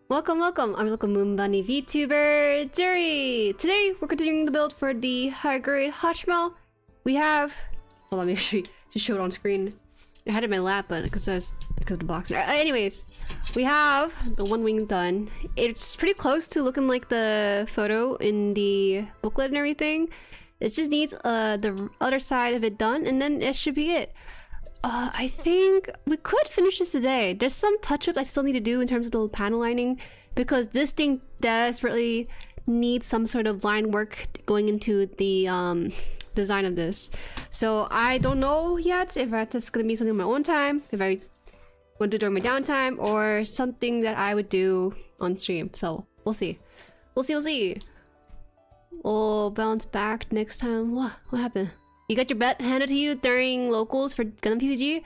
Welcome, welcome. I'm local Moon Bunny VTuber Jueri. Today we're continuing the build for the high grade Hashmal. We have. Hold on, make sure just show it on screen. I had it in my lap, but because of the box. Anyways, we have the one wing done. It's pretty close to looking like the photo in the booklet and everything. It just needs the other side of it done, and then it should be it. I think we could finish this today. There's some touch-ups I still need to do in terms of the panel lining, because this thing desperately needs some sort of line work going into the design of this. So I don't know yet if that's gonna be something on my own time, if I want to do it during my downtime, or something that I would do on stream. So we'll see. We'll see. We'll bounce back next time. What happened? You got your bet handed to you during locals for Gundam TCG?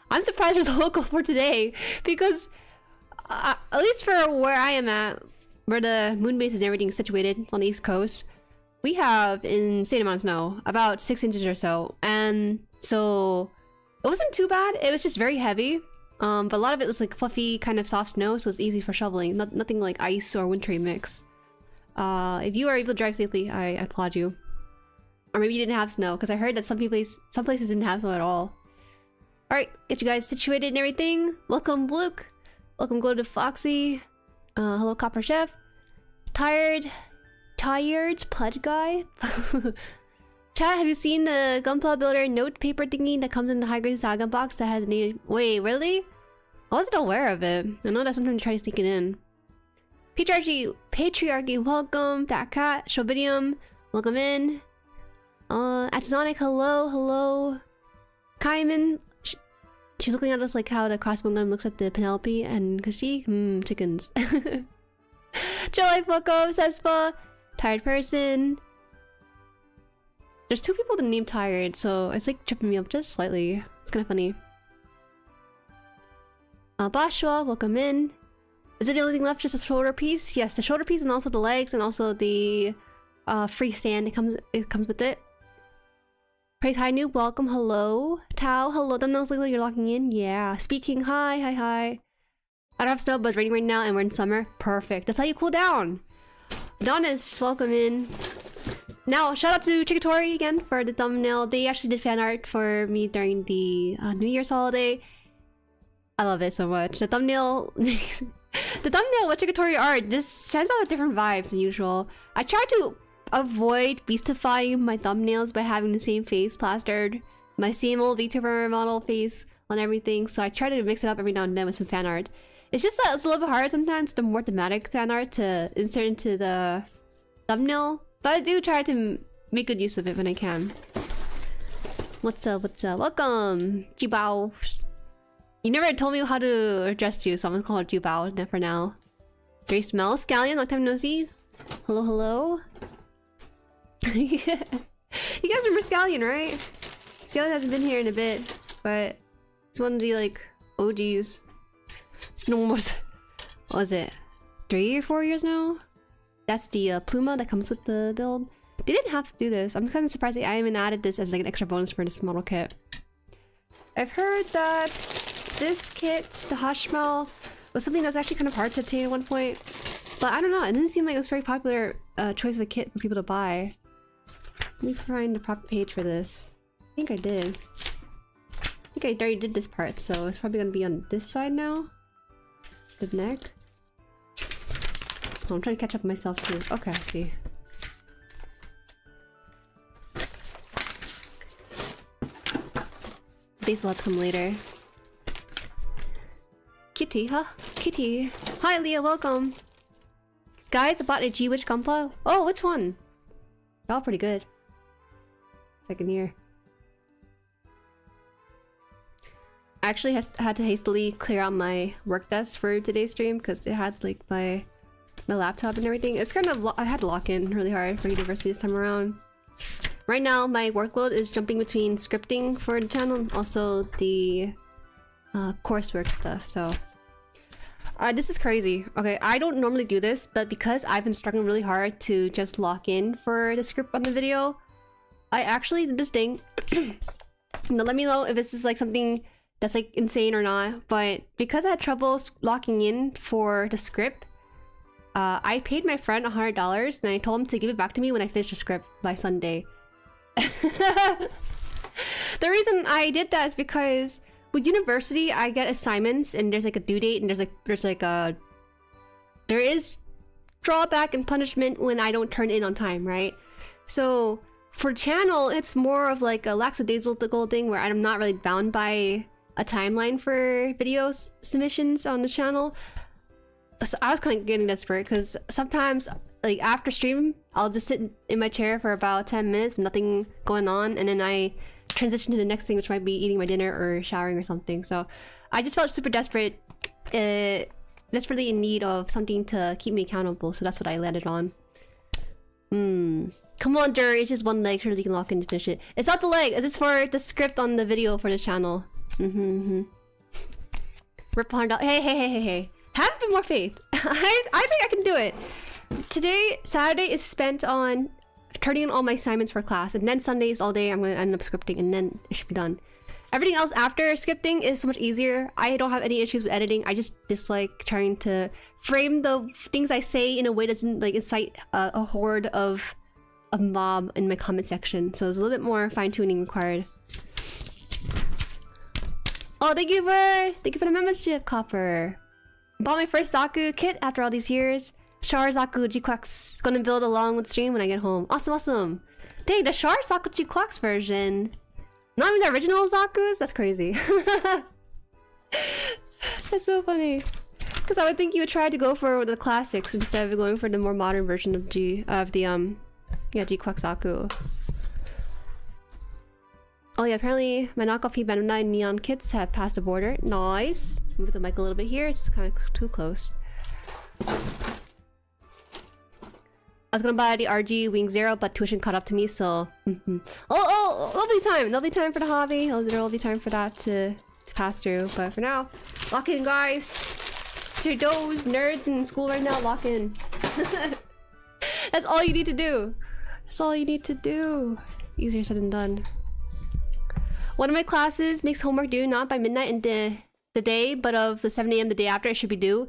I'm surprised there's a local for today, because at least for where I am at, where the moon base and everything is situated on the East Coast, we have insane amount of snow, about 6 inches or so, and so it wasn't too bad. It was just very heavy, but a lot of it was like fluffy, kind of soft snow, so it's easy for shoveling. Nothing like ice or wintry mix. If you are able to drive safely, I applaud you. Or maybe you didn't have snow, because I heard that some places didn't have snow at all. Alright, get you guys situated and everything. Welcome, Luke. Welcome, go to Foxy. Hello, Copper Chef. Tired Pud Guy. Chat, have you seen the GUNPLA Builder note paper thingy that comes in the high-grade saga box that has needed? Wait, really? I wasn't aware of it. I know that sometimes you try to sneak it in. Patriarchy, welcome. That cat, Shobidium, welcome in. Atonic, hello. Kaiman, she's looking at us like how the crossbow gun looks at the Penelope, and Kasi, chickens. Joy, welcome. Sespa, tired person. There's 2 people that name tired, so it's like tripping me up just slightly. It's kind of funny. Bashwa, welcome in. Is it the only thing left? Just a shoulder piece? Yes, the shoulder piece and also the legs and also the free stand. It comes with it. Praise hi noob, welcome, hello. Tao, hello, thumbnails look like you're locking in. Yeah. Speaking, hi. I don't have snow, but it's raining right now and we're in summer. Perfect. That's how you cool down. Adonis, welcome in. Now, shout out to Chikatori again for the thumbnail. They actually did fan art for me during the New Year's holiday. I love it so much. The thumbnail makes the thumbnail with Chikatori art just sends out a different vibe than usual. I try to avoid beastifying my thumbnails by having the same face plastered, my same old VTuber model face on everything, so I try to mix it up every now and then with some fan art. It's just that it's a little bit hard sometimes, the more thematic fan art to insert into the thumbnail, but I do try to make good use of it when I can. What's up, welcome! Jibao. You never told me how to address you, so I'm gonna call it Jibao for now. Do you smell? Scallion, long time no see. Hello. You guys remember Scallion, right? Scallion hasn't been here in a bit, but it's one of the like OGs. It's been almost, what was it, 3 or 4 years now? That's the Pluma that comes with the build. They didn't have to do this. I'm kind of surprised I even added this as like an extra bonus for this model kit. I've heard that this kit, the Hashmal, was something that's actually kind of hard to obtain at one point. But I don't know, it didn't seem like it was a very popular choice of a kit for people to buy. Let me find the proper page for this. I think I did. I think I already did this part, so it's probably gonna be on this side now. It's the neck. Oh, I'm trying to catch up with myself too. Okay, I see. Base will have to come later. Kitty, huh? Kitty. Hi, Leah, welcome. Guys, I bought a G-Witch GUNPLA. Oh, which one? They're all pretty good. Second year. I actually had to hastily clear out my work desk for today's stream because it had like my laptop and everything. It's kind of I had to lock in really hard for university this time around. Right now, my workload is jumping between scripting for the channel and also the coursework stuff. So this is crazy. Okay, I don't normally do this, but because I've been struggling really hard to just lock in for the script on the video, I actually did this thing. Now let me know if this is like something that's like insane or not, but because I had trouble locking in for the script, I paid my friend $100 and I told him to give it back to me when I finished the script by Sunday. The reason I did that is because with university I get assignments and there's like a due date and there is drawback and punishment when I don't turn in on time, right? So for channel, it's more of like a lackadaisical thing where I'm not really bound by a timeline for videos submissions on the channel. So I was kind of getting desperate because sometimes, like after stream, I'll just sit in my chair for about 10 minutes with nothing going on, and then I transition to the next thing, which might be eating my dinner or showering or something. So I just felt super desperate, desperately in need of something to keep me accountable. So that's what I landed on. Come on, Jueri, it's just one leg. Surely you can lock in to finish it. It's not the leg. It's just for the script on the video for the channel. Rip $100. Hey. Have a bit more faith. I think I can do it. Today, Saturday, is spent on turning in all my assignments for class, and then Sundays all day I'm gonna end up scripting, and then it should be done. Everything else after scripting is so much easier. I don't have any issues with editing. I just dislike trying to frame the things I say in a way that doesn't like incite a horde of a mob in my comment section. So there's a little bit more fine-tuning required. Oh, thank you for the membership, Copper. Bought my first Zaku kit after all these years. Char Zaku G-Quacks. Gonna build along with stream when I get home. Awesome. Dang, the Char Zaku G-Quacks version. Not even the original Zaku's? That's crazy. That's so funny. Because I would think you would try to go for the classics instead of going for the more modern version of G-Quack Zaku. Oh yeah, apparently my knockoff Bandai neon kits have passed the border. Nice. Move the mic a little bit here. It's kind of too close. I was gonna buy the RG Wing Zero, but tuition caught up to me, so... Oh, lovely time for the hobby. There will be time for that to pass through. But for now, lock in, guys. To those nerds in school right now, lock in. That's all you need to do. That's all you need to do. Easier said than done. One of my classes makes homework due not by midnight in the day, but of the 7 AM the day after it should be due.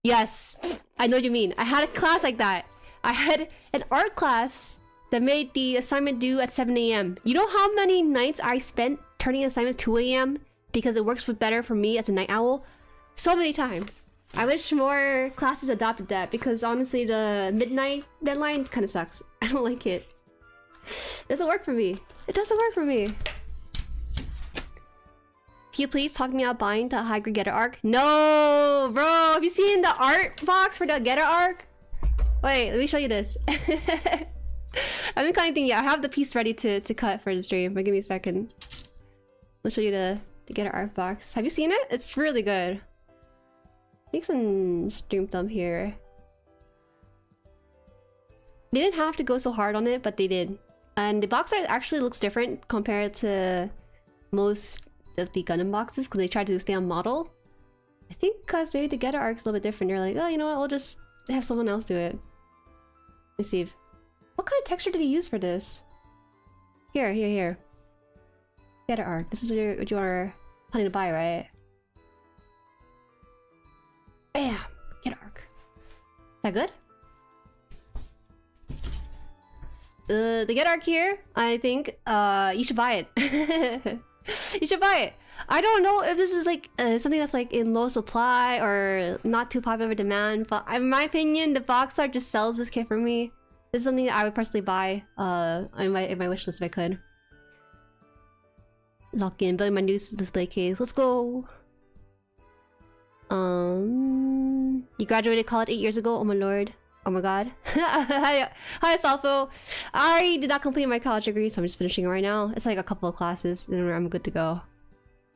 Yes, I know what you mean. I had a class like that. I had an art class that made the assignment due at 7 AM. You know how many nights I spent turning assignments 2 AM because it works better for me as a night owl? So many times. I wish more classes adopted that because honestly the midnight deadline kind of sucks. I don't like it. It doesn't work for me. It doesn't work for me. Can you please talk me out buying the high grade Getter arc? No, bro. Have you seen the art box for the Getter arc? Wait, let me show you this. I've been kind of thinking, yeah, I have the piece ready to cut for the stream, but give me a second. I'll show you the Getter art box. Have you seen it? It's really good. Make some stream thumb here. They didn't have to go so hard on it, but they did. And the box art actually looks different compared to most of the Gundam boxes because they tried to stay on model. I think because maybe the Getter arc's a little bit different. They're like, oh, you know what? We'll just have someone else do it. Let me see. What kind of texture did he use for this? Here. Getter arc. This is what you are planning to buy, right? Bam! Getter arc. Is that good? The Getter arc here, I think you should buy it. You should buy it. I don't know if this is like something that's like in low supply or not too popular demand, but in my opinion, the box art just sells this kit for me. This is something that I would personally buy in my wish list if I could. Lock in, building my new display case. Let's go. You graduated college 8 years ago. Oh my lord. Oh my god. Hi Salfo. I did not complete my college degree, so I'm just finishing it right now. It's like a couple of classes and I'm good to go.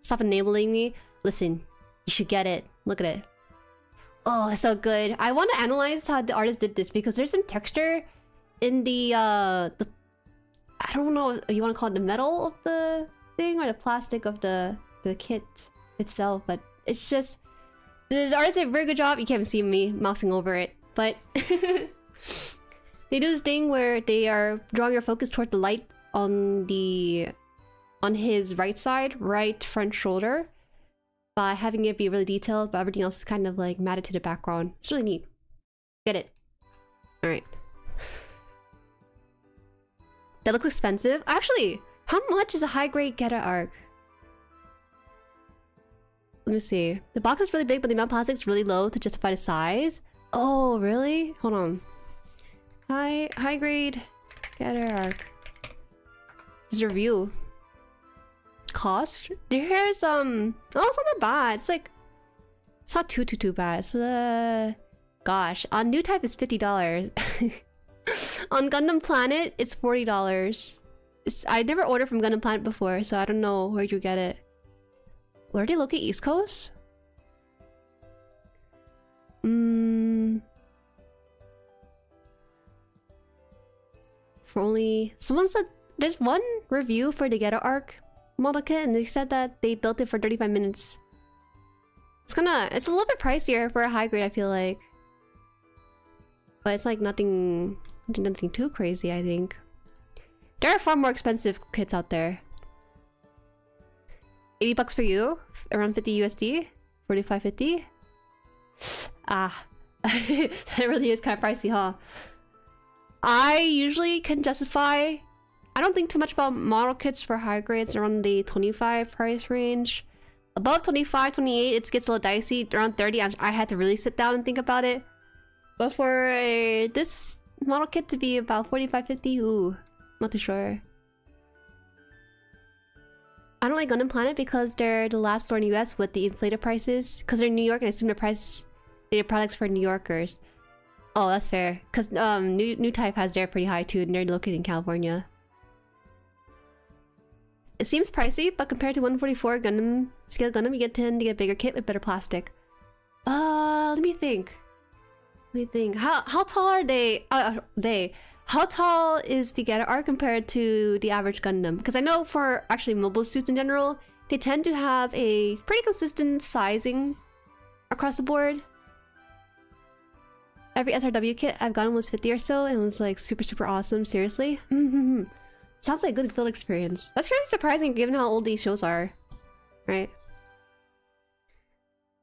Stop enabling me. Listen, you should get it. Look at it. Oh, it's so good. I want to analyze how the artist did this because there's some texture in the I don't know if you want to call it the metal of the thing or the plastic of the kit itself, but it's just the artist did a very good job. You can't see me mousing over it. But they do this thing where they are drawing your focus toward the light on his right side, right front shoulder, by having it be really detailed, but everything else is kind of like matted to the background. It's really neat. Get it. Alright. That looks expensive. Actually, how much is a high-grade Getter arc? Let me see. The box is really big, but the amount of plastic is really low to justify the size. Oh, really? Hold on. High-grade Getter arc. This review. Cost? There's oh, it's not that bad. It's like, it's not too bad. It's gosh, on new type it's $50. On Gundam Planet it's $40. I never ordered from Gundam Planet before, so I don't know where you get it. Where are they located? East Coast? For only someone said there's one review for the Getter arc model kit, and they said that they built it for 35 minutes. It's a little bit pricier for a high grade, I feel like. But it's like nothing too crazy, I think. There are far more expensive kits out there. 80 bucks for you? Around 50 USD? 45.50? Ah. That really is kind of pricey, huh? I usually can justify... I don't think too much about model kits for high grades around the 25 price range. Above 25, 28, it gets a little dicey. Around 30, I had to really sit down and think about it. But for this model kit to be about 45, 50, ooh, not too sure. I don't like Gundam Planet because they're the last store in the US with the inflated prices. Because they're in New York and I assume their products for New Yorkers. Oh, that's fair. Because New Type has their pretty high too, and they're located in California. It seems pricey, but compared to 144 Gundam scale Gundam, you tend to get a bigger kit with better plastic. Let me think. How tall are they? How tall is the Getter arc compared to the average Gundam? Because I know for actually mobile suits in general, they tend to have a pretty consistent sizing across the board. Every SRW kit I've gotten was 50 or so, and was like super awesome. Seriously. Sounds like a good build experience. That's really surprising given how old these shows are. Right?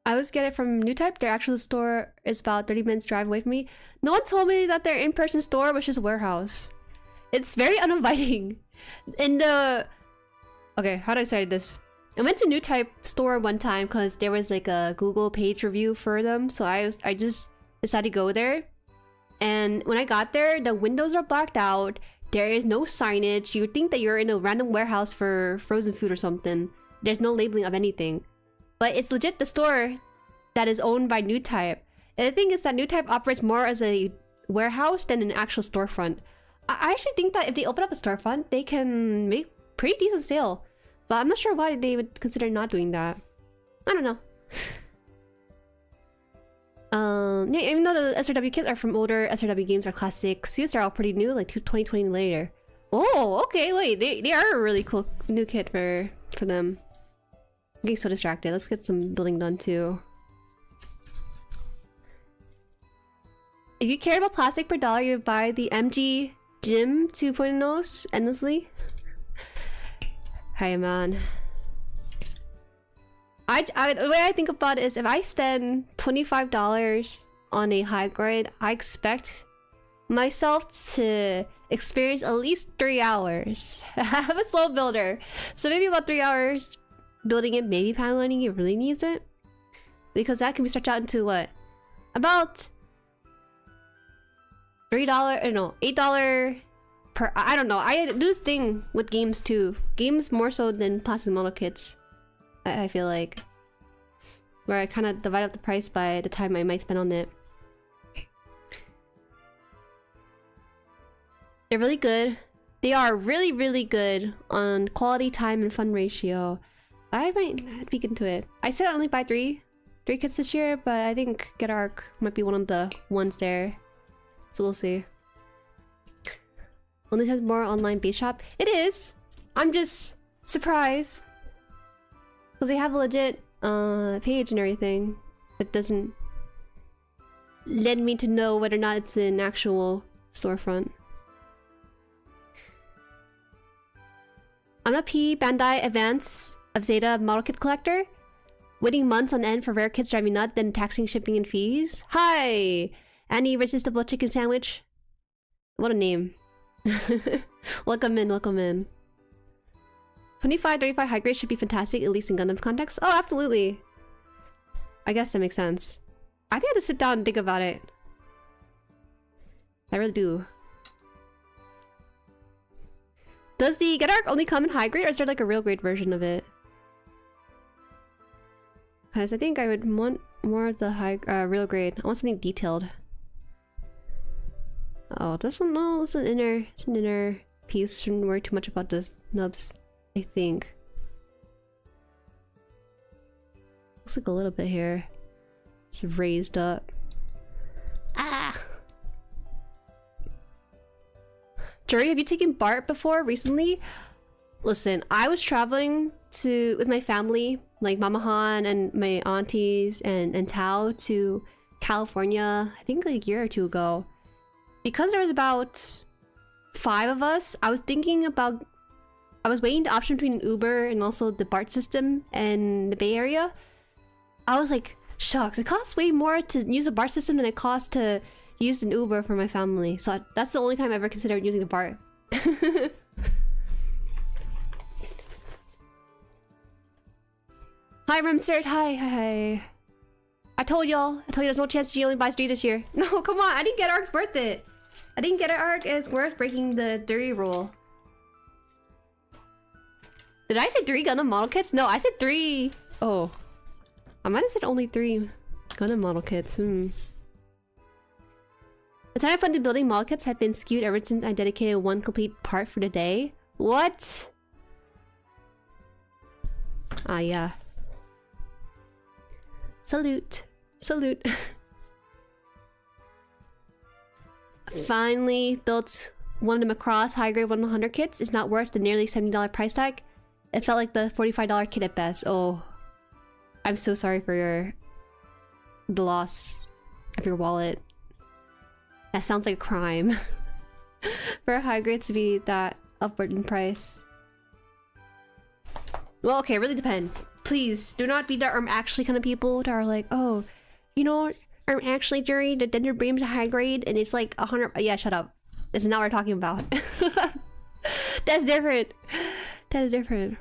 I always get it from New Type. Their actual store is about 30 minutes drive away from me. No one told me that their in-person store was just a warehouse. It's very uninviting. Okay, how do I say this? I went to New Type store one time because there was like a Google page review for them. So I just decided to go there. And when I got there, the windows are blacked out. There is no signage. You would think that you're in a random warehouse for frozen food or something. There's no labeling of anything. But it's legit the store that is owned by New Type. And the thing is that New Type operates more as a warehouse than an actual storefront. I actually think that if they open up a storefront, they can make pretty decent sale. But I'm not sure why they would consider not doing that. I don't know. Yeah, even though the SRW kits are from older SRW games or classic suits, are all pretty new, like 2020 later. Oh, okay, wait, they are a really cool new kit for them. I'm getting so distracted. Let's get some building done too. If you care about plastic per dollar, you would buy the MG Gym 2.0s endlessly. Hi, man. The way I think about it is if I spend $25 on a high grade, I expect myself to experience at least 3 hours. I'm a slow builder, so maybe about 3 hours building it, maybe paneling it really needs it. Because that can be stretched out into what? About $3, no, $8 per, I don't know. I do this thing with games too. Games more so than plastic model kits. I feel like. Where I kind of divide up the price by the time I might spend on it. They're really good. They are really good on quality, time, and fun ratio. I might peek into it. I said I only buy three kits this year, but I think Getter arc might be one of the ones there. So we'll see. Only has more online base shop. It is. I'm just surprised. Because they have a legit page and everything. It doesn't let me to know whether or not it's an actual storefront. I'm a P Bandai Advance of Zeta model kit collector. Waiting months on end for rare kits driving me nuts, then taxing shipping and fees. Hi! Any irresistible chicken sandwich? What a name. Welcome in, welcome in. 25, 35 high grade should be fantastic, at least in Gundam context. Oh, absolutely. I guess that makes sense. I think I have to sit down and think about it. I really do. Does the Get Arc only come in high grade, or is there like a real grade version of it? Because I think I would want more of the high real grade. I want something detailed. Oh, this one, no, it's an inner piece. Shouldn't worry too much about this nubs, I think. Looks like a little bit here. It's raised up. Ah! Jueri, have you taken BART before recently? Listen, I was traveling with my family, like Mama Han and my aunties and Tao, to California, I think like a year or two ago. Because there was about 5 of us, I was weighing the option between Uber and also the BART system in the Bay Area. I was like, shucks, it costs way more to use the BART system than it costs to use an Uber for my family. So that's the only time I ever considered using the BART. Hi, Remstert. Hi. I told y'all there's no chance she only buys 3 this year. No, come on. I didn't get Arc's worth it. I didn't get an Arc is worth breaking the 3 rule. Did I say 3 Gundam model kits? No, I said 3. Oh. I might have said only 3 Gundam model kits. The time I funded building model kits have been skewed ever since I dedicated 1 complete part for the day. What? Ah, yeah. Salute. Salute. Finally built one of the Macross high grade 100 kits. It's not worth the nearly $70 price tag. It felt like the $45 kit at best. Oh, I'm so sorry for the loss of your wallet. That sounds like a crime for a high grade to be that upward in price. Well, okay, it really depends. Please do not be the actually kind of people that are like, oh, you know, actually, Jueri, the Dender Beam's a high grade and it's like 100. Yeah, shut up. This is not what we're talking about. That's different. That is different.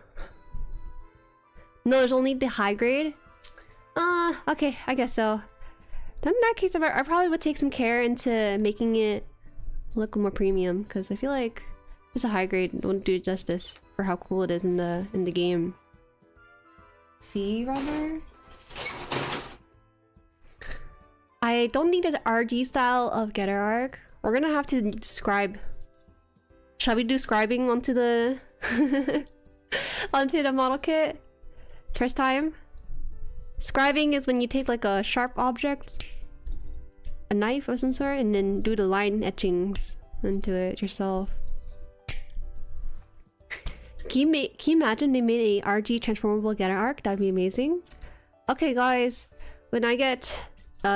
No, there's only the high grade. Okay, I guess so. Then in that case, I probably would take some care into making it look more premium, because I feel like it's a high grade won't do justice for how cool it is in the game. See, Robert? I don't think there's an RG style of Getter Arc. We're gonna have to scribe. Shall we do scribing onto the onto the model kit? First time? Scribing is when you take like a sharp object, a knife of some sort, and then do the line etchings into it yourself. Can you imagine they made a RG transformable Getter Arc? That'd be amazing. Okay guys, when I get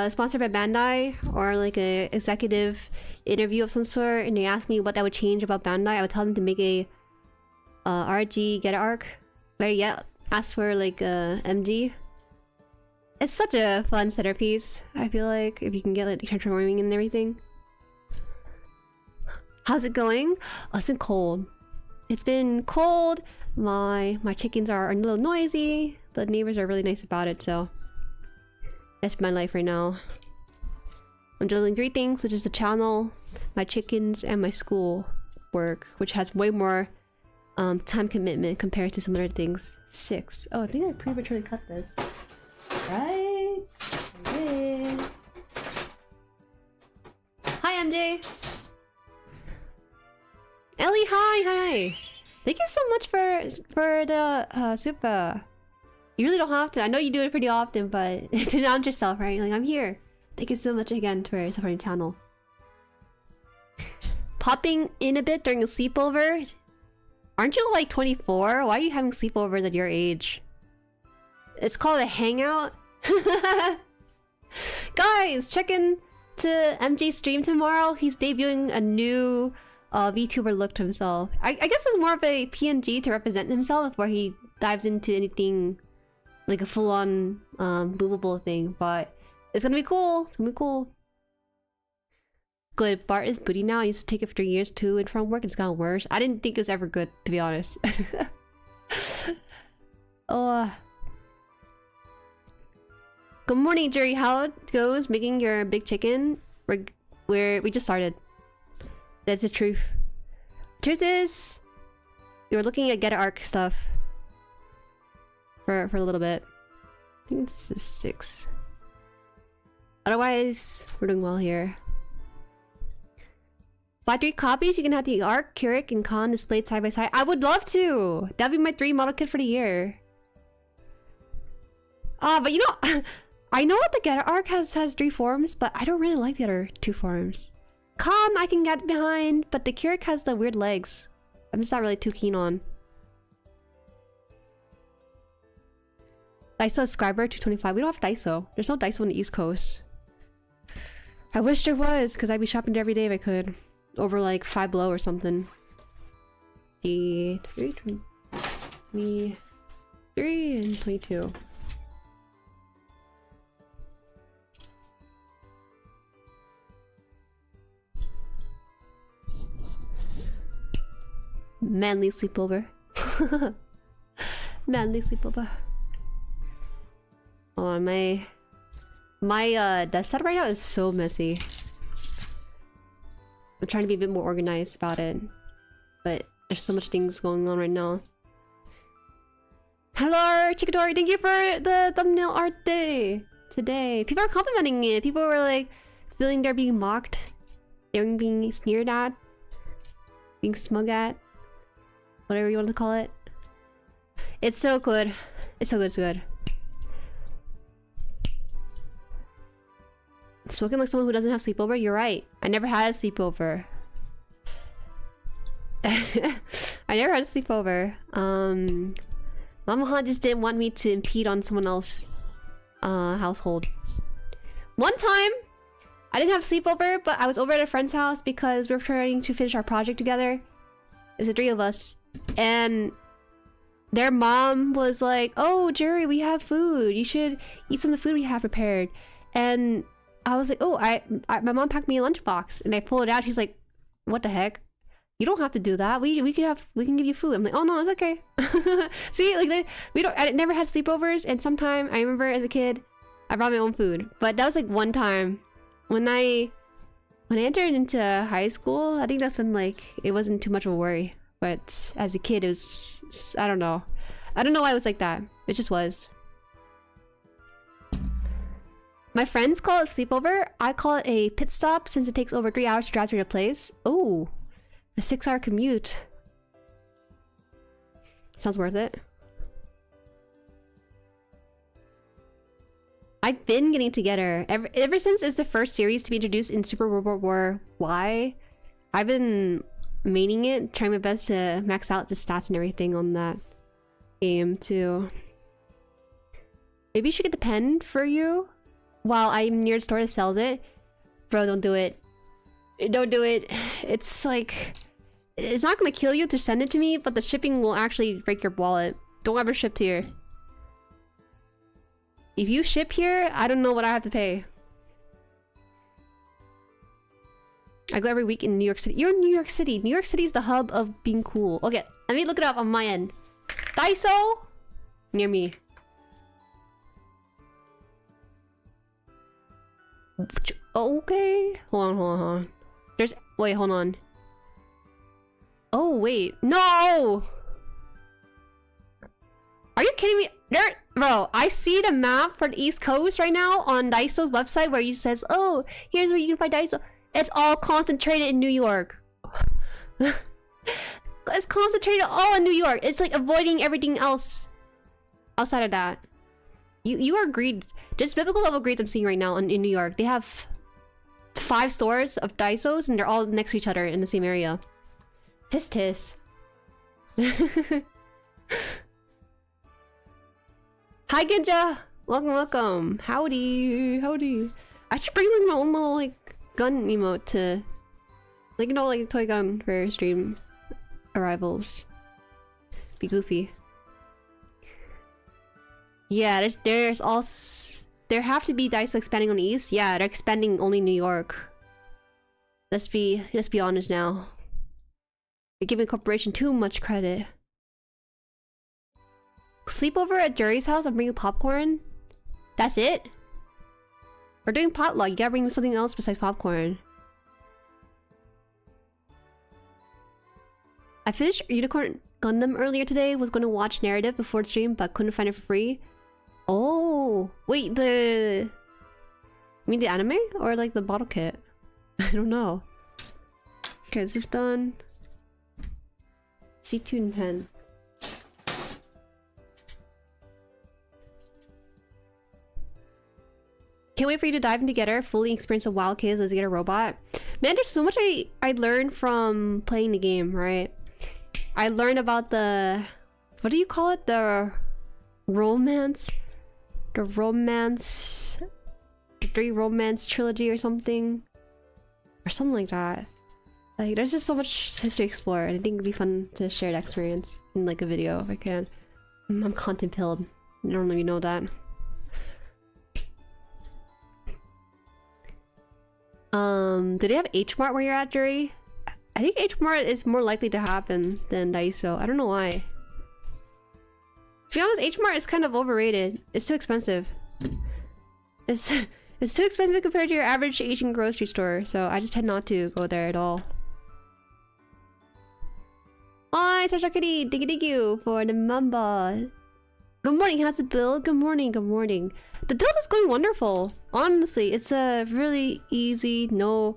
sponsored by Bandai or like a executive interview of some sort and they ask me what I would change about Bandai, I would tell them to make a RG Getter Arc. Better yet, ask for like a MG. It's such a fun centerpiece, I feel like, if you can get like transforming and everything. How's it going? Oh, it's been cold. It's been cold. My chickens are a little noisy. The neighbors are really nice about it, so that's my life right now. I'm juggling 3 things, which is the channel, my chickens, and my school work, which has way more time commitment compared to some other things. 6. Oh, I think I prematurely cut this. Right? I did. Hi, MJ. Ellie, hi. Thank you so much for the super. You really don't have to. I know you do it pretty often, but to announce yourself, right? Like, I'm here. Thank you so much again for supporting the channel. Popping in a bit during a sleepover. Aren't you like 24? Why are you having sleepovers at your age? It's called a hangout. Guys, check in to MJ's stream tomorrow. He's debuting a new VTuber look to himself. I guess it's more of a PNG to represent himself before he dives into anything like a full-on boobable thing, but it's gonna be cool. It's gonna be cool. good. Bart is booty now. I used to take it for 3 years to and from work. It's gotten worse. I didn't think it was ever good, to be honest. Oh. Good morning, Jueri. How it goes making your big chicken? We just started. That's the truth. Truth is, we were looking at GUNPLA stuff for a little bit. I think this is 6. Otherwise, we're doing well here. Buy 3 copies, you can have the Arc, Keurig, and Khan displayed side by side. I would love to! That'd be my 3 model kit for the year. But you know, I know that the Get Arc has 3 forms, but I don't really like the other 2 forms. Khan I can get behind, but the Keurig has the weird legs. I'm just not really too keen on. Daiso Scriber 225. We don't have Daiso. There's no Daiso on the East Coast. I wish there was, because I'd be shopping there every day if I could. Over like 5 Below or something. The 23 and 22. Manly sleepover. Manly sleepover. Oh, my desk setup right now is so messy. I'm trying to be a bit more organized about it, but there's so much things going on right now. Hello, Chikadori! Thank you for the thumbnail art day today. People are complimenting it. People were like feeling they're being mocked, they're being sneered at, being smug at, whatever you want to call it. It's so good. It's so good. It's good. Spoken like someone who doesn't have sleepover. You're right. I never had a sleepover. I never had a sleepover. Mama Han just didn't want me to impede on someone else's household. One time, I didn't have a sleepover, but I was over at a friend's house because we were trying to finish our project together. It was the 3 of us, and their mom was like, "Oh, Jueri, we have food. You should eat some of the food we have prepared." And I was like, "Oh, my mom packed me a lunchbox," and I pulled it out. He's like, "What the heck? You don't have to do that. We can give you food." I'm like, "Oh no, it's okay." See, like I never had sleepovers, and sometime I remember as a kid, I brought my own food. But that was like one time when I entered into high school. I think that's when like it wasn't too much of a worry. But as a kid, it was, I don't know. I don't know why it was like that. It just was. My friends call it sleepover. I call it a pit stop since it takes over 3 hours to drive to your place. Oh, a 6-hour commute. Sounds worth it. I've been getting together ever since it was the first series to be introduced in Super Robot War Y. I've been maining it, trying my best to max out the stats and everything on that game too. Maybe you should get the pen for you while I'm near the store that sells it. Bro, don't do it. Don't do it. It's like, it's not gonna kill you to send it to me, but the shipping will actually break your wallet. Don't ever ship here. If you ship here, I don't know what I have to pay. I go every week in New York City. You're in New York City. New York City is the hub of being cool. Okay, let me look it up on my end. Daiso? Near me. Okay. Hold on. There's... Wait, hold on. Oh, wait. No! Are you kidding me? Bro, I see the map for the East Coast right now on Daiso's website where it says, "Oh, here's where you can find Daiso." It's all concentrated in New York. It's concentrated all in New York. It's like avoiding everything else outside of that. You are greed. This biblical level greed I'm seeing right now in New York. They have 5 stores of Daisos and they're all next to each other in the same area. Tis tis. Hi Genja! Welcome. Howdy. I should bring like my own little like gun emote to, like, you know, like a toy gun for stream arrivals. Be goofy. Yeah, there's also, there have to be Daiso expanding on the east. Yeah, they're expanding only New York. Let's be honest now. You're giving corporation too much credit. Sleepover at Jueri's house and bring popcorn? That's it? We're doing potluck, you gotta bring something else besides popcorn. I finished Unicorn Gundam earlier today, was gonna watch narrative before the stream, but couldn't find it for free. Oh, wait, you mean the anime? Or like the bottle kit? I don't know. Okay, this is done. C2 and 10. Can't wait for you to dive in together, fully experience a wild kids as you get a robot. Man, there's so much I learned from playing the game, right? I learned about the... what do you call it? The romance? The 3 romance trilogy or something? Or something like that. Like, there's just so much history to explore, and I think it'd be fun to share that experience in like a video if I can. I'm content pilled. I don't even know that. Do they have H-Mart where you're at, Jueri? I think H-Mart is more likely to happen than Daiso. I don't know why. To be honest, H-Mart is kind of overrated. It's too expensive. It's too expensive compared to your average Asian grocery store, so I just tend not to go there at all. Hi, Sashakiri! Thank you for the mamba. Good morning, how's the build? Good morning, good morning. The build is going wonderful. Honestly, it's a really easy, no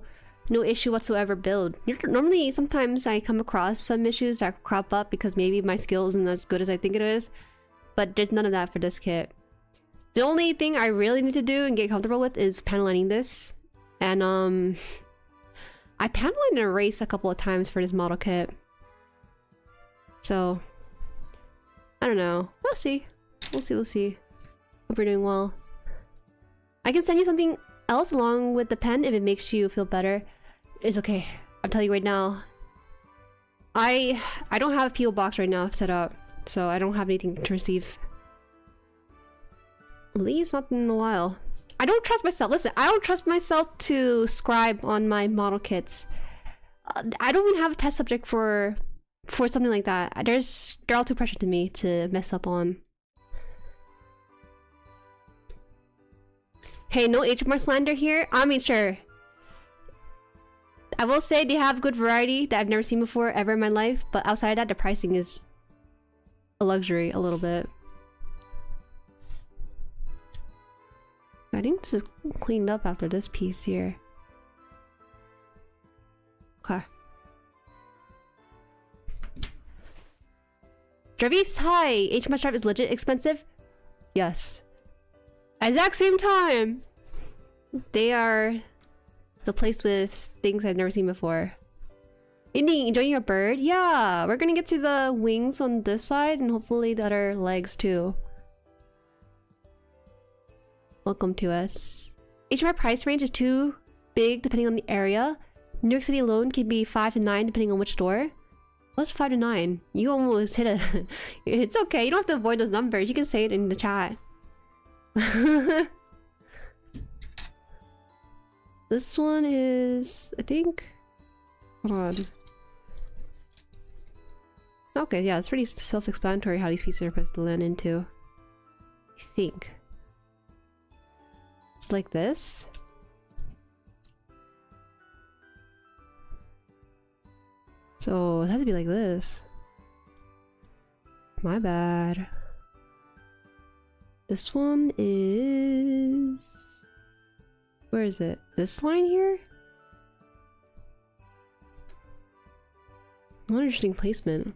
issue whatsoever build. Normally, sometimes I come across some issues that crop up because maybe my skill isn't as good as I think it is. But there's none of that for this kit. The only thing I really need to do and get comfortable with is panel lining this. And I panel lined an erase a couple of times for this model kit. So, I don't know. We'll see. We'll see. Hope you're doing well. I can send you something else along with the pen if it makes you feel better. It's okay. I'm telling you right now. I don't have a PO box right now set up, so I don't have anything to receive. At least not in a while. I don't trust myself. Listen, I don't trust myself to scribe on my model kits. I don't even have a test subject for something like that. They're all too precious to me to mess up on. Hey, no HMR slander here? I mean, sure. I will say they have good variety that I've never seen before ever in my life, but outside of that, the pricing is a luxury a little bit. I think this is cleaned up after this piece here. Okay. Travis, hi! HMR stripe is legit expensive? Yes. Exact same time! They are the place with things I've never seen before. Indy, enjoying your bird? Yeah! We're gonna get to the wings on this side and hopefully the other legs too. Welcome to us. HMR price range is too big depending on the area. New York City alone can be 5 to 9 depending on which store. What's 5 to 9? You almost hit a... It's okay, you don't have to avoid those numbers. You can say it in the chat. This one is... I think... Hold on. Okay, yeah, it's pretty self-explanatory how these pieces are supposed to land into. I think. It's like this. So, it has to be like this. My bad. This one is... Where is it? This line here? What interesting placement.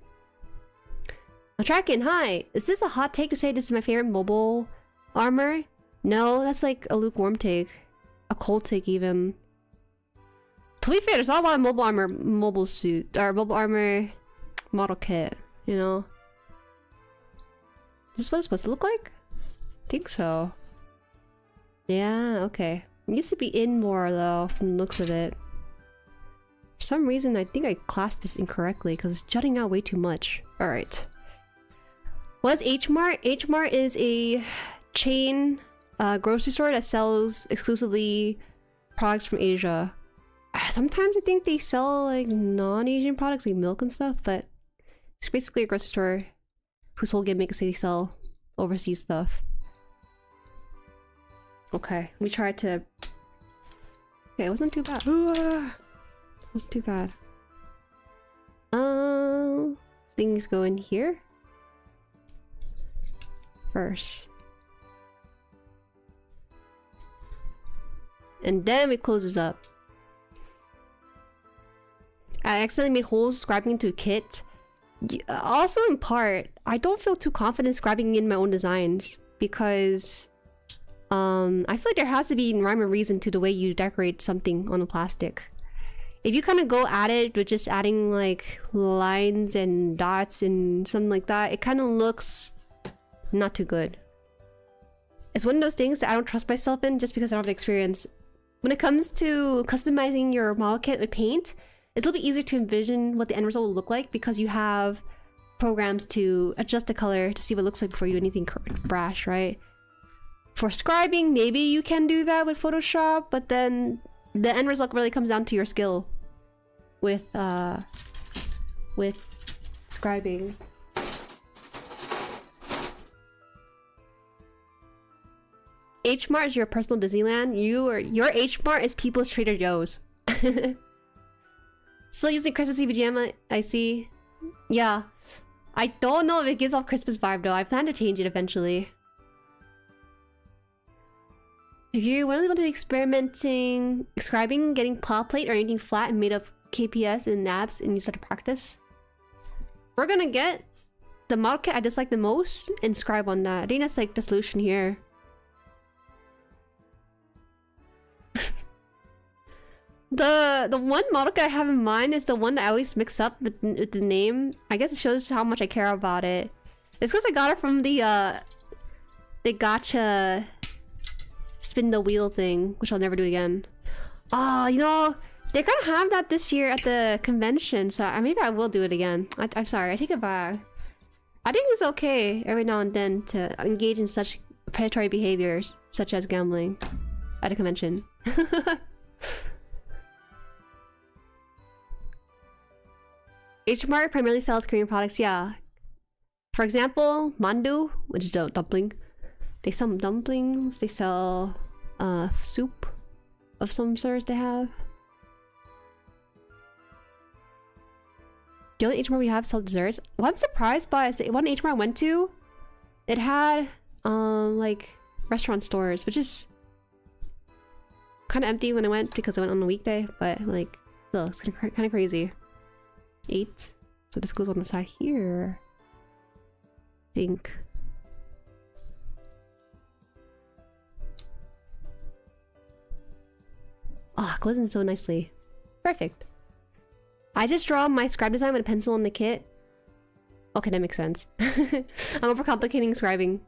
Attrakin, hi! Is this a hot take to say this is my favorite mobile armor? No, that's like a lukewarm take. A cold take even. To be fair, there's not a lot of mobile armor mobile suit or mobile armor model kit, you know? Is this what it's supposed to look like? I think so. Yeah, okay. It needs to be in more though, from the looks of it. For some reason, I think I clasped this incorrectly because it's jutting out way too much. Alright. What's H-Mart? H-Mart is a chain grocery store that sells exclusively products from Asia. Sometimes I think they sell like non-Asian products like milk and stuff, but it's basically a grocery store whose whole gimmick is they sell overseas stuff. Okay, we tried to... Okay, it wasn't too bad. It wasn't too bad. Things go in here first. And then it closes up. I accidentally made holes scribing into a kit. Also, in part, I don't feel too confident scribing in my own designs because I feel like there has to be rhyme or reason to the way you decorate something on a plastic. If you kind of go at it with just adding like lines and dots and something like that, it kind of looks not too good. It's one of those things that I don't trust myself in just because I don't have experience. When it comes to customizing your model kit with paint, it's a little bit easier to envision what the end result will look like because you have programs to adjust the color to see what it looks like before you do anything brash, right? For scribing, maybe you can do that with Photoshop, but then the end result really comes down to your skill with scribing. H-Mart is your personal Disneyland. Your H-Mart is people's Trader Joe's. Still using Christmas BGM, I see. Yeah. I don't know if it gives off Christmas vibe though. I plan to change it eventually. If you really want to be experimenting, scribing, getting plow plate or anything flat and made of KPS and nabs and you start to practice, we're gonna get the model kit I dislike the most and scribe on that. I think that's like the solution here. The one model kit I have in mind is the one that I always mix up with the name. I guess it shows how much I care about it. It's because I got it from the gacha spin the wheel thing, which I'll never do again. Oh, you know, they're gonna have that this year at the convention, so maybe I will do it again. I'm sorry, I take it back. I think it's okay every now and then to engage in such predatory behaviors, such as gambling at a convention. H-Mart primarily sells Korean products, yeah. For example, mandu, which is the dumpling. They sell dumplings, they sell soup of some sorts they have. The only H-Mart we have sell desserts. What I'm surprised by is that one H-Mart I went to, it had like restaurant stores, which is kind of empty when I went because I went on a weekday, but like still, it's kind of crazy. 8. So this goes on the side here. I think. Ah, it goes in so nicely. Perfect. I just draw my scribe design with a pencil on the kit. Okay, that makes sense. I'm overcomplicating scribing.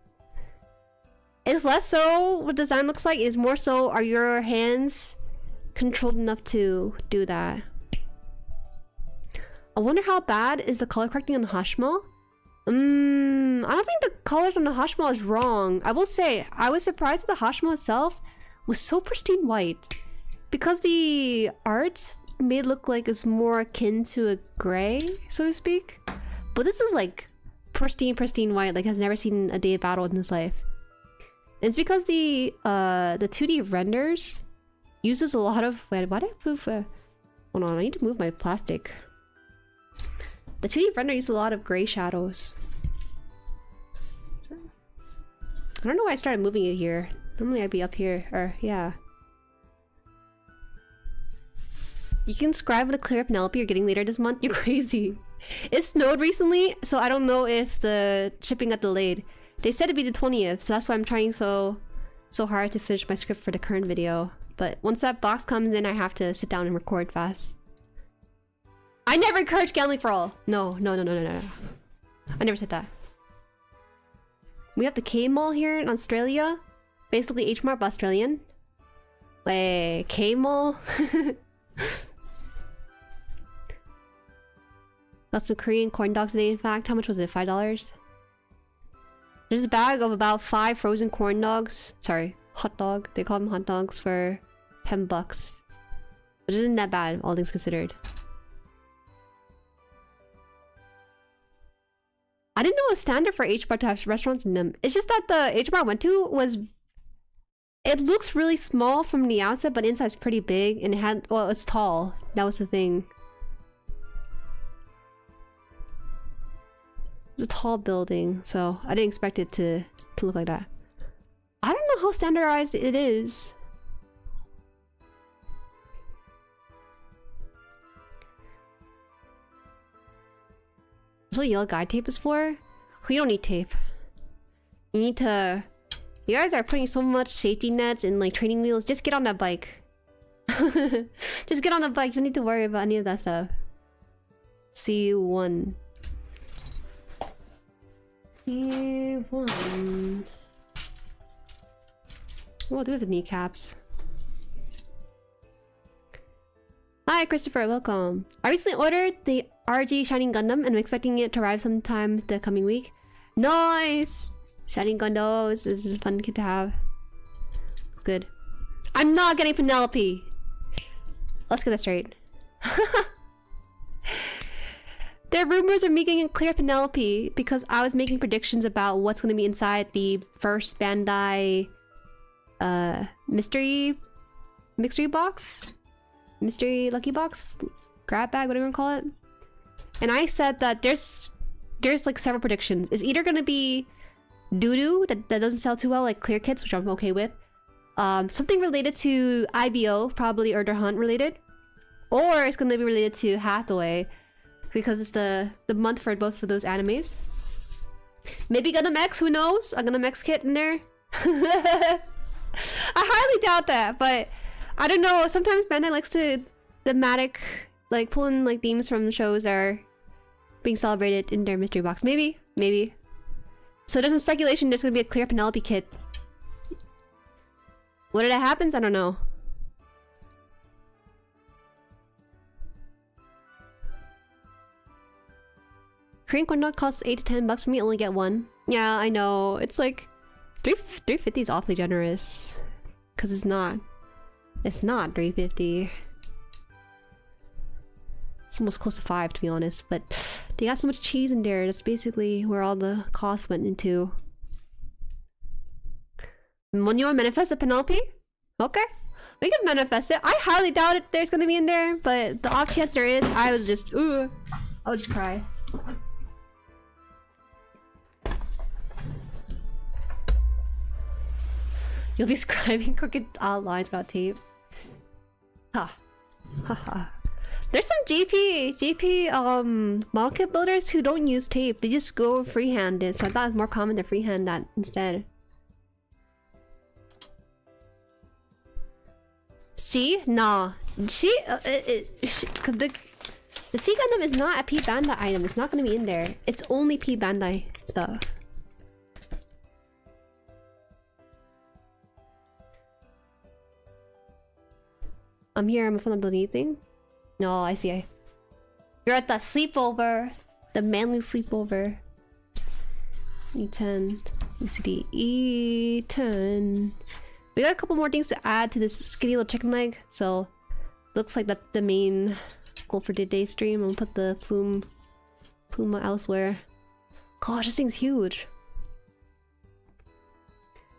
It's less so what design looks like, it's more so are your hands controlled enough to do that. I wonder how bad is the color correcting on the Hashmal? I don't think the colors on the Hashmal is wrong. I will say, I was surprised that the Hashmal itself was so pristine white. Because the art made it look like it's more akin to a gray, so to speak. But this is like pristine white, like has never seen a day of battle in his life. And it's because the 2D renders uses a lot of... Wait, why did I move... hold on, I need to move my plastic. The 2D render uses a lot of gray shadows. So, I don't know why I started moving it here. Normally I'd be up here, or yeah. You can scribe with a clear Penelope you're getting later this month? You're crazy. It snowed recently, so I don't know if the shipping got delayed. They said it'd be the 20th, so that's why I'm trying so hard to finish my script for the current video. But once that box comes in, I have to sit down and record fast. I never encourage gambling for all. No. I never said that. We have the K Mall here in Australia. Basically H-Mart but Australian. Wait, K Mall? Got some Korean corn dogs today, in fact. How much was it? $5? There's a bag of about 5 frozen corn dogs. Sorry, hot dog. They call them hot dogs for $10. Which isn't that bad, all things considered. I didn't know it was standard for H-bar to have restaurants in them. It's just that the H-bar I went to was... It looks really small from the outside, but inside's pretty big. And it had... Well, it's tall. That was the thing. It's a tall building, so I didn't expect it to look like that. I don't know how standardized it is. That's what yellow guide tape is for? You don't need tape. You need to... You guys are putting so much safety nets and like training wheels. Just get on that bike. Just get on the bike. You don't need to worry about any of that stuff. C1. C1. What do we have the kneecaps? Hi Christopher, welcome. I recently ordered the RG Shining Gundam and I'm expecting it to arrive sometime the coming week. Nice! Shining Gundam is a fun kit to have. It's good. I'm not getting Penelope! Let's get that straight. There are rumors of me getting clear Penelope because I was making predictions about what's going to be inside the first Bandai mystery box? Mystery lucky box? Grab bag, whatever you want to call it. And I said that there's like several predictions. It's either going to be doo-doo that doesn't sell too well, like clear kits, which I'm okay with. Something related to IBO, probably Urdr-Hunt related. Or it's going to be related to Hathaway because it's the month for both of those animes. Maybe Gundam X, who knows? A Gundam X kit in there. I highly doubt that, but I don't know. Sometimes Bandai likes to thematic, like pull in like themes from shows that are being celebrated in their mystery box. Maybe. So there's some speculation there's gonna be a clear Penelope kit. Whether that happens, I don't know. Korean corn dog costs $8 to $10 for me. I only get one. Yeah, I know. It's like $3.50 is awfully generous. Cause it's not $3.50. It's almost close to $5 to be honest, but they got so much cheese in there. That's basically where all the costs went into. When you want to manifest a Penelope? Okay, we can manifest it. I highly doubt it there's gonna be in there, but the off chance there is, I would just cry. You'll be scribing crooked outlines about tape. Ha. Haha. There's some GP model kit builders who don't use tape. They just go freehand, so I thought it was more common to freehand that instead. See? Nah. See? Cause the C Gundam is not a P Bandai item. It's not gonna be in there. It's only P Bandai stuff. I'm here. I'm not building anything. No, I see. You're at the sleepover. The manly sleepover. E10. UCD. E10. We got a couple more things to add to this skinny little chicken leg. So, looks like that's the main goal for today's stream. I'm gonna put the Pluma elsewhere. Gosh, this thing's huge.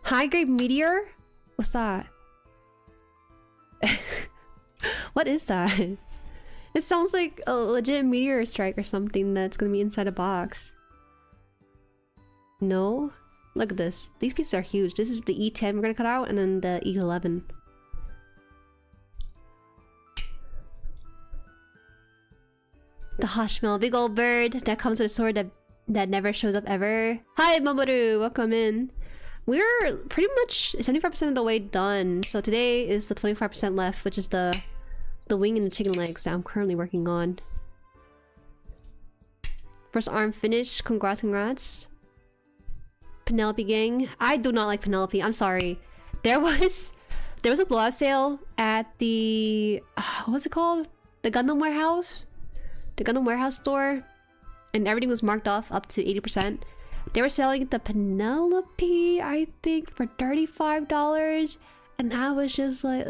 High grade meteor? What's that? What is that? It sounds like a legit meteor strike or something that's gonna be inside a box. No? Look at this. These pieces are huge. This is the E10 we're gonna cut out, and then the E11. The Hashmal, big old bird that comes with a sword that never shows up ever. Hi Mamoru, welcome in. We're pretty much 75% of the way done. So today is the 25% left, which is the wing and the chicken legs that I'm currently working on. First arm finished. Congrats. Penelope gang. I do not like Penelope. I'm sorry. There was a blowout sale at the what's it called? The Gundam Warehouse? The Gundam Warehouse store. And everything was marked off up to 80%. They were selling the Penelope, I think, for $35. And I was just like,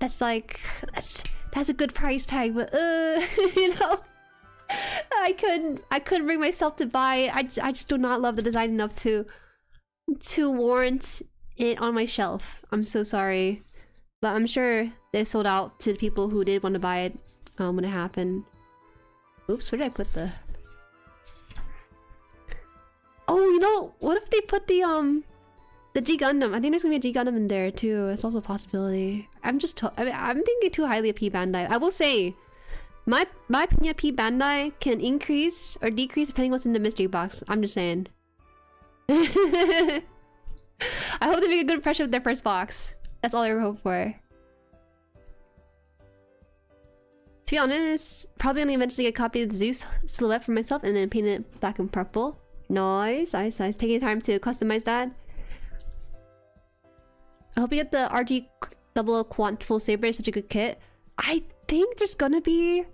that's like that's a good price tag, but you know, I couldn't bring myself to buy it. I just do not love the design enough to warrant it on my shelf. I'm so sorry, but I'm sure they sold out to the people who did want to buy it when it happened. Oops, where did I put the? Oh, you know, what if they put the G Gundam? I think there's gonna be a G Gundam in there too. It's also a possibility. I'm thinking too highly of P Bandai. I will say, my opinion of P Bandai can increase or decrease depending what's in the mystery box. I'm just saying. I hope they make a good impression with their first box. That's all I ever hope for. To be honest, probably only eventually get a copy of the Zeus silhouette for myself and then paint it black and purple. Nice, nice, nice. Taking time to customize that. I hope you get the RG00 Quant Full Saber. It's such a good kit. I think there's gonna be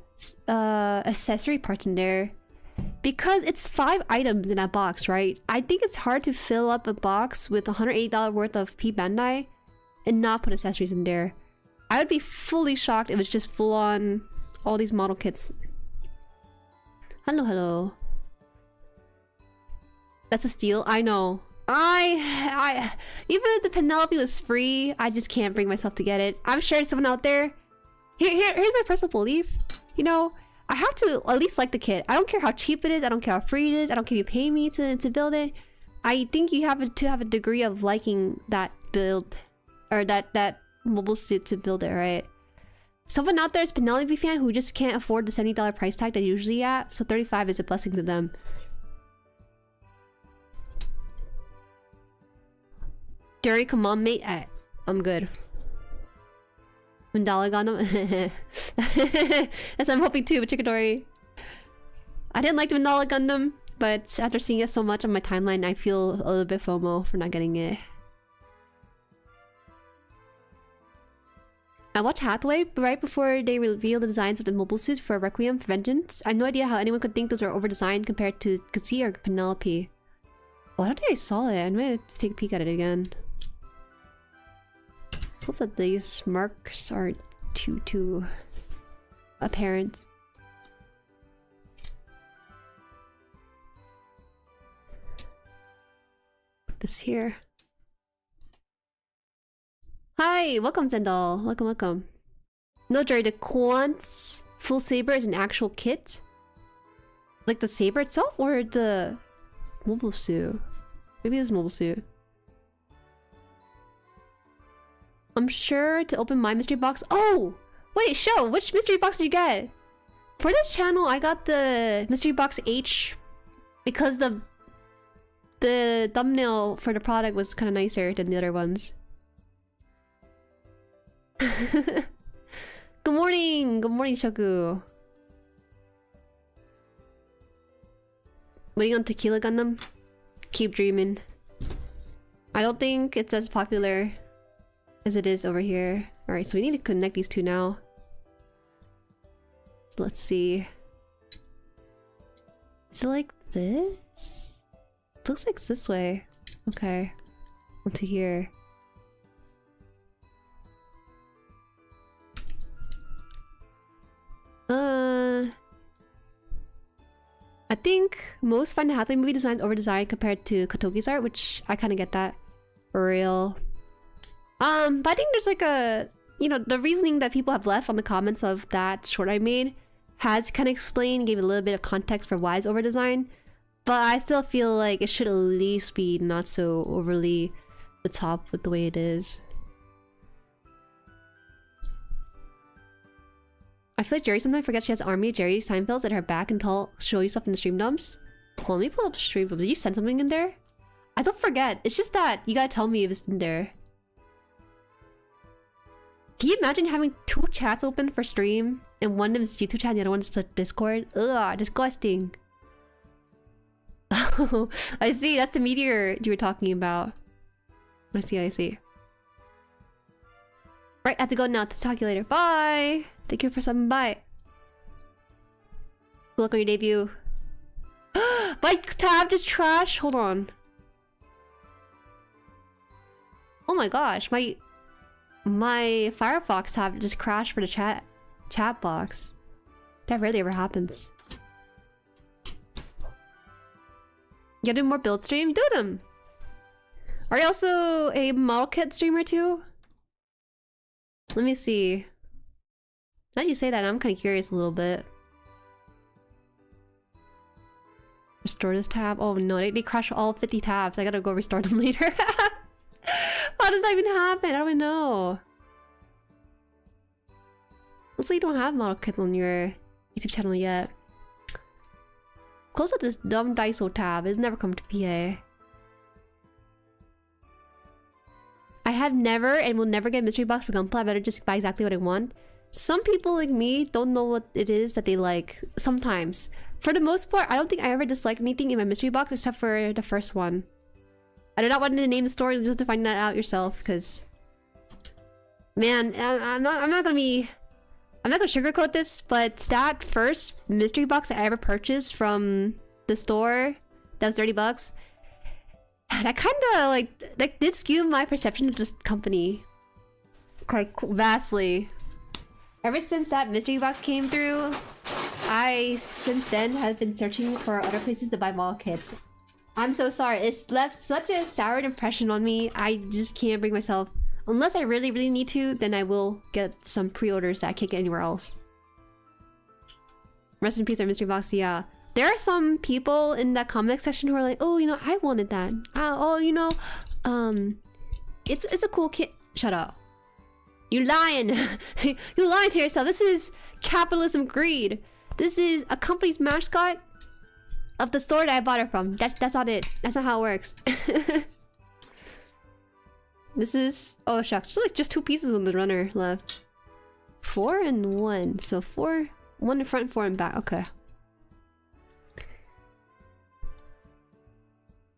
accessory parts in there. Because it's 5 items in that box, right? I think it's hard to fill up a box with $108 worth of P Bandai and not put accessories in there. I would be fully shocked if it's just full on all these model kits. Hello, hello. That's a steal. I know. I even if the Penelope was free, I just can't bring myself to get it. I'm sure there's someone out there. Here's my personal belief. You know, I have to at least like the kit. I don't care how cheap it is. I don't care how free it is. I don't care if you pay me to build it. I think you have to have a degree of liking that build or that mobile suit to build it, right? Someone out there is Penelope fan who just can't afford the $70 price tag they're usually at, so 35 is a blessing to them. Jueri, come on, mate. I'm good. Mandala Gundam. That's what I'm hoping too, but Chikadori. I didn't like the Mandala Gundam, but after seeing it so much on my timeline, I feel a little bit FOMO for not getting it. I watched Hathaway right before they revealed the designs of the mobile suits for Requiem for Vengeance. I have no idea how anyone could think those are over-designed compared to Katsuya or Penelope. Oh, I don't think I saw it. I'm gonna take a peek at it again. Hope that these marks aren't too apparent. Put this here. Hi, welcome Zendal. Welcome, welcome. No, Jueri, the Quant's full saber is an actual kit? Like the saber itself or the mobile suit? Maybe this mobile suit. I'm sure to open my mystery box. Oh! Wait, show! Which mystery box did you get? For this channel, I got the mystery box H because the thumbnail for the product was kind of nicer than the other ones. Good morning! Good morning, Shoku. Waiting on Tequila Gundam? Keep dreaming. I don't think it's as popular as it is over here. Alright, so we need to connect these two now. So let's see. Is it like this? It looks like it's this way. Okay. Onto here. I think most Find the Hathaway movie designs over-designed compared to Kotogi's art, which I kind of get that. For real. But I think there's like a... You know, the reasoning that people have left on the comments of that short I made has kind of explained, gave a little bit of context for why it's over-designed. But I still feel like it should at least be not so overly the top with the way it is. I feel like Jueri sometimes forgets she has an army of Jueri Seinfelds at her back until show you stuff in the stream dumps. Well, let me pull up the stream dumps. Did you send something in there? I don't forget. It's just that you gotta tell me if it's in there. Can you imagine having 2 chats open for stream and one of them is YouTube chat and the other one is Discord? Ugh, disgusting. Oh, I see. That's the meteor you were talking about. I see, I see. Right, I have to go now. To talk to you later. Bye! Thank you for stopping by. Good luck on your debut. My tab just trash. Hold on. Oh my gosh, my My Firefox tab just crashed for the chat box. That rarely ever happens. You do more build stream? Do them! Are you also a model kit streamer too? Let me see. Now that you say that, I'm kind of curious a little bit. Restore this tab? Oh no, they crashed all 50 tabs. I gotta go restore them later. How does that even happen? I don't even know. Looks like you don't have model kit on your YouTube channel yet. Close out this dumb Daiso tab. It's never come to PA. I have never and will never get mystery box for GUNPLA. I better just buy exactly what I want. Some people like me don't know what it is that they like sometimes. For the most part, I don't think I ever disliked anything in my mystery box except for the first one. I do not want to name the story just to find that out yourself, because man, I'm not gonna sugarcoat this, but that first mystery box I ever purchased from the store that was $30, that kind of like did skew my perception of this company quite vastly. Ever since that mystery box came through, I since then have been searching for other places to buy model kits. I'm so sorry, it's left such a sour impression on me. I just can't bring myself. Unless I really need to, then I will get some pre-orders that I can't get anywhere else. Rest in peace, our mystery box. Yeah, there are some people in that comment section who are like, oh, you know, I wanted that. Oh, you know, it's a cool kit. Shut up. You lying. You lying to yourself. This is capitalism greed. This is a company's mascot of the store that I bought it from. That's not it. That's not how it works. This is... oh shucks, so like just 2 pieces on the runner left. 4 and 1. So 4... 1 in front, 4 in back. Okay.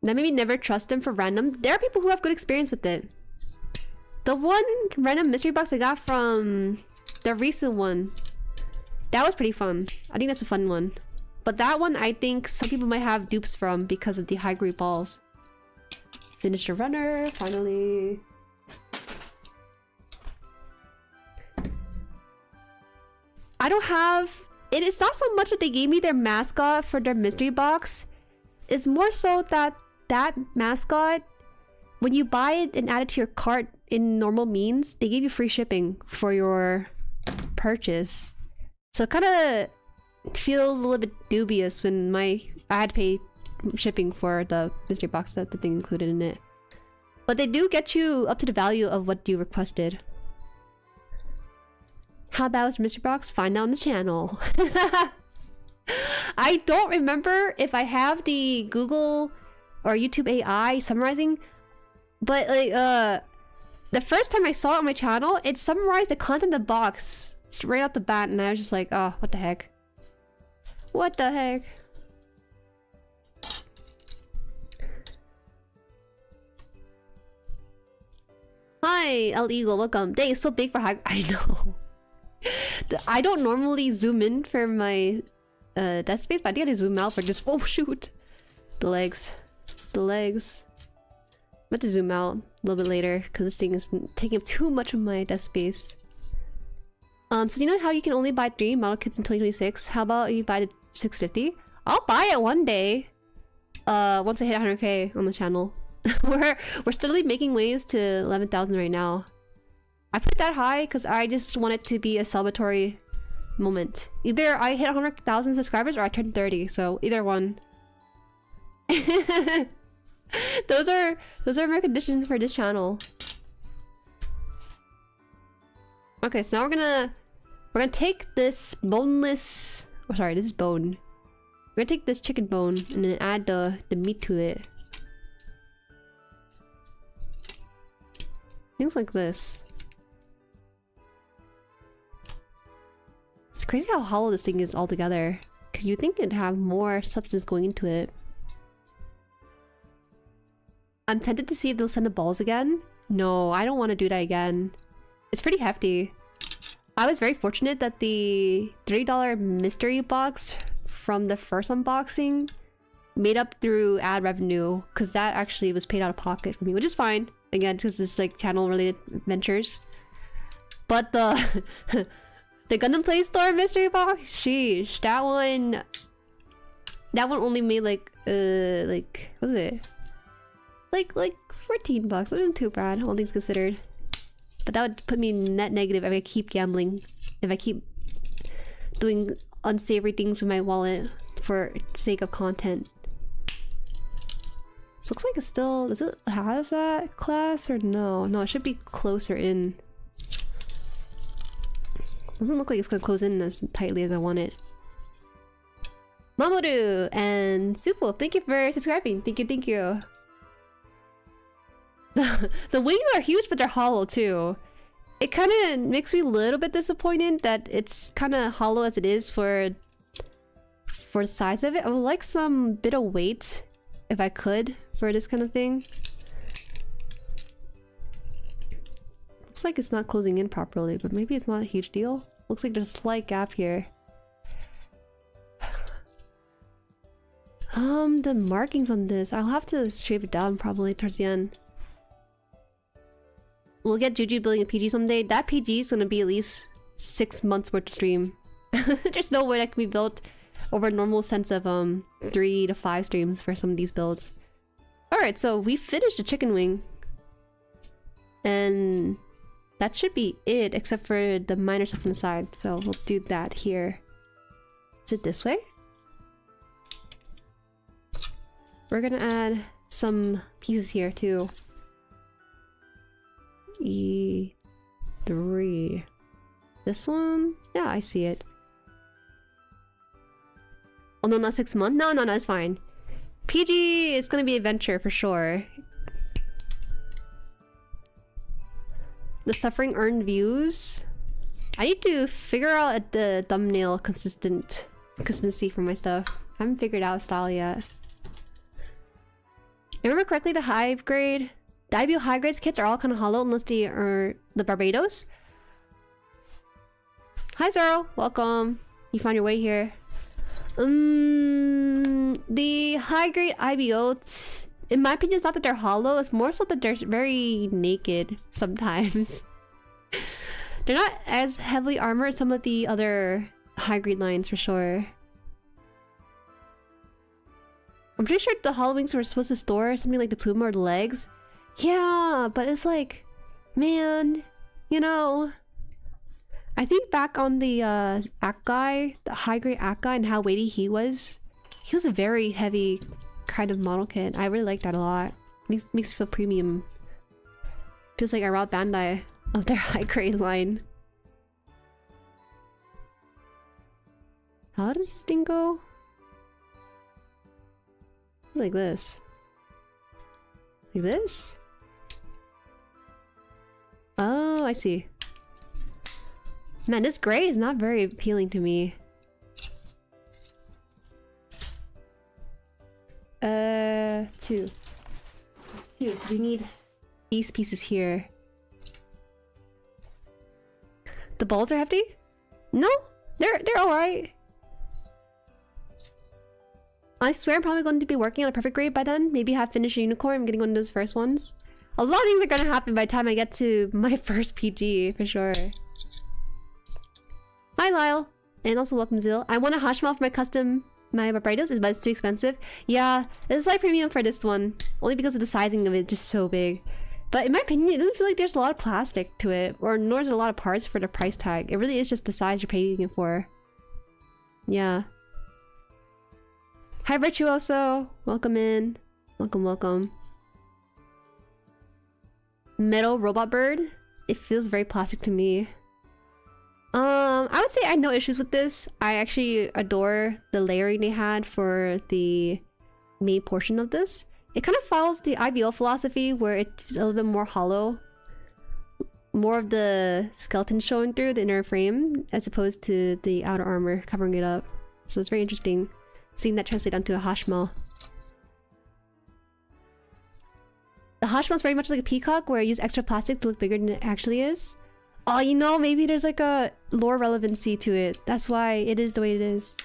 That made me never trust them for random. There are people who have good experience with it. The one random mystery box I got from the recent one, that was pretty fun. I think that's a fun one. But that one, I think some people might have dupes from because of the high grade balls. Finish the runner, finally. I don't have... it's not so much that they gave me their mascot for their mystery box. It's more so that that mascot, when you buy it and add it to your cart in normal means, they give you free shipping for your purchase. So it kind of feels a little bit dubious when I had to pay shipping for the mystery box that the thing included in it. But they do get you up to the value of what you requested. How bad was the mystery box? Find out on this channel. I don't remember if I have the Google or YouTube AI summarizing, but like the first time I saw it on my channel, it summarized the content of the box right out the bat, and I was just like, oh, what the heck? What the heck? Hi, El Eagle, welcome. Dang, it's so big for high. I know. I don't normally zoom in for my desk space, but I think I zoom out for just... oh shoot! The legs. The legs. I'm about to zoom out a little bit later because this thing is taking up too much of my desk space. So you know how you can only buy 3 model kits in 2026? How about you buy the 650? I'll buy it one day. Once I hit 100k on the channel. We're steadily making ways to 11,000 right now. I put it that high because I just want it to be a celebratory moment. Either I hit 100,000 subscribers or I turn 30, so either one. Those are my conditions for this channel. Okay, so now we're gonna take this boneless... oh, sorry, this is bone. We're gonna take this chicken bone and then add the meat to it. Things like this. It's crazy how hollow this thing is altogether. Because you think it'd have more substance going into it. I'm tempted to see if they'll send the balls again. No, I don't want to do that again. It's pretty hefty. I was very fortunate that the $30 mystery box from the first unboxing made up through ad revenue, because that actually was paid out of pocket for me, which is fine. Again, because it's like channel related ventures. But the the Gundam Play Store mystery box, sheesh, that one only made like what was it? Like $14. It wasn't too bad, all things considered. But that would put me net negative if I keep gambling, if I keep doing unsavory things with my wallet for sake of content. This looks like it's still, does it have that class or no? No, it should be closer in. Doesn't look like it's gonna close in as tightly as I want it. Mamoru and Supo, thank you for subscribing. Thank you. The wings are huge, but they're hollow too. It kind of makes me a little bit disappointed that it's kind of hollow as it is for the size of it. I would like some bit of weight, if I could, for this kind of thing. Looks like it's not closing in properly, but maybe it's not a huge deal. Looks like there's a slight gap here. The markings on this, I'll have to straight it down probably towards the end. We'll get Juju building a PG someday. That PG is gonna be at least 6 months worth of stream. There's no way that can be built over a normal sense of 3 to 5 streams for some of these builds. Alright, so we finished the chicken wing. And that should be it, except for the minor stuff on the side. So we'll do that here. Is it this way? We're gonna add some pieces here too. E3. This one? Yeah, I see it. Oh no, not 6 months? No, it's fine. PG is gonna be adventure for sure. The suffering earned views. I need to figure out the thumbnail consistency for my stuff. I haven't figured out style yet. If I remember correctly, the IBO high grades kits are all kind of hollow unless they are the Barbados. Hi Zero, welcome. You found your way here. The high grade IBO, in my opinion, it's not that they're hollow. It's more so that they're very naked sometimes. They're not as heavily armored as some of the other high grade lines for sure. I'm pretty sure the hollow wings were supposed to store something like the plume or the legs. Yeah, but it's like, man, you know, I think back on the act guy, the high grade act guy, and how weighty he was a very heavy kind of model kit. I really like that a lot. Makes me feel premium. Feels like I robbed Bandai of their high grade line. How does this thing go? Like this. Like this? Oh, I see. Man, this gray is not very appealing to me. Two. So we need these pieces here. The balls are hefty? No, they're alright. I swear I'm probably going to be working on a perfect grade by then. Maybe have finished a unicorn. I'm getting one of those first ones. A lot of things are gonna happen by the time I get to my first PG, for sure. Hi Lyle, and also welcome Zil. I want a Hashmal for my Barbados, but it's too expensive. Yeah, it's like premium for this one, only because of the sizing of it, just so big. But in my opinion, it doesn't feel like there's a lot of plastic to it, or nor is there a lot of parts for the price tag. It really is just the size you're paying it for. Yeah. Hi Virtuoso, welcome in. Welcome. Metal robot bird. It feels very plastic to me. I would say I had no issues with this. I actually adore the layering they had for the main portion of this. It kind of follows the IBO philosophy where it's a little bit more hollow. More of the skeleton showing through the inner frame as opposed to the outer armor covering it up. So it's very interesting seeing that translate onto a Hashmal. The Hashmal is very much like a peacock where I use extra plastic to look bigger than it actually is. Oh, you know, maybe there's like a lore relevancy to it. That's why it is the way it is.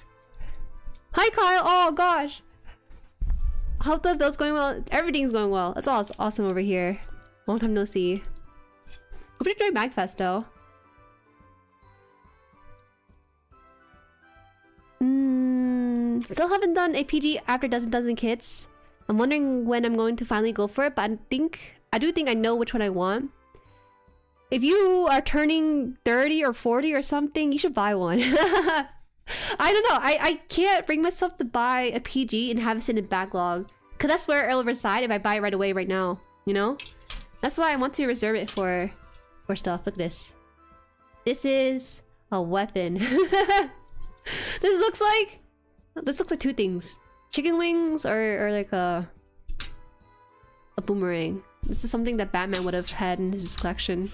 Hi Kyle! Oh gosh! Hope the build's going well. Everything's going well. It's all awesome over here. Long time no see. Hope you enjoy MagFest though. Still haven't done a PG after dozen kits. I'm wondering when I'm going to finally go for it, but I do think I know which one I want. If you are turning 30 or 40 or something, you should buy one. I don't know. I can't bring myself to buy a PG and have it sit in backlog. Because that's where it'll reside if I buy it right away right now. You know? That's why I want to reserve it for stuff. Look at this. This is a weapon. This looks like two things. Chicken wings or like a boomerang. This is something that Batman would have had in his collection.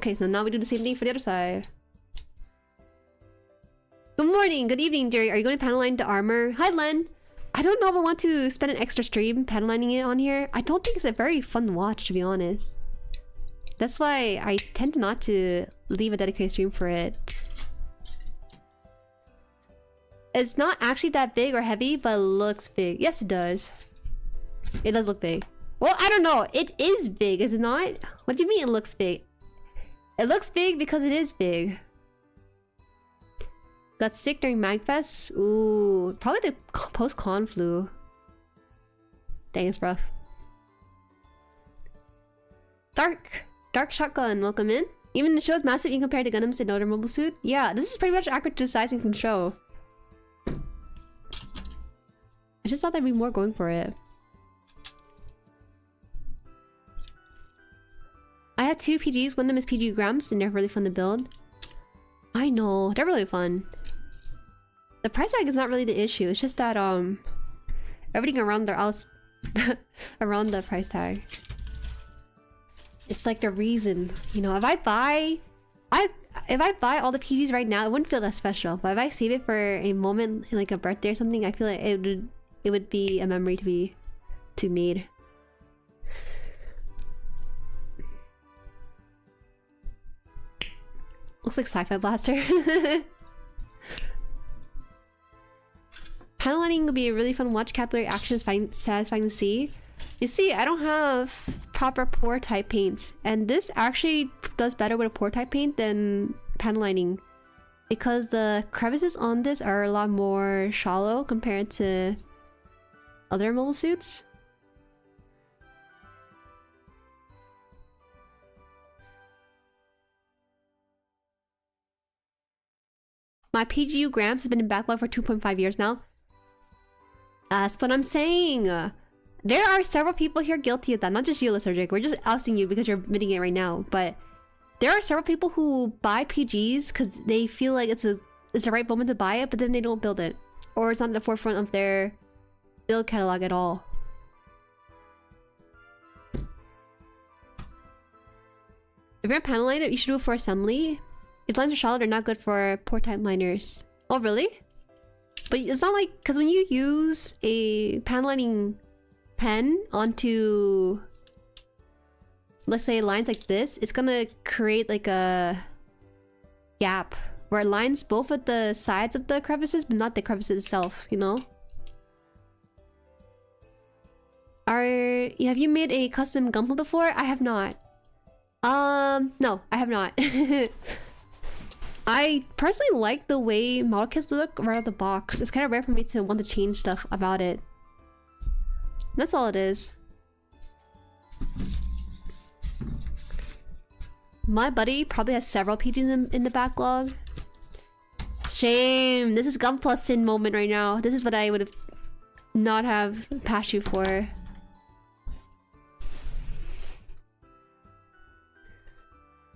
Okay, so now we do the same thing for the other side. Good morning, good evening, Jerry. Are you going to panel line the armor? Hi, Len. I don't know if I want to spend an extra stream panel lining it on here. I don't think it's a very fun watch, to be honest. That's why I tend not to leave a dedicated stream for it. It's not actually that big or heavy, but it looks big. Yes, it does. It does look big. Well, I don't know. It is big, is it not? What do you mean it looks big? It looks big because it is big. Got sick during MagFest? Ooh, probably the post-con flu. Dang, it's rough. Dark Shotgun, welcome in. Even the show is massive in compared to Gundam's and other mobile suit. Yeah, this is pretty much accurate to the sizing from the show. I just thought there'd be more going for it. I had 2 PGs, one of them is PG Gramps, and they're really fun to build. I know, they're really fun. The price tag is not really the issue, it's just that everything around their around the price tag. It's like the reason, you know, if I buy all the PGs right now, it wouldn't feel that special. But if I save it for a moment, like a birthday or something, I feel like it would be a memory to be made. Looks like Sci-Fi Blaster. Panel lining would be a really fun watch. Capillary action is satisfying to see. You see, I don't have proper pore type paints, and this actually does better with a pore type paint than panel lining because the crevices on this are a lot more shallow compared to other mobile suits. My PGU Gramps has been in backlog for 2.5 years now. That's what I'm saying. There are several people here guilty of that. Not just you, Lysergic. We're just ousting you because you're admitting it right now. But there are several people who buy PGs because they feel like it's the right moment to buy it, but then they don't build it. Or it's not at the forefront of their build catalog at all. If you're panel line it, you should do it for assembly. If lines are shallow, they're not good for pore type liners. Oh, really? But it's not like... Because when you use a panel lining pen onto... let's say lines like this, it's gonna create like a gap where it lines both of the sides of the crevices, but not the crevices itself, you know? Have you made a custom GUNPLA before? I have not. No, I have not. I personally like the way model kits look right out of the box. It's kind of rare for me to want to change stuff about it. That's all it is. My buddy probably has several PGs in the backlog. Shame. This is GUNPLA sin moment right now. This is what I would have not have passed you for.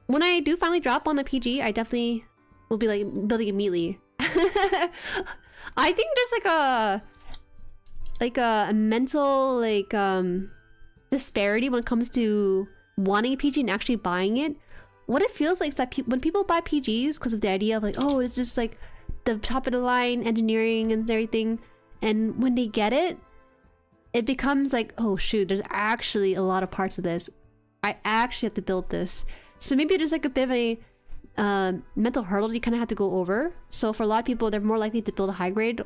When I do finally drop on a PG, I definitely will be like building immediately. I think there's like a mental disparity when it comes to wanting a PG and actually buying it. What it feels like is that when people buy PGs because of the idea of like, oh, it's just like the top of the line engineering and everything, and when they get it, it becomes like, oh shoot, there's actually a lot of parts of this. I actually have to build this. So maybe there's like a bit of a mental hurdle you kind of have to go over. So for a lot of people, they're more likely to build a high grade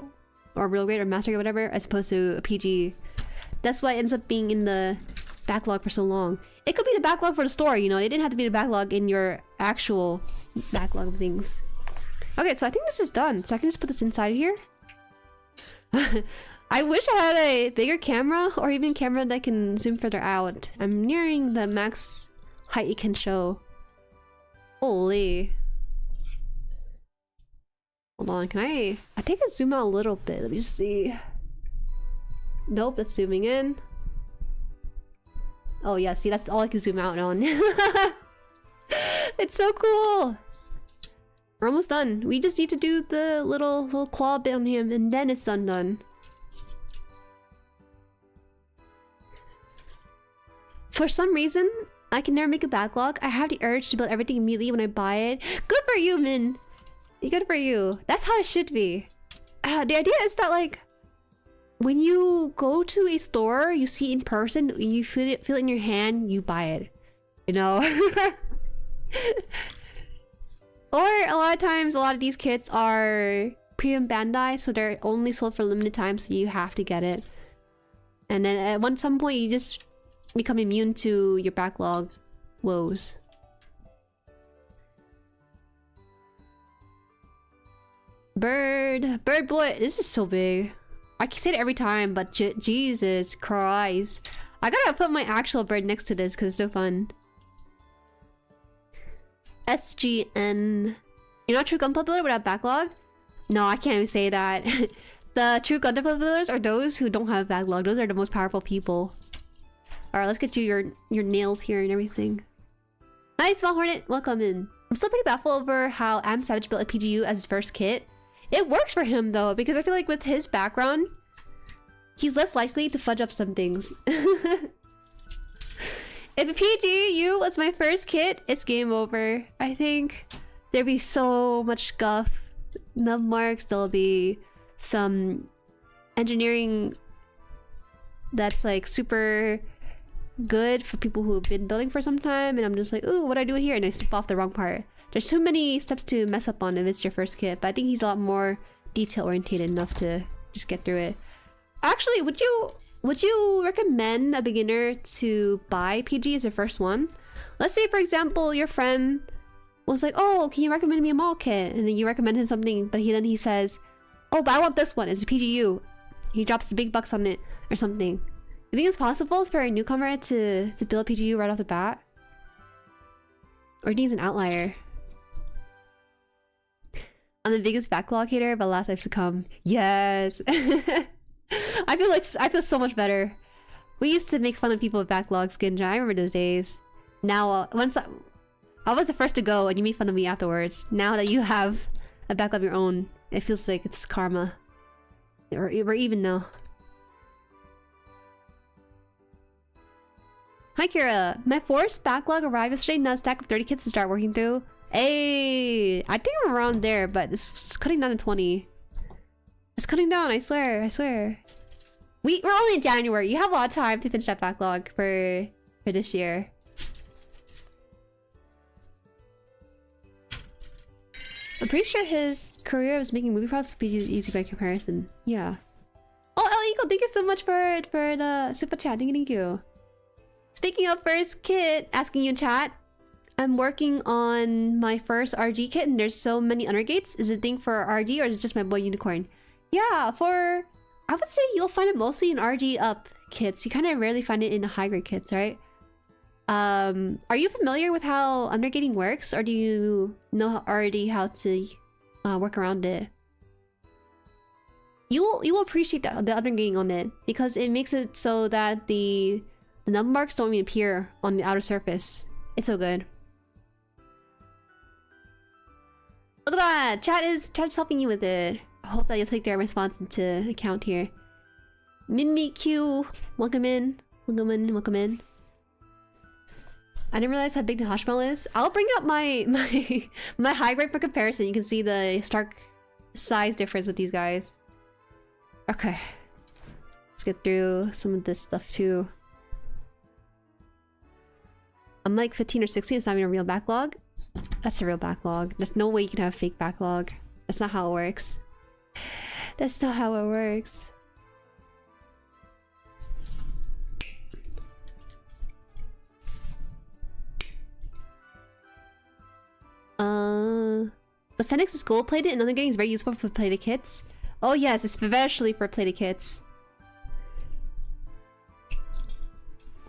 or real grade or master grade or whatever as opposed to a PG. That's why it ends up being in the backlog for so long. It could be the backlog for the store, you know. It didn't have to be the backlog in your actual backlog of things. Okay, so I think this is done. So I can just put this inside here. I wish I had a bigger camera or even camera that can zoom further out. I'm nearing the max height it can show. Holy. Hold on, can I think I zoom out a little bit. Let me just see. Nope, that's zooming in. Oh yeah, see, that's all I can zoom out on. It's so cool. We're almost done. We just need to do the little claw bit on him and then it's done. For some reason, I can never make a backlog. I have the urge to build everything immediately when I buy it. Good for you, Min. Good for you. That's how it should be. The idea is that like, when you go to a store, you see it in person, you feel it in your hand, you buy it. You know? Or a lot of times, a lot of these kits are premium Bandai, so they're only sold for a limited time, so you have to get it. And then at some point, you just become immune to your backlog woes. Bird boy, this is so big. I can say it every time, but Jesus Christ. I gotta put my actual bird next to this because it's so fun. SGN. You're not true GUNPLA builder without backlog? No, I can't even say that. The true GUNPLA builders are those who don't have backlog. Those are the most powerful people. Alright, let's get you your nails here and everything. Hi, Small Hornet. Welcome in. I'm still pretty baffled over how Am Savage built a PGU as his first kit. It works for him though, because I feel like with his background, he's less likely to fudge up some things. If a PGU was my first kit, it's game over. I think there'd be so much guff, nub marks, there'll be some engineering that's like super good for people who've been building for some time, and I'm just like, ooh, what do I do here? And I slip off the wrong part. There's too many steps to mess up on if it's your first kit, but I think he's a lot more detail-oriented enough to just get through it. Actually, would you recommend a beginner to buy PG as their first one? Let's say, for example, your friend was like, oh, can you recommend me a model kit? And then you recommend him something, but then he says, oh, but I want this one. It's a PGU. He drops the big bucks on it or something. You think it's possible for a newcomer to build a PGU right off the bat? Or do you think it's an outlier? I'm the biggest backlog hater, but alas, I've succumbed. Yes! I feel so much better. We used to make fun of people with backlog skin. I remember those days. Now, once I was the first to go and you made fun of me afterwards. Now that you have a backlog of your own, it feels like it's karma. We're even now. Hi Kira, my forced backlog arrived yesterday. Now a stack of 30 kits to start working through. Hey, I think I'm around there, but it's cutting down to 20. It's cutting down, I swear, I swear. We're only in January. You have a lot of time to finish that backlog for this year. I'm pretty sure his career was making movie props be easy by comparison. Yeah. Oh, El Eagle, thank you so much for the super chat. Thank you. Speaking of first kit, asking you in chat, I'm working on my first RG kit and there's so many undergates. Is it a thing for RG or is it just my boy Unicorn? Yeah, I would say you'll find it mostly in RG up kits. You kind of rarely find it in the high grade kits, right? Are you familiar with how undergating works, or do you know already how to work around it? You will appreciate the undergating on it because it makes it so that the number marks don't even appear on the outer surface. It's so good. Look at that! Chat is helping you with it. I hope that you'll take their response into account here. Mimikyu, welcome in. Welcome in, welcome in. I didn't realize how big the Hashmal is. I'll bring up my high grade for comparison. You can see the stark size difference with these guys. Okay. Let's get through some of this stuff too. I'm like 15 or 16, it's not even a real backlog. That's a real backlog. There's no way you can have a fake backlog. That's not how it works. That's not how it works. The Phoenix is gold plated and undergating is very useful for plated kits. Oh yes, especially for plated kits.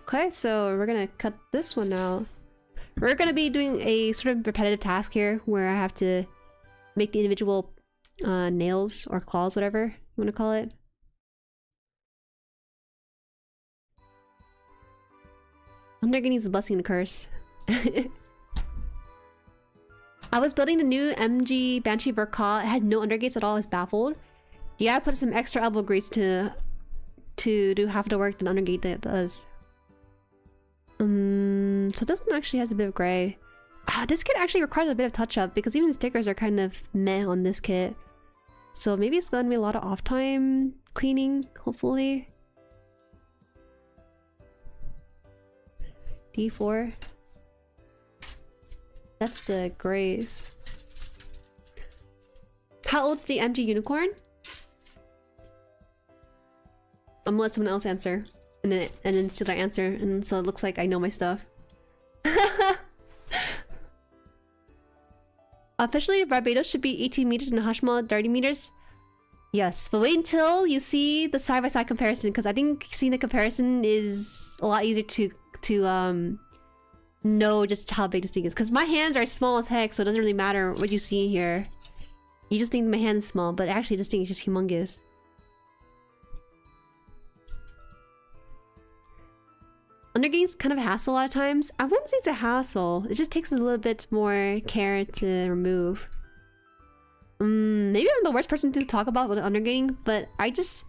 Okay, so we're gonna cut this one out. We're gonna be doing a sort of repetitive task here where I have to make the individual nails or claws, whatever you want to call it. Undergating is a blessing and a curse. I was building the new MG Banshee Verka. It had no undergates at all. I was baffled. Yeah, I put some extra elbow grease to do half the work that undergate that does. So this one actually has a bit of gray. This kit actually requires a bit of touch up because even the stickers are kind of meh on this kit. So maybe it's gonna be a lot of off time cleaning, hopefully. D4. That's the grays. How old's the MG Unicorn? I'm gonna let someone else answer. And then steal their answer, and so it looks like I know my stuff. Officially, Barbados should be 18 meters and Hashmal 30 meters. Yes, but wait until you see the side-by-side comparison, because I think seeing the comparison is a lot easier to know just how big this thing is. Because my hands are small as heck, so it doesn't really matter what you see here. You just think my hand is small, but actually this thing is just humongous. Undergating's kind of a hassle a lot of times. I wouldn't say it's a hassle. It just takes a little bit more care to remove. Maybe I'm the worst person to talk about with undergating, but I just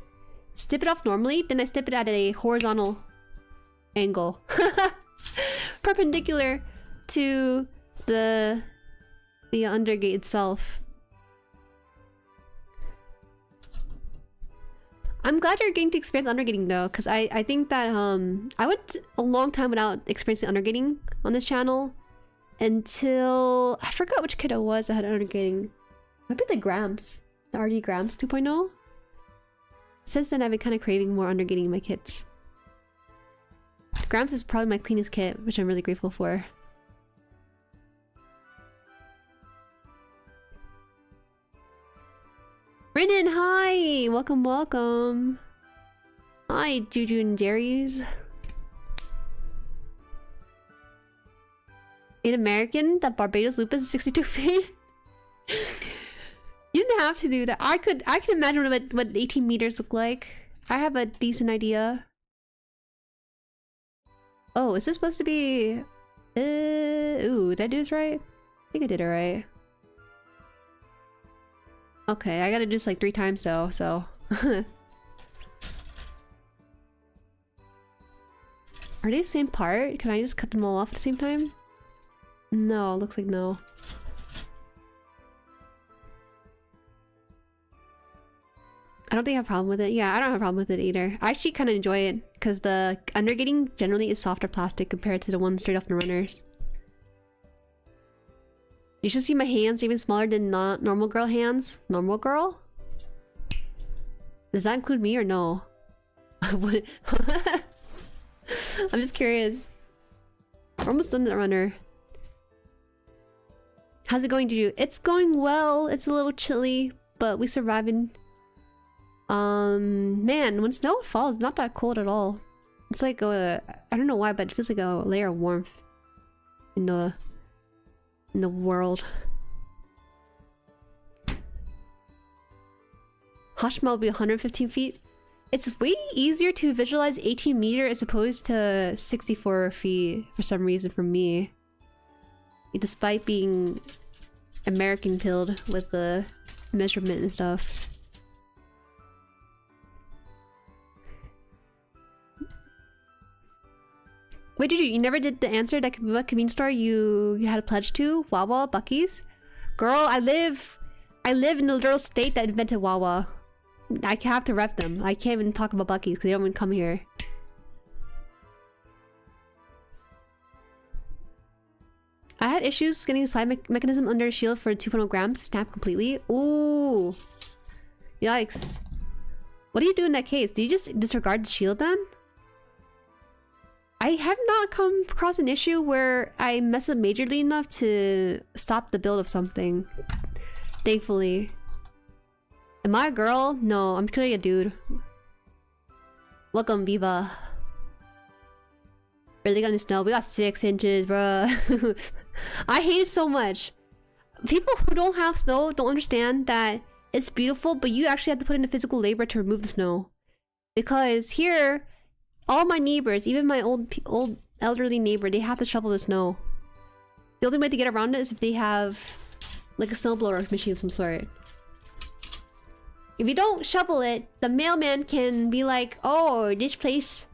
snip it off normally, then I snip it at a horizontal angle. Perpendicular to the undergate itself. I'm glad you're getting to experience undergating though, because I think that I went a long time without experiencing undergating on this channel until I forgot which kit it was that had undergating. Maybe the Grams, the RD Grams 2.0. Since then, I've been kind of craving more undergating in my kits. Grams is probably my cleanest kit, which I'm really grateful for. Brennan, hi! Welcome, welcome. Hi, Juju and Jerry's. In American, that Barbados lupus is 62 feet. You didn't have to do that. I can imagine what 18 meters look like. I have a decent idea. Oh, is this supposed to be... ooh, did I do this right? I think I did it right. Okay, I gotta do this like 3 times though, so... Are they the same part? Can I just cut them all off at the same time? No, looks like no. I don't think I have a problem with it. Yeah, I don't have a problem with it either. I actually kind of enjoy it because the undergating generally is softer plastic compared to the one straight off the runners. You should see my hands even smaller than not normal girl hands. Normal girl? Does that include me or no? What? I'm just curious. We're almost done the runner. How's it going to you? It's going well. It's a little chilly, but we're surviving. Man, when snow falls, it's not that cold at all. It's like a... I don't know why, but it feels like a layer of warmth in the world. Hashmal will be 115 feet. It's way easier to visualize 18 meters as opposed to 64 feet for some reason for me. Despite being American pilled with the measurement and stuff. Wait, you never did the answer that what convenience store you had a pledge to? Wawa, Buc-ee's? Girl, I live in a little state that invented Wawa. I have to rep them. I can't even talk about Buc-ee's because they don't even come here. I had issues getting a slide mechanism under a shield for 2.0 grams. Snap completely. Ooh. Yikes. What do you do in that case? Do you just disregard the shield then? I have not come across an issue where I mess up majorly enough to stop the build of something. Thankfully. Am I a girl? No, I'm clearly a dude. Welcome, Viva. Really got any snow? We got 6 inches, bruh. I hate it so much. People who don't have snow don't understand that it's beautiful, but you actually have to put in the physical labor to remove the snow. Because here, all my neighbors, even my old elderly neighbor, they have to shovel the snow. The only way to get around it is if they have like a snowblower machine of some sort. If you don't shovel it, the mailman can be like, oh, this place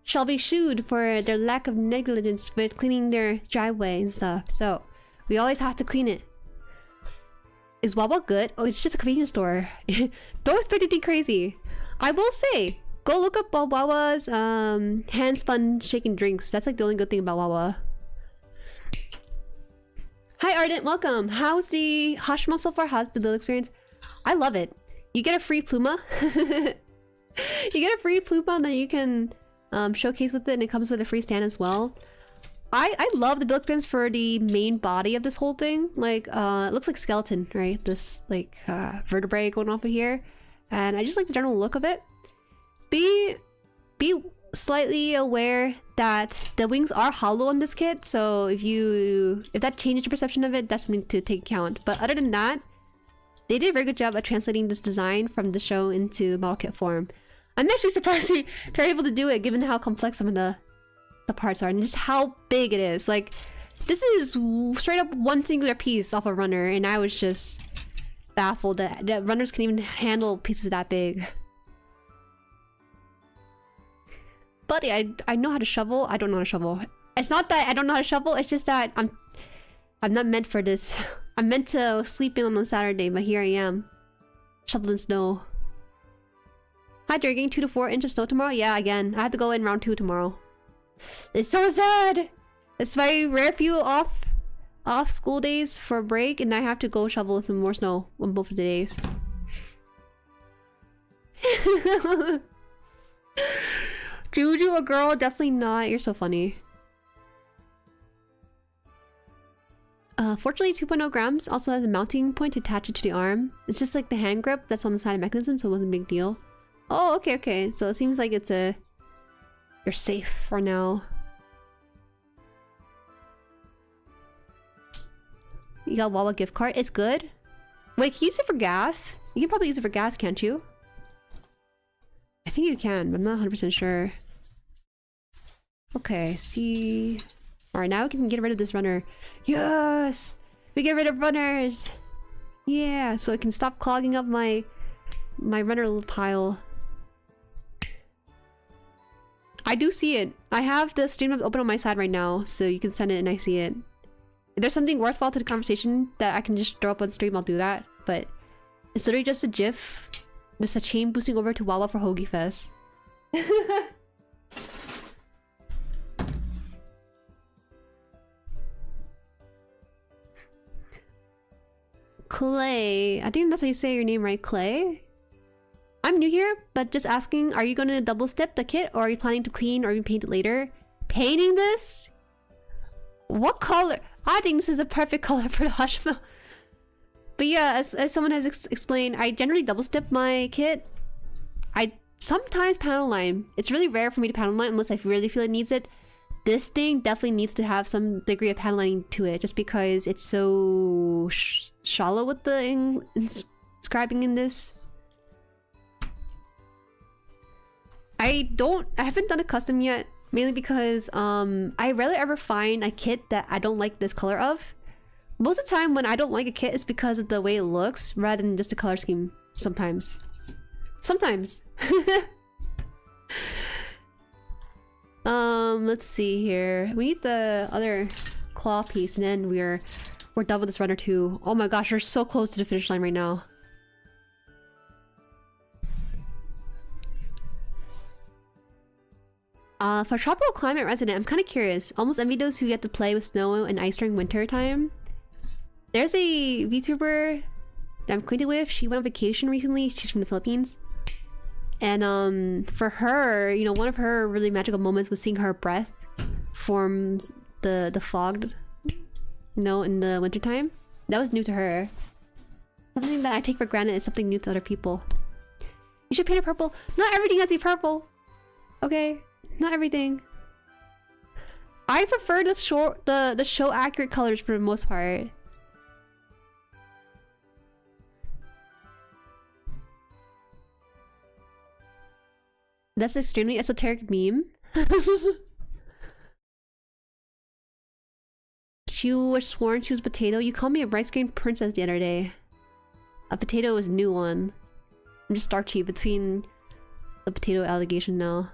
shall be sued for their lack of negligence with cleaning their driveway and stuff. So we always have to clean it. Is Wawa good? Oh, it's just a convenience store. Don't expect anything crazy. I will say, go look up Wawa's hand spun shaken drinks. That's like the only good thing about Wawa. Hi Ardent, welcome. How's the Hashmal so far? How's the build experience? I love it. You get a free pluma. You get a free pluma that you can showcase with it, and it comes with a free stand as well. I love the build experience for the main body of this whole thing. Like, it looks like skeleton, right? This like vertebrae going off of here, and I just like the general look of it. Be slightly aware that the wings are hollow on this kit, so if that changes your perception of it, that's something to take account. But other than that, they did a very good job at translating this design from the show into model kit form. I'm actually surprised they're able to do it, given how complex some of the parts are and just how big it is. Like, this is straight up one singular piece off a runner, and I was just baffled that runners can even handle pieces that big. Buddy, I know how to shovel. I don't know how to shovel. It's not that I don't know how to shovel, it's just that I'm not meant for this. I'm meant to sleep in on a Saturday, but here I am, shoveling snow. Hi, they're getting 2 to 4 inches of snow tomorrow? Yeah, again, I have to go in round 2 tomorrow. It's so sad! It's very rare few off school days for a break, and I have to go shovel some more snow on both of the days. Juju, a girl? Definitely not. You're so funny. Fortunately, 2.0 grams also has a mounting point to attach it to the arm. It's just like the hand grip that's on the side of the mechanism, so it wasn't a big deal. Oh, okay. So it seems like it's a... You're safe for now. You got Wawa gift card. It's good. Wait, can you use it for gas? You can probably use it for gas, can't you? I think you can, but I'm not 100% sure. Okay, see... Alright, now we can get rid of this runner. Yes! We get rid of runners! Yeah, so it can stop clogging up my runner pile. I do see it. I have the Streamlabs open on my side right now, so you can send it and I see it. If there's something worthwhile to the conversation that I can just throw up on stream, I'll do that. But it's literally just a GIF. There's a chain boosting over to Wawa for Hoagie Fest. Clay. I think that's how you say your name, right? Clay? I'm new here, but just asking, are you going to double step the kit, or are you planning to clean or even paint it later? Painting this? What color? I think this is a perfect color for the Hashmal. But yeah, as someone has explained, I generally double step my kit. I sometimes panel line. It's really rare for me to panel line unless I really feel it needs it. This thing definitely needs to have some degree of panel lining to it, just because it's so shallow with the scribing in this. I haven't done a custom yet, mainly because I rarely ever find a kit that I don't like this color of. Most of the time when I don't like a kit, it's because of the way it looks rather than just the color scheme. Sometimes. Let's see here. We need the other claw piece, and then we're done with this runner too. Oh my gosh, we're so close to the finish line right now. For tropical climate resident, I'm kind of curious. Almost envy those who get to play with snow and ice during winter time. There's a VTuber that I'm acquainted with. She went on vacation recently. She's from the Philippines. And for her, you know, one of her really magical moments was seeing her breath form the fog, you know, in the wintertime. That was new to her. Something that I take for granted is something new to other people. You should paint it purple. Not everything has to be purple. Okay? Not everything. I prefer the show accurate colors for the most part. That's an extremely esoteric meme. She was sworn she was potato. You called me a rice grain princess the other day. A potato is a new one. I'm just starchy between the potato allegation now.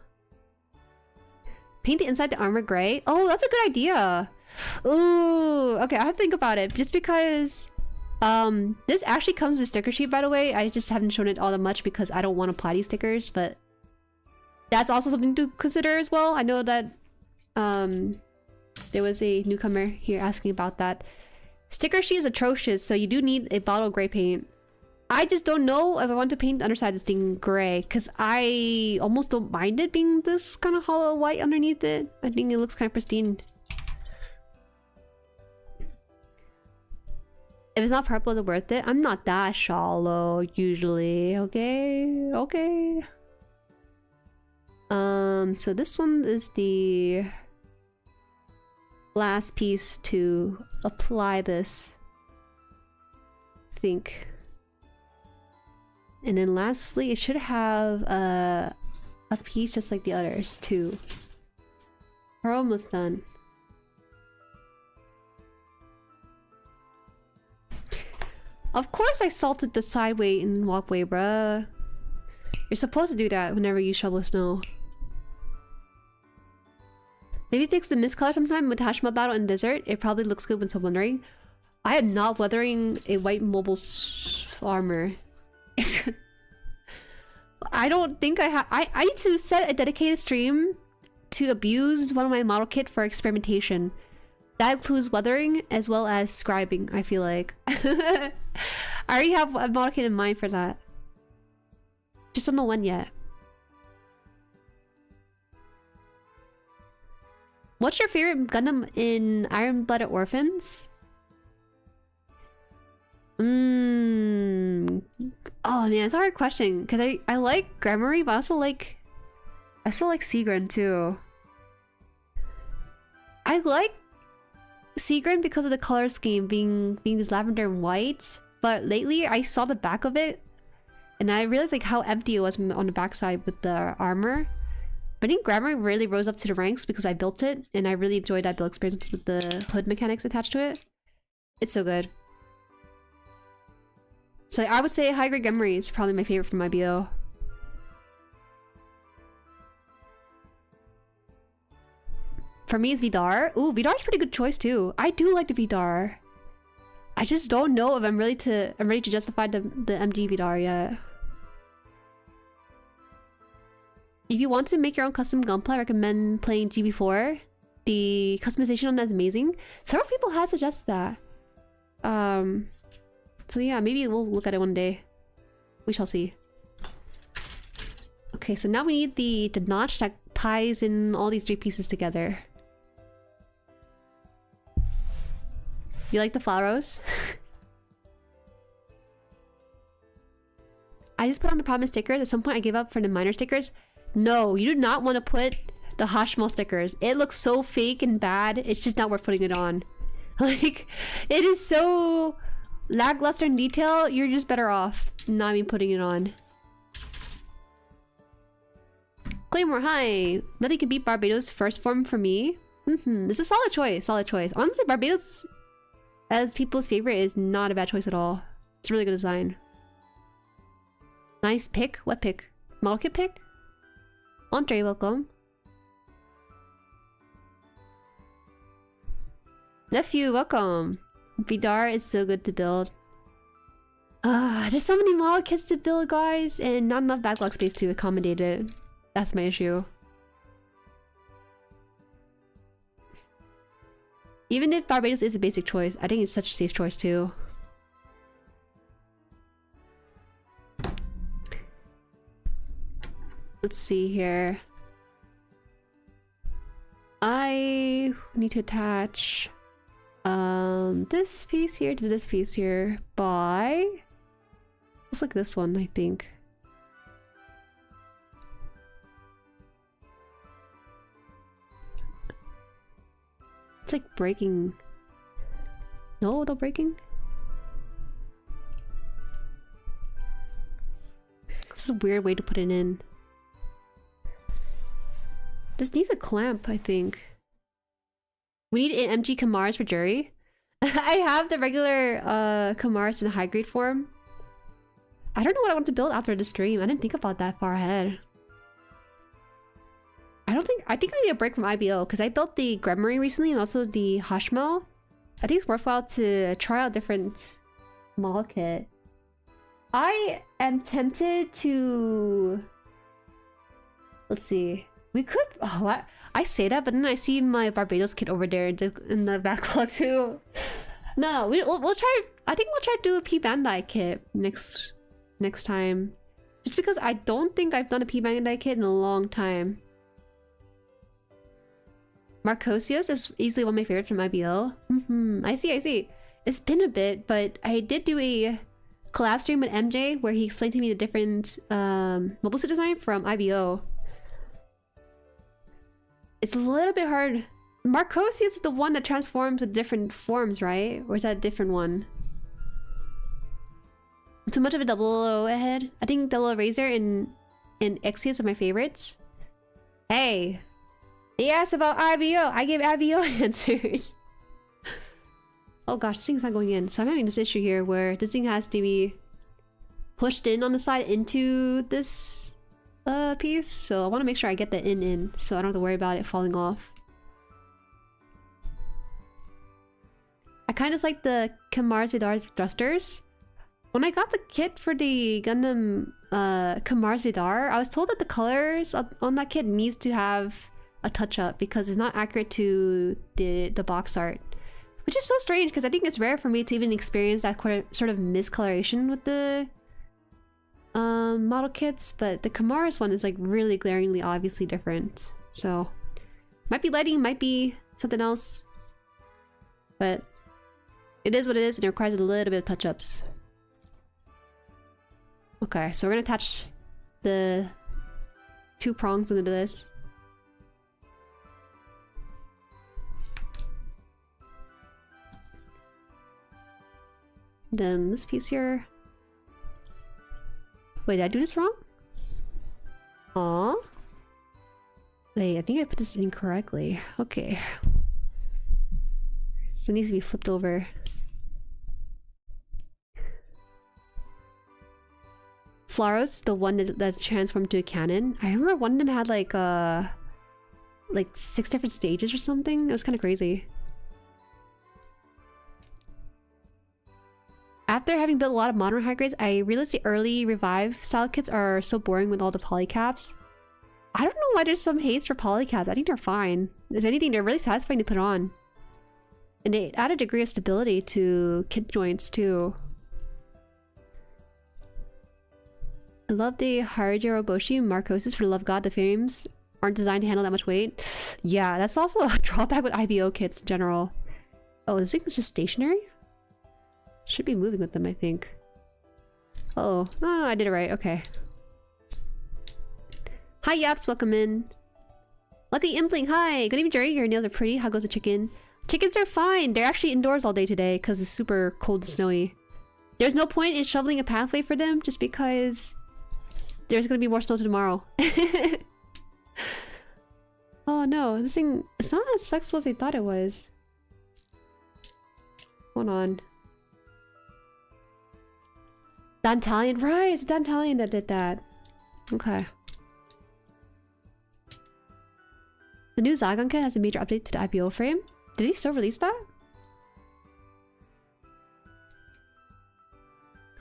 Paint the inside the armor gray. Oh, that's a good idea. Ooh, okay, I have to think about it. Just because this actually comes with sticker sheet, by the way. I just haven't shown it all that much because I don't want to apply these stickers, but that's also something to consider as well. I know that there was a newcomer here asking about that. Sticker sheet is atrocious, so you do need a bottle gray paint. I just don't know if I want to paint the underside of this thing gray, because I almost don't mind it being this kind of hollow white underneath it. I think it looks kind of pristine. If it's not purple, is it worth it? I'm not that shallow usually. Okay, okay. So this one is the last piece to apply this, I think. And then lastly, it should have a piece just like the others too. We're almost done. Of course I salted the sideway and walkway, bruh. You're supposed to do that whenever you shovel snow. Maybe fix the mist color sometime with Hashmal battle in desert. It probably looks good when someone weathering. I am not weathering a white mobile armor. I don't think I have. I need to set a dedicated stream to abuse one of my model kit for experimentation. That includes weathering as well as scribing, I feel like. I already have a model kit in mind for that. Just don't know when yet. What's your favorite Gundam in Iron-Blooded Orphans? Oh man, it's a hard question because I like Gremory, but I also like Seagrin too. I like Seagrin because of the color scheme being this lavender and white, but lately I saw the back of it and I realized like how empty it was on the backside with the armor. But I think Gremory really rose up to the ranks because I built it and I really enjoyed that build experience with the hood mechanics attached to it. It's so good. So I would say high grade Gremory is probably my favorite from IBO. For me, it's Vidar. Ooh, Vidar's pretty good choice too. I do like the Vidar. I just don't know if I'm ready to justify the MG Vidar yet. If you want to make your own custom Gunpla, I recommend playing GB4. The customization on that is amazing. Several people have suggested that. So yeah, maybe we'll look at it one day. We shall see. Okay, so now we need the notch that ties in all these three pieces together. You like the flowers? I just put on the promise stickers. At some point I gave up for the minor stickers. No, you do not want to put the Hashmal stickers. It looks so fake and bad. It's just not worth putting it on. Like, it is so lackluster in detail. You're just better off not even putting it on. Claymore, hi. Nothing can beat Barbados' first form for me. This is a solid choice. Solid choice. Honestly, Barbados as people's favorite is not a bad choice at all. It's a really good design. Nice pick. What pick? Model kit pick? Andre, welcome. Nephew, welcome. Vidar is so good to build. There's so many model kits to build, guys, and not enough backlog space to accommodate it. That's my issue. Even if Barbados is a basic choice, I think it's such a safe choice too. Let's see here. I need to attach this piece here to this piece here by Looks like this one, I think. It's like breaking. No, not breaking. This is a weird way to put it in. This needs a clamp, I think. We need an MG Kamars for Jueri. I have the regular Kamars in high grade form. I don't know what I want to build after the stream. I didn't think about that far ahead. I think I need a break from IBO because I built the Grimoire recently and also the Hashmal. I think it's worthwhile to try out different model kit. I am tempted to... Let's see. We could... Oh, I say that, but then I see my Barbados kit over there in the backlog too. No, we'll try... I think we'll try to do a P Bandai kit next time. Just because I don't think I've done a P Bandai kit in a long time. Marcosius is easily one of my favorites from IBO. I see. It's been a bit, but I did do a collab stream with MJ where he explained to me the different mobile suit design from IBO. It's a little bit hard. Marcosius is the one that transforms with different forms, right? Or is that a different one? Too much of a double O ahead. I think Double Razor and Exius are my favorites. Hey! He asked about IBO. I gave IBO answers. Oh gosh, this thing's not going in. So I'm having this issue here where this thing has to be pushed in on the side into this piece. So I want to make sure I get the in so I don't have to worry about it falling off. I kind of like the Kamars Vidar thrusters. When I got the kit for the Gundam Kamars Vidar, I was told that the colors on that kit needs to have a touch up because it's not accurate to the box art, which is so strange because I think it's rare for me to even experience that sort of miscoloration with the model kits, but the Kamars one is like really glaringly obviously different. So might be lighting, might be something else, but it is what it is and it requires a little bit of touch-ups. Okay, so we're gonna attach the 2 prongs into this. Then this piece here. Wait, did I do this wrong? Aww. Wait, I think I put this in incorrectly. Okay. So it needs to be flipped over. Flaros, the one that's transformed to a cannon. I remember one of them had like 6 different stages or something. It was kind of crazy. After having built a lot of modern high grades, I realized the early revive style kits are so boring with all the polycaps. I don't know why there's some hates for polycaps. I think they're fine. If anything, they're really satisfying to put on. And they add a degree of stability to kit joints too. I love the Harajiro Boshi Marcosis. For the love of God, the frames aren't designed to handle that much weight. Yeah, that's also a drawback with IBO kits in general. Oh, this thing is just stationary? Should be moving with them, I think. Oh, no, I did it right. Okay. Hi, Yaps. Welcome in. Lucky Impling. Hi. Good evening, Jueri. Your nails are pretty. How goes the chicken? Chickens are fine. They're actually indoors all day today because it's super cold and snowy. There's no point in shoveling a pathway for them just because there's going to be more snow tomorrow. Oh, no. This thing... It's not as flexible as they thought it was. Hold on. Dantalion, right? It's Dantalion that did that. Okay. The new Zagon kit has a major update to the IBO frame. Did he still release that?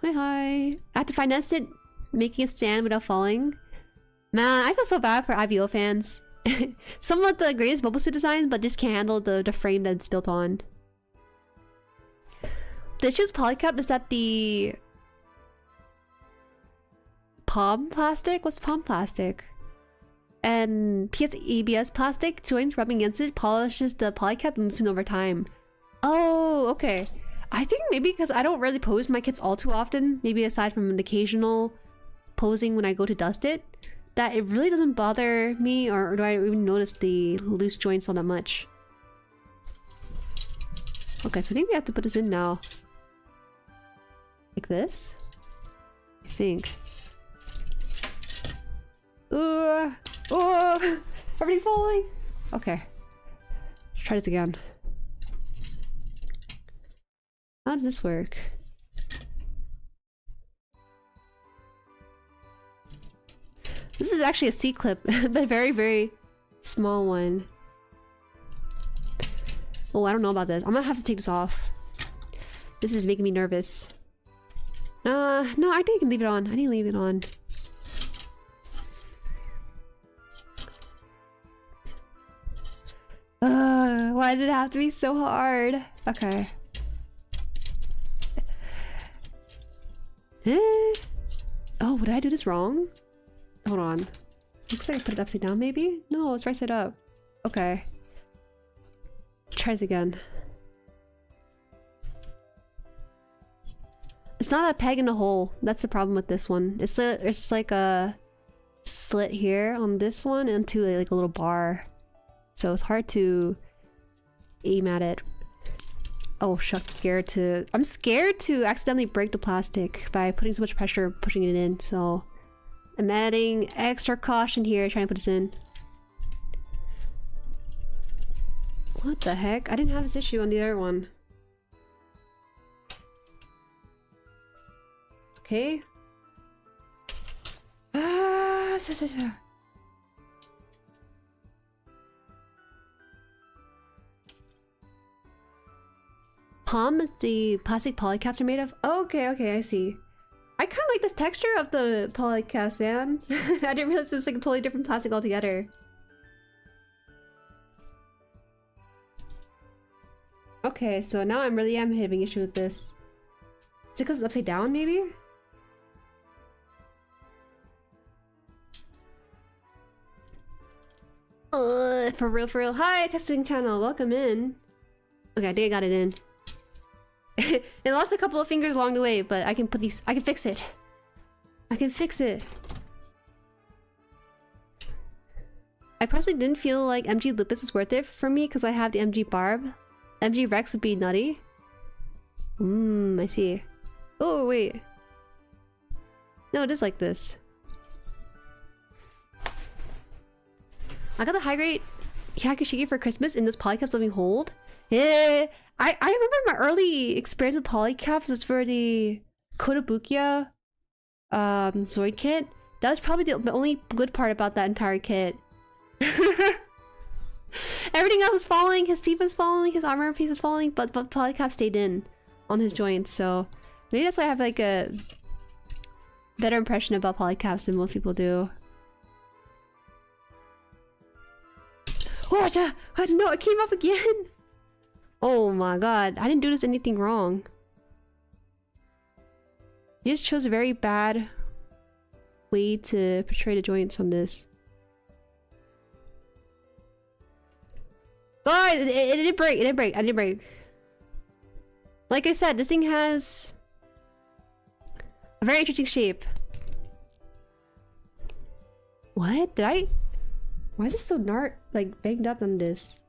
Hi. I have to finesse it, making it stand without falling. Man, I feel so bad for IBO fans. Some of the greatest mobile suit designs, but just can't handle the frame that it's built on. The issue with Polycap is that the palm plastic was palm plastic, and PS ABS plastic joints rubbing against it polishes the polycap and loosen over time. Oh, okay. I think maybe because I don't really pose my kits all too often, maybe aside from an occasional posing when I go to dust it, that it really doesn't bother me, or do I even notice the loose joints all that much. Okay, so I think we have to put this in now. Like this? I think. Oh! Everything's falling! Okay. Let's try this again. How does this work? This is actually a C-clip, but very, very small one. Oh, I don't know about this. I'm gonna have to take this off. This is making me nervous. No, I think I can leave it on. I need to leave it on. Why did it have to be so hard? Okay. Oh, did I do this wrong? Hold on. Looks like I put it upside down, maybe? No, it's right side up. Okay. Try this again. It's not a peg in a hole. That's the problem with this one. It's like a slit here on this one into like a little bar. So it's hard to aim at it. Oh shucks, I'm scared to accidentally break the plastic by putting so much pressure pushing it in, so I'm adding extra caution here trying to put this in. What the heck? I didn't have this issue on the other one. Okay. Palm the plastic polycaps are made of? Okay, I see. I kind of like the texture of the polycaps, man. I didn't realize it was like a totally different plastic altogether. Okay, so now I really am having issue with this. Is it because it's upside down, maybe? For real. Hi, testing channel. Welcome in. Okay, I think I got it in. It lost a couple of fingers along the way, but I can put these. I can fix it. I personally didn't feel like MG Lupus is worth it for me because I have the MG Barb. MG Rex would be nutty. I see. Oh wait. No, it is like this. I got the high grade Hyakushiki for Christmas in this polycaps loving hold. Yeah, I remember my early experience with polycaps was for the Kotobukiya Zoid kit. That was probably the only good part about that entire kit. Everything else is falling, his teeth is falling, his armor piece is falling, but polycap stayed in on his joints, so maybe that's why I have like a better impression about polycaps than most people do. Oh, no, it came up again! Oh my god, I didn't do this anything wrong. You just chose a very bad way to portray the joints on this. Oh, it did break, I did break. Like I said, this thing has a very interesting shape. What? Why is this so like banged up on this?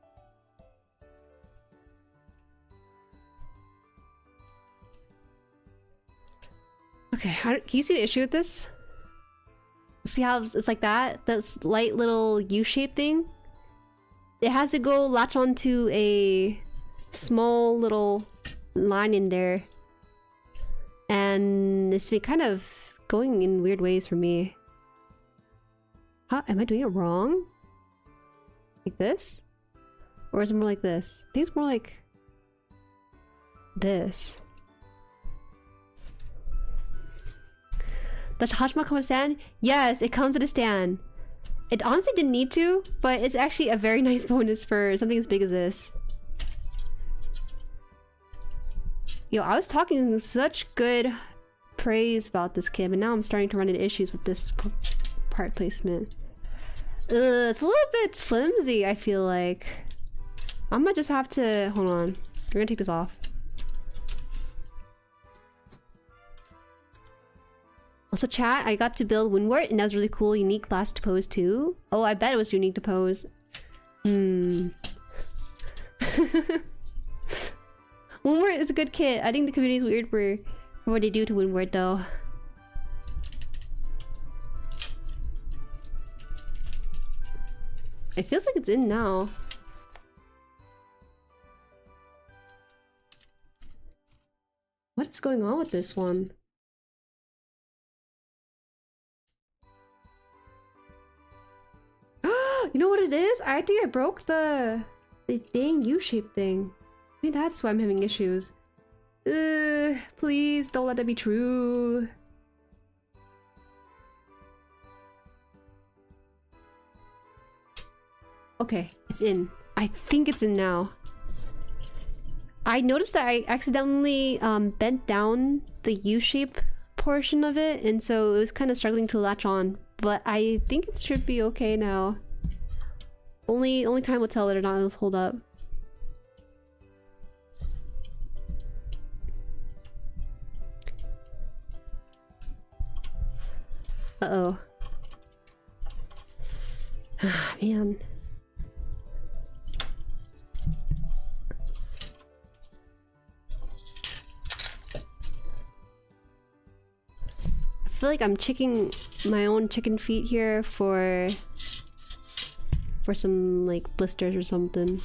Okay, can you see the issue with this? See how it's like that? That light little U-shaped thing? It has to go latch onto a small little line in there. And it's been kind of going in weird ways for me. Huh? Am I doing it wrong? Like this? Or is it more like this? I think it's more like this. Does Hashmal come with a stand? Yes, it comes with a stand. It honestly didn't need to, but it's actually a very nice bonus for something as big as this. Yo, I was talking such good praise about this kit, but now I'm starting to run into issues with this part placement. It's a little bit flimsy, I feel like. I might just have to... Hold on. We're gonna take this off. Also, chat, I got to build Windward, and that was really cool. Unique glass to pose too. Oh, I bet it was unique to pose. Windward is a good kit. I think the community is weird for what they do to Windward though. It feels like it's in now. What's going on with this one? You know what it is? I think I broke the dang U-shaped thing. Maybe that's why I'm having issues. Please don't let that be true. Okay, it's in. I think it's in now. I noticed that I accidentally bent down the U-shape portion of it, and so it was kind of struggling to latch on. But I think it should be okay now. Only time will tell whether or not it'll hold up. Uh-oh. Ah, man. I feel like I'm checking my own chicken feet here for some like blisters or something.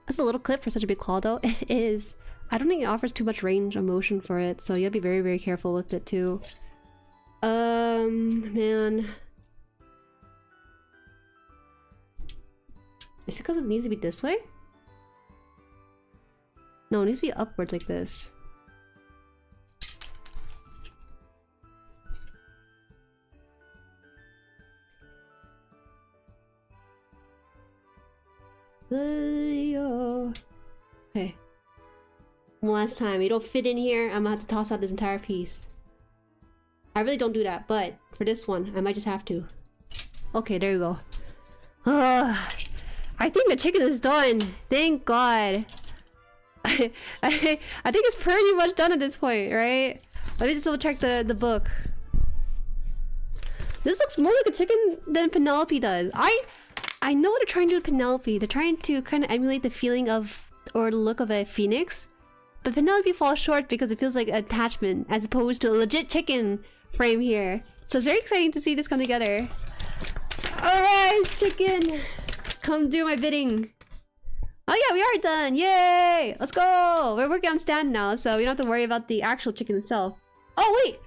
That's a little clip for such a big claw though. It is. I don't think it offers too much range of motion for it, so you gotta be very, very careful with it too. Man. Is it because it needs to be this way? No, it needs to be upwards like this. Okay. One last time. You don't fit in here, I'm gonna have to toss out this entire piece. I really don't do that, but for this one, I might just have to. Okay, there you go. I think the chicken is done. Thank God. I think it's pretty much done at this point, right? Let me just double check the book. This looks more like a chicken than Penelope does. I know what they're trying to do with Penelope. They're trying to kind of emulate the feeling of, or the look of a phoenix. But Penelope falls short because it feels like an attachment as opposed to a legit chicken frame here. So it's very exciting to see this come together. Alright, chicken! Come do my bidding. Oh yeah, we are done! Yay! Let's go! We're working on stand now, so we don't have to worry about the actual chicken itself. Oh wait!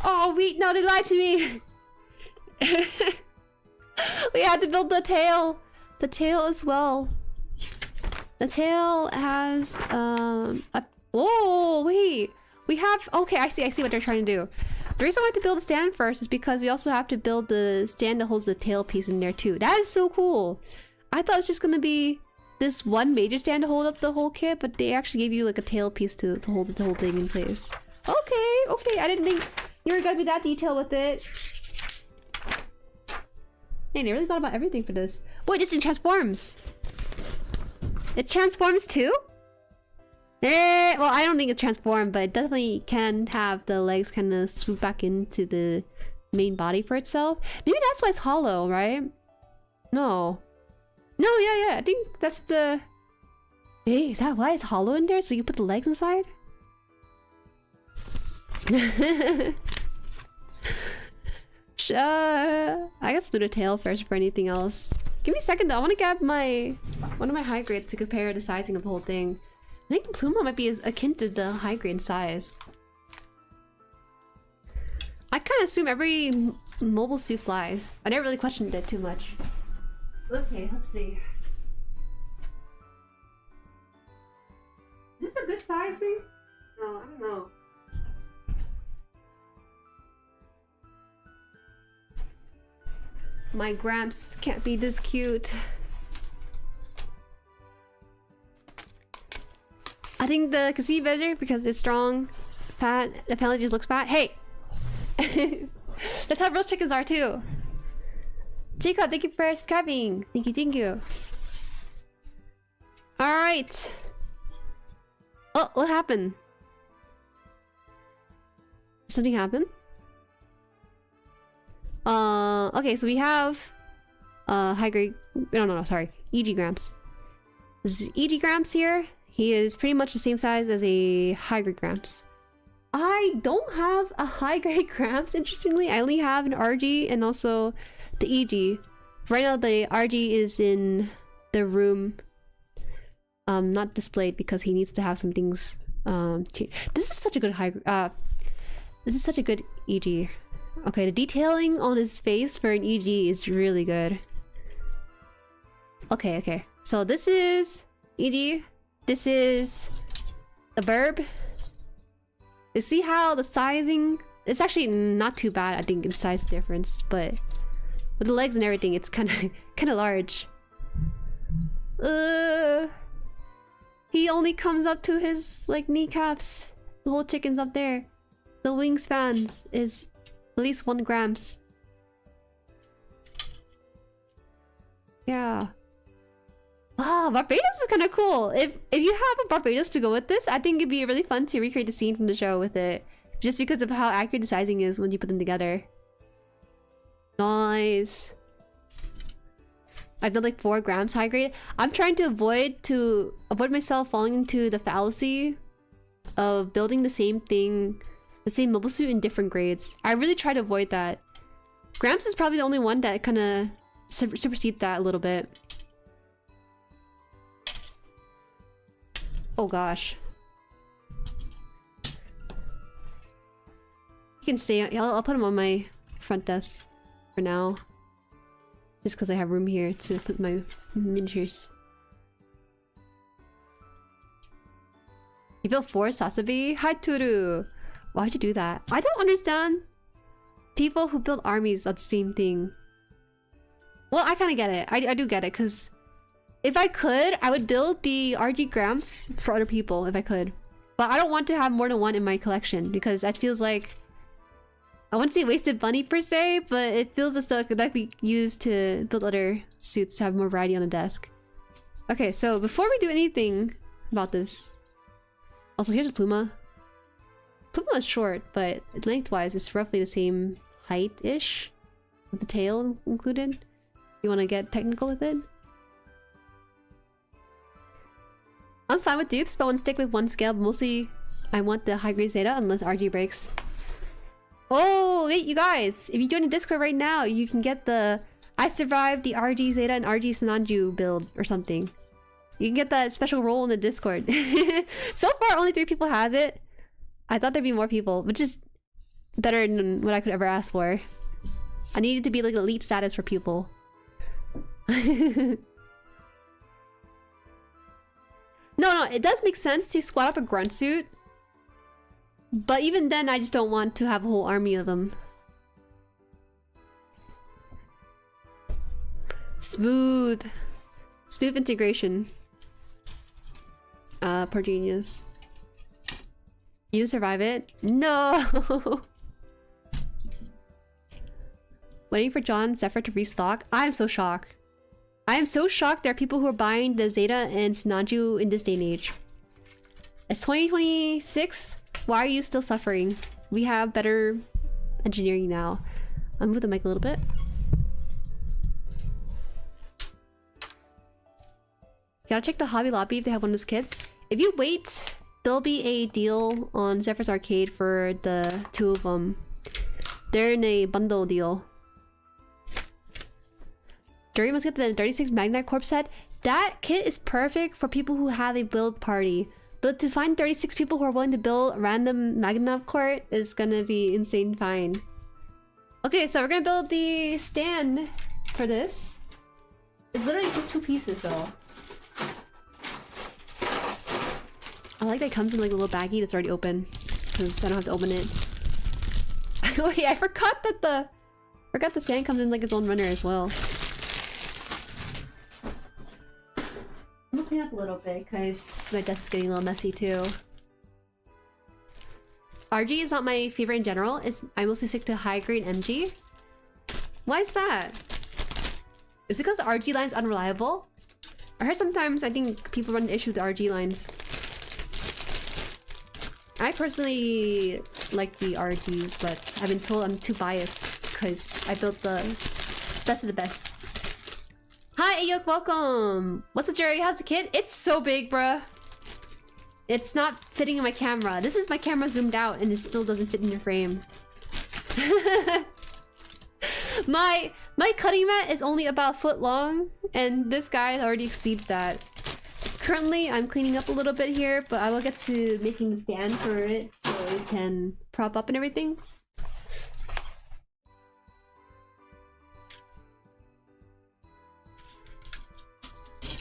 Oh wait, no, they lied to me! We had to build the tail! The tail as well. The tail has oh wait, we have, okay, I see what they're trying to do. The reason why I have to build a stand first is because we also have to build the stand that holds the tail piece in there too. That is so cool. I thought it was just gonna be this one major stand to hold up the whole kit, but they actually gave you like a tail piece to hold the whole thing in place. Okay, I didn't think you were gonna be that detailed with it. Man, they really thought about everything for this. Wait, this transforms. It transforms too? Well, I don't think it transformed, but it definitely can have the legs kind of swoop back into the main body for itself. Maybe that's why it's hollow, right? No. No, yeah, I think that's the... Hey, is that why it's hollow in there? So you put the legs inside? I guess I'll do the tail first for anything else. Give me a second though, I want to grab one of my high grades to compare the sizing of the whole thing. I think Pluma might be akin to the high grade size. I kind of assume every mobile suit flies. I never really questioned it too much. Okay, let's see. Is this a good sizing? No, I don't know. My Gramps can't be this cute. I think the can see better because it's strong, fat. Apparently just looks fat. Hey! That's how real chickens are too. Jacob, thank you for scribing. Thank you. Alright. Oh, what happened? Something happened? Okay, so we have high grade. No, sorry. EG Gramps. This is EG Gramps here. He is pretty much the same size as a high grade Gramps. I don't have a high grade Gramps, interestingly. I only have an RG and also the EG. Right now the RG is in the room, not displayed because he needs to have some things changed. This is such a good this is such a good EG. Okay, the detailing on his face for an EG is really good. Okay. So this is EG. This is the verb. You see how the sizing... It's actually not too bad, I think, in size difference, but with the legs and everything, it's kind of large. He only comes up to his like kneecaps. The whole chicken's up there. The wingspan is at least 1 grams. Yeah. Ah, Barbados is kind of cool. If you have a Barbados to go with this, I think it'd be really fun to recreate the scene from the show with it, just because of how accurate the sizing is when you put them together. Nice. I've done like 4 grams high grade. I'm trying to avoid myself falling into the fallacy of building the same thing, the same mobile suit in different grades. I really try to avoid that. Grams is probably the only one that kind of supersedes that a little bit. Oh gosh. You can stay. I'll put him on my front desk for now. Just because I have room here to put my miniatures. You built 4 Sasabi? Hi Turu! Why'd you do that? I don't understand people who build armies of the same thing. Well, I kind of get it. I do get it, because if I could, I would build the RG Gramps for other people if I could. But I don't want to have more than one in my collection, because that feels like... I wouldn't say wasted money per se, but it feels as though that could be used to build other suits to have more variety on the desk. Okay, so before we do anything about this... Also, here's a Pluma. Pluma is short, but lengthwise it's roughly the same height-ish, with the tail included. You want to get technical with it? I'm fine with dupes, but I want to stick with 1 scale, but mostly I want the high-grade Zeta unless RG breaks. Oh, wait, you guys! If you join the Discord right now, you can get the I survived the RG Zeta and RG Sananju build or something. You can get that special role in the Discord. So far, only 3 people has it. I thought there'd be more people, which is better than what I could ever ask for. I needed to be like elite status for people. No, it does make sense to squat up a grunt suit. But even then, I just don't want to have a whole army of them. Smooth integration. Poor genius. You didn't survive it? No! Waiting for John Zephyr to restock? I am so shocked. I am so shocked there are people who are buying the Zeta and Sananju in this day and age. It's 2026? Why are you still suffering? We have better engineering now. I'll move the mic a little bit. Gotta check the Hobby Lobby if they have one of those kits. If you wait, there'll be a deal on Zephyr's Arcade for the 2 of them. They're in a bundle deal. Jueri must get the 36 Magnite Corp set. That kit is perfect for people who have a build party. But to find 36 people who are willing to build random Magnite Corp is gonna be insane fine. Okay, so we're gonna build the stand for this. It's literally just 2 pieces though. I like that it comes in like a little baggie that's already open, because I don't have to open it. Wait, I forgot that the stand comes in like its own runner as well. I'm gonna clean up a little bit because my desk is getting a little messy too. RG is not my favorite in general. I mostly stick to high grade MG. Why is that? Is it because the RG line's unreliable? I heard sometimes I think people run into issue with the RG lines. I personally like the RGs, but I've been told I'm too biased because I built the best of the best. Hi, Ayok, welcome! What's up, Jueri? How's the kid? It's so big, bruh. It's not fitting in my camera. This is my camera zoomed out and it still doesn't fit in your frame. My cutting mat is only about a foot long and this guy already exceeds that. Currently, I'm cleaning up a little bit here, but I will get to making the stand for it so it can prop up and everything.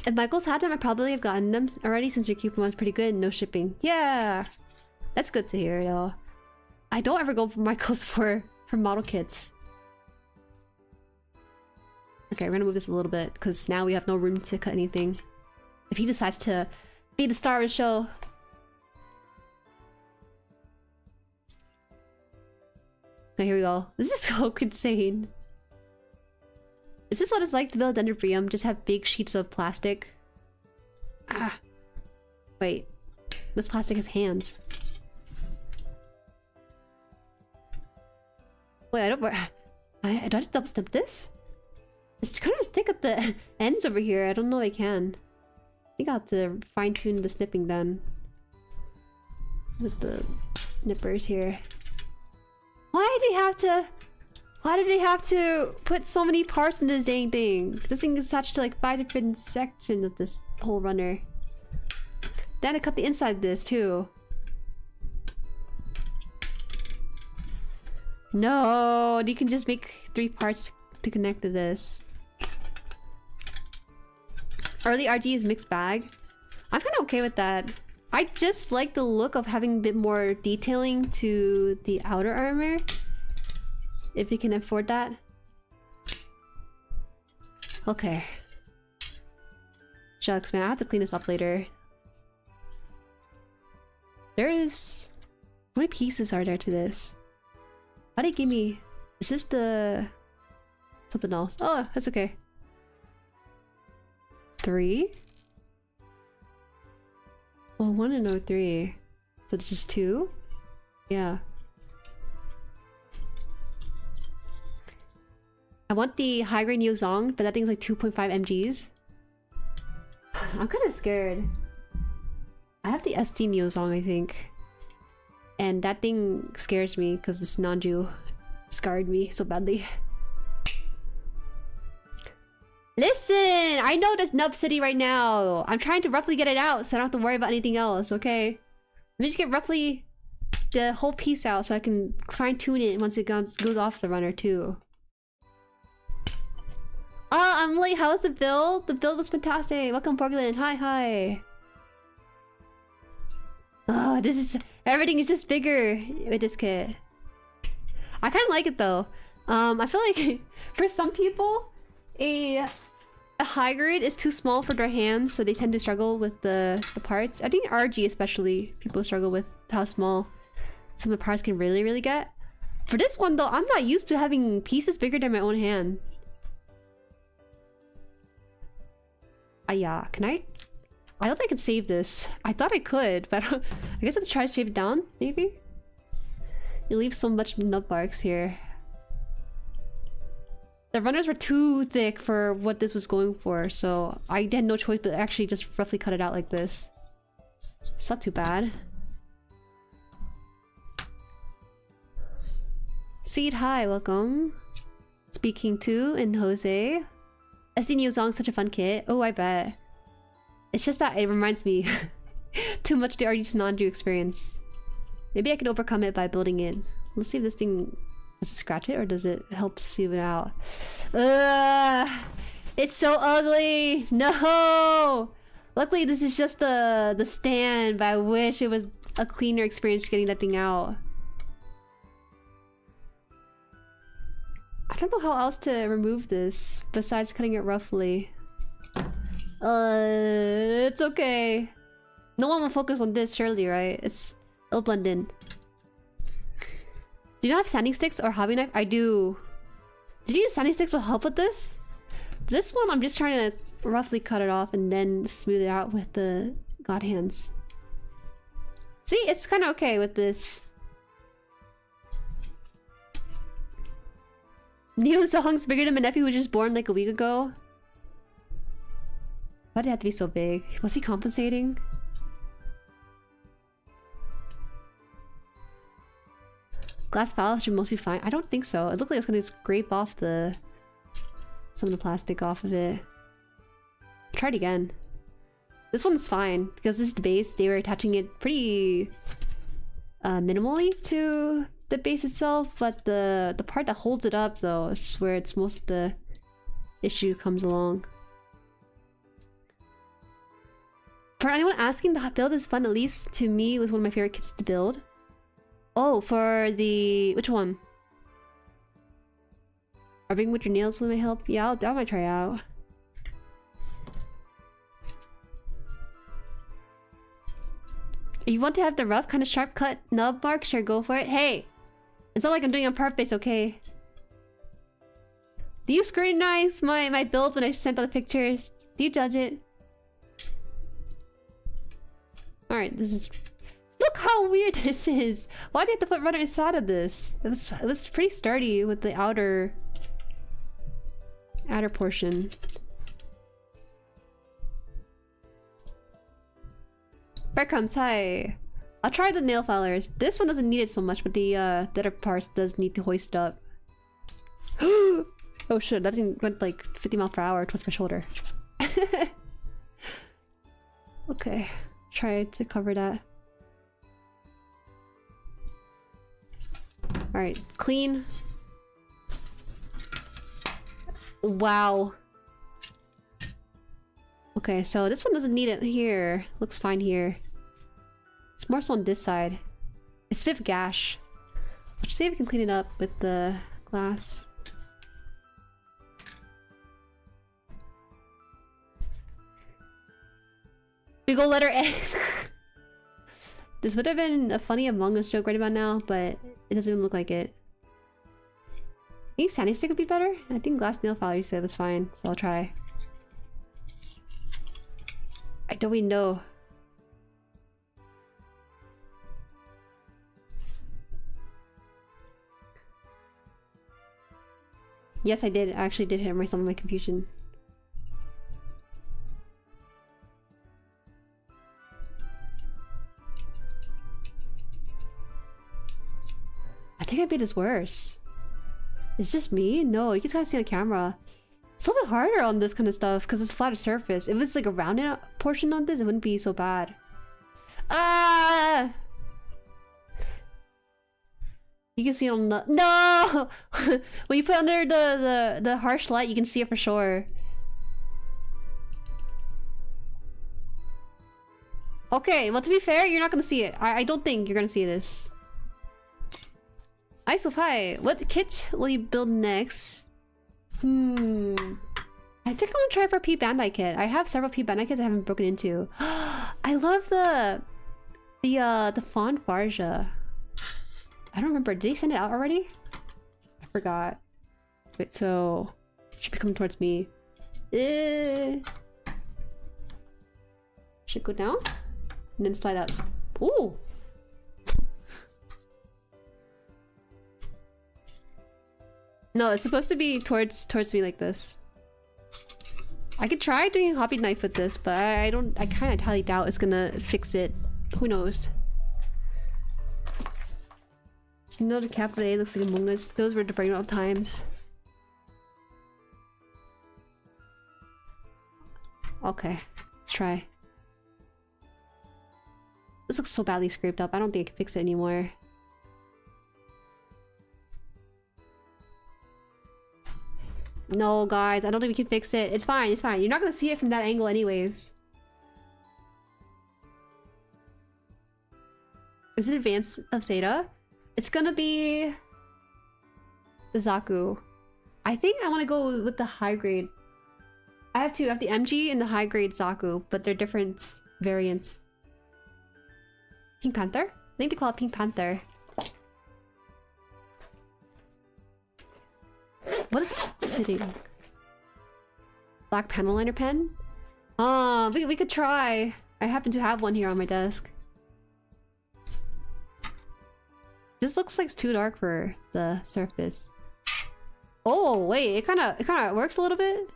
If Michael's had them, I probably have gotten them already since your coupon was pretty good and no shipping. Yeah! That's good to hear, y'all. I don't ever go for Michael's for model kits. Okay, we're gonna move this a little bit because now we have no room to cut anything. If he decides to be the star of the show. Okay, here we go. This is so insane. Is this what it's like to build a dendrobium? Just have big sheets of plastic? Ah. Wait. This plastic has hands. Wait, do I have to double snip this? It's kind of thick at the ends over here. I don't know if I can. I think I'll have to fine-tune the snipping then. With the nippers here. Why did they have to put so many parts in this dang thing? This thing is attached to like 5 different sections of this whole runner. Then I cut the inside of this too. No, you can just make 3 parts to connect to this. Early RG is mixed bag. I'm kind of okay with that. I just like the look of having a bit more detailing to the outer armor. If you can afford that. Okay. Shucks, man, I have to clean this up later. There is... How many pieces are there to this? How did they give me... Is this the... something else? Oh, that's okay. 3? Oh, 1 and no 3. So this is 2? Yeah. I want the high-grade Neozong, but that thing's like 2.5 mgs. I'm kind of scared. I have the ST Neozong, I think. And that thing scares me because this Nanju scarred me so badly. Listen! I know this Nub City right now! I'm trying to roughly get it out so I don't have to worry about anything else, okay? Let me just get roughly the whole piece out so I can fine-tune it once it goes off the runner too. Oh, Emily, how's the build? The build was fantastic! Welcome, Porgland! Hi, hi! Oh, this is... Everything is just bigger with this kit. I kind of like it though. I feel like for some people, a high grade is too small for their hands, so they tend to struggle with the parts. I think RG especially, people struggle with how small some of the parts can really get. For this one though, I'm not used to having pieces bigger than my own hand. Yeah, can I don't think I can save this. I thought I could, but I guess I have to try to shave it down, maybe? You leave so much nub barks here. The runners were too thick for what this was going for, so I had no choice but actually just roughly cut it out like this. It's not too bad. Seed, hi, welcome. Speaking to and Jose. SD Neozong, such a fun kit. Oh, I bet. It's just that it reminds me too much of the RG Nanju experience. Maybe I can overcome it by building it. Let's see if this thing... Does it scratch it or does it help smooth it out? It's so ugly! No! Luckily this is just the stand, but I wish it was a cleaner experience getting that thing out. I don't know how else to remove this besides cutting it roughly. It's okay. No one will focus on this, surely, right? It'll blend in. Do you not have sanding sticks or hobby knife? I do. Did you use sanding sticks will help with this? This one, I'm just trying to roughly cut it off and then smooth it out with the god hands. See, it's kind of okay with this. New songs bigger than my nephew, who was just born like a week ago. Why did it have to be so big? Was he compensating? Glass foul should mostly be fine. I don't think so. It looked like it was gonna scrape off some of the plastic off of it. Try it again. This one's fine because this is the base. They were attaching it pretty minimally to the base itself, but the part that holds it up though is where it's most of the issue comes along. For anyone asking, the build is fun. At least to me, it was one of my favorite kits to build. Oh, for the... which one? Rubbing with your nails will help? Yeah, that might try out. If you want to have the rough, kind of sharp cut nub mark, sure, go for it. Hey! It's not like I'm doing it on purpose, okay? Do you scrutinize my build when I sent out the pictures? Do you judge it? Alright, this is... Look how weird this is! Why did they have to put runner inside of this? It was pretty sturdy with the outer portion. Breadcrumbs, hi! I'll try the nail filers. This one doesn't need it so much, but the other parts does need to hoist up. Oh shit, that thing went like 50 miles per hour towards my shoulder. Okay, try to cover that. Alright, clean. Wow. Okay, so this one doesn't need it here. Looks fine here. It's more so on this side. It's fifth gash. Let's see if we can clean it up with the glass. Big ol' letter A. This would have been a funny Among Us joke right about now, but it doesn't even look like it. I think sanding stick would be better. I think glass nail file you said was fine, so I'll try. I don't even know. Yes, I did. I actually did hit myself on my confusion. I think I made this worse. It's just me? No, you can kind of see on camera. It's a little bit harder on this kind of stuff because it's a flatter surface. If it's like a rounded portion on this, it wouldn't be so bad. Ah! You can see it on the... No! When you put under the harsh light, you can see it for sure. Okay, well to be fair, you're not gonna see it. I don't think you're gonna see this. Iso, hi. What kit will you build next? I think I'm gonna try for a P Bandai kit. I have several P Bandai kits I haven't broken into. I love the Fond Farja. I don't remember. Did they send it out already? I forgot. Wait, so it should be coming towards me. Should go down and then slide up. Ooh. No, it's supposed to be towards me like this. I could try doing a hobby knife with this, but I kind of highly doubt it's gonna fix it. Who knows? You know the capital A looks like Among Us. Those were the breakdown times. Okay, let's try. This looks so badly scraped up. I don't think I can fix it anymore. No, guys, I don't think we can fix it. It's fine, it's fine. You're not gonna see it from that angle anyways. Is it Advance of Seda? It's gonna be... the Zaku. I think I want to go with the high grade. I have two. I have the MG and the high grade Zaku, but they're different variants. Pink Panther? I think they call it Pink Panther. What is sitting? Black panel liner pen? We could try. I happen to have one here on my desk. This looks like it's too dark for the surface. Oh wait, it kind of works a little bit.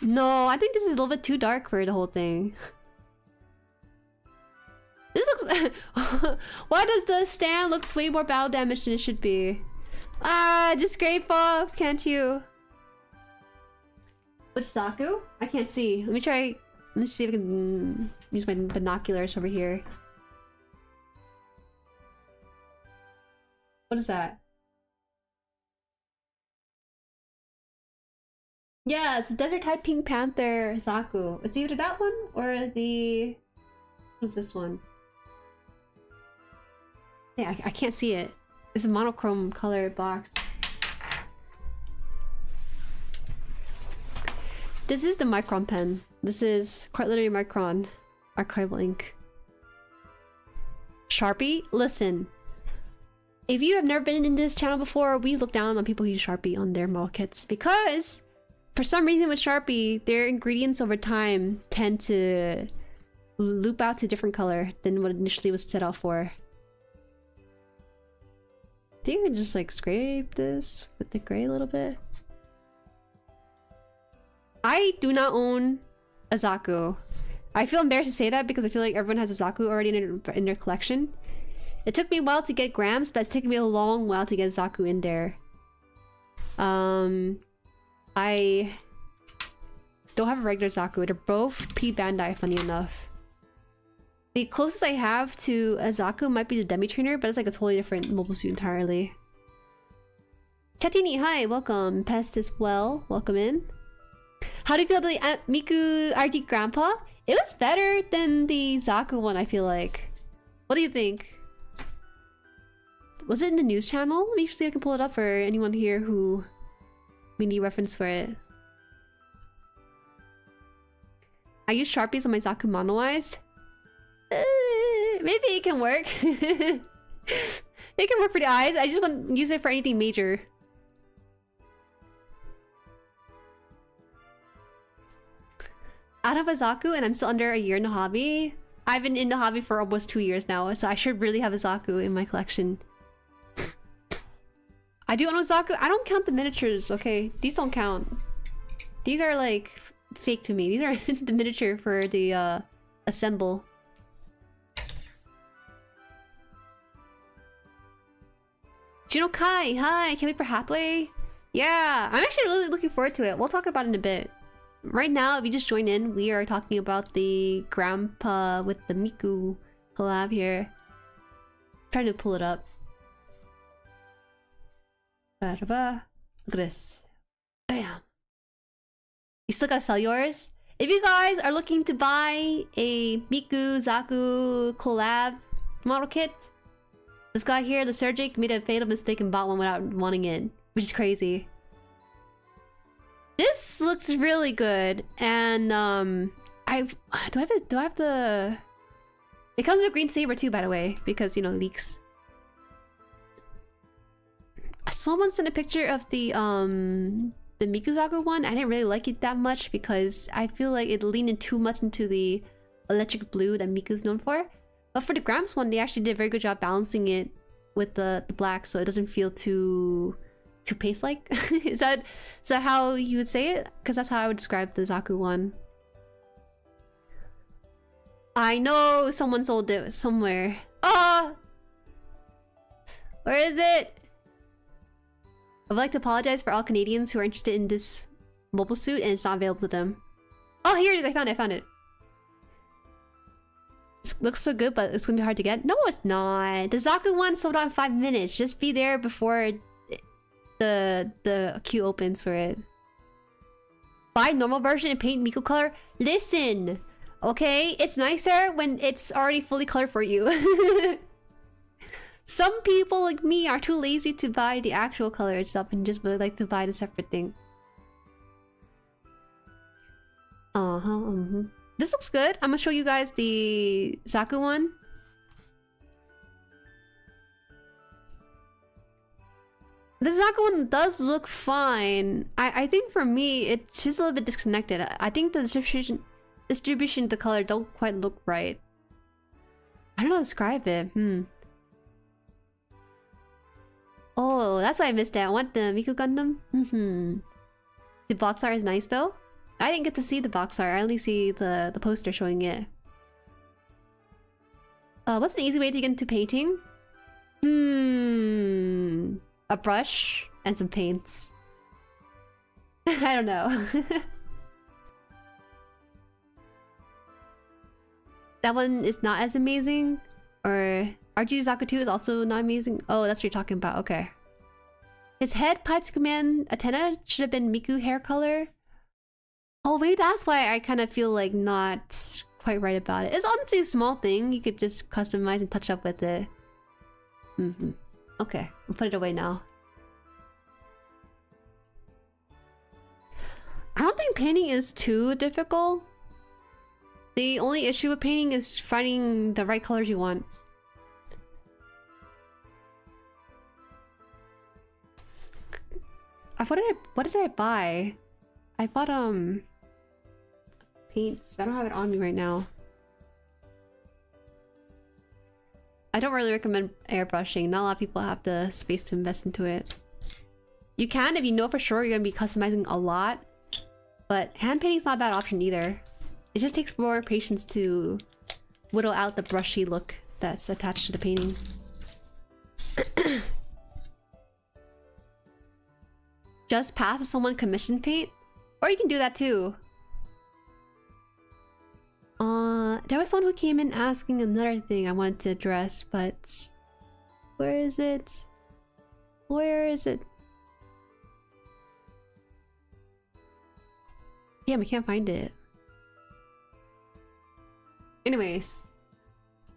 No, I think this is a little bit too dark for the whole thing. This looks. Why does the stand look way more battle damage than it should be? Ah, just scrape off, can't you? Which Zaku? I can't see. Let me try. Let's see if I can use my binoculars over here. What is that? Yeah, it's Desert Type Pink Panther Zaku. It's either that one or the... What's this one? Yeah, I can't see it. It's a monochrome color box. This is the Micron pen. This is quite literally Micron archival ink. Sharpie? Listen. If you have never been in this channel before, we look down on people who use Sharpie on their model kits because for some reason with Sharpie, their ingredients over time tend to loop out to a different color than what initially was set out for. I think I can just like scrape this with the gray a little bit. I do not own a Zaku. I feel embarrassed to say that because I feel like everyone has a Zaku already in their collection. It took me a while to get Grams, but it's taken me a long while to get Zaku in there. I don't have a regular Zaku. They're both P Bandai, funny enough. The closest I have to a Zaku might be the Demi Trainer, but it's like a totally different mobile suit entirely. Chatini, hi, welcome. Pest as well, welcome in. How do you feel the Miku RG Grandpa? It was better than the Zaku one, I feel like. What do you think? Was it in the news channel? Let me see if I can pull it up for anyone here who may need reference for it. I use Sharpies on my Zaku Mono Eyes. Maybe it can work. It can work for the eyes. I just want to use it for anything major. Out of a Zaku and I'm still under a year in the hobby. I've been in the hobby for almost 2 years now, so I should really have a Zaku in my collection. I do own a Zaku. I don't count the miniatures, okay? These don't count. These are like fake to me. These are the miniature for the assemble. Kai, hi, can't wait for Hathaway. Yeah, I'm actually really looking forward to it. We'll talk about it in a bit. Right now, if you just joined in, we are talking about the Grandpa with the Miku collab here. I'm trying to pull it up. Look at this. Bam. You still gotta sell yours? If you guys are looking to buy a Miku Zaku collab model kit, this guy here, the Surgic, made a fatal mistake and bought one without wanting it, which is crazy. This looks really good, and do I have the? It comes with a green saber too, by the way, because you know leaks. Someone sent a picture of the Mikuzaku one. I didn't really like it that much because I feel like it leaned in too much into the electric blue that Miku's known for. But for the Gramps one, they actually did a very good job balancing it with the black, so it doesn't feel too paste-like. Is that how you would say it? Because that's how I would describe the Zaku one. I know someone sold it somewhere. Ah! Where is it? I would like to apologize for all Canadians who are interested in this mobile suit and it's not available to them. Oh, here it is! I found it! It looks so good, but it's gonna be hard to get. No, it's not! The Zaku one sold out in 5 minutes. Just be there before the queue opens for it. Buy normal version and paint Miku color. Listen! Okay? It's nicer when it's already fully colored for you. Some people like me are too lazy to buy the actual color itself and just would like to buy the separate thing. This looks good. I'm gonna show you guys the Zaku one. The Zaku one does look fine. I think for me, it's just a little bit disconnected. I think the distribution of the color don't quite look right. I don't know how to describe it. Oh, that's why I missed it. I want the Miku Gundam. The box art is nice though. I didn't get to see the box art. I only see the poster showing it. What's the easy way to get into painting? A brush and some paints. I don't know. That one is not as amazing. Or RG Zaku 2 is also not amazing. Oh, that's what you're talking about. Okay. His head pipes command antenna should have been Miku hair color. Oh, maybe that's why I kind of feel like not quite right about it. It's honestly a small thing. You could just customize and touch up with it. Okay, I'll put it away now. I don't think painting is too difficult. The only issue with painting is finding the right colors you want. What did I buy? I bought paints. I don't have it on me right now. I don't really recommend airbrushing. Not a lot of people have the space to invest into it. You can if you know for sure you're gonna be customizing a lot, but hand painting's not a bad option either. It just takes more patience to whittle out the brushy look that's attached to the painting. Just pass if someone commission paint? Or you can do that too. There was someone who came in asking another thing I wanted to address, but... Where is it? Where is it? Damn, I can't find it. Anyways.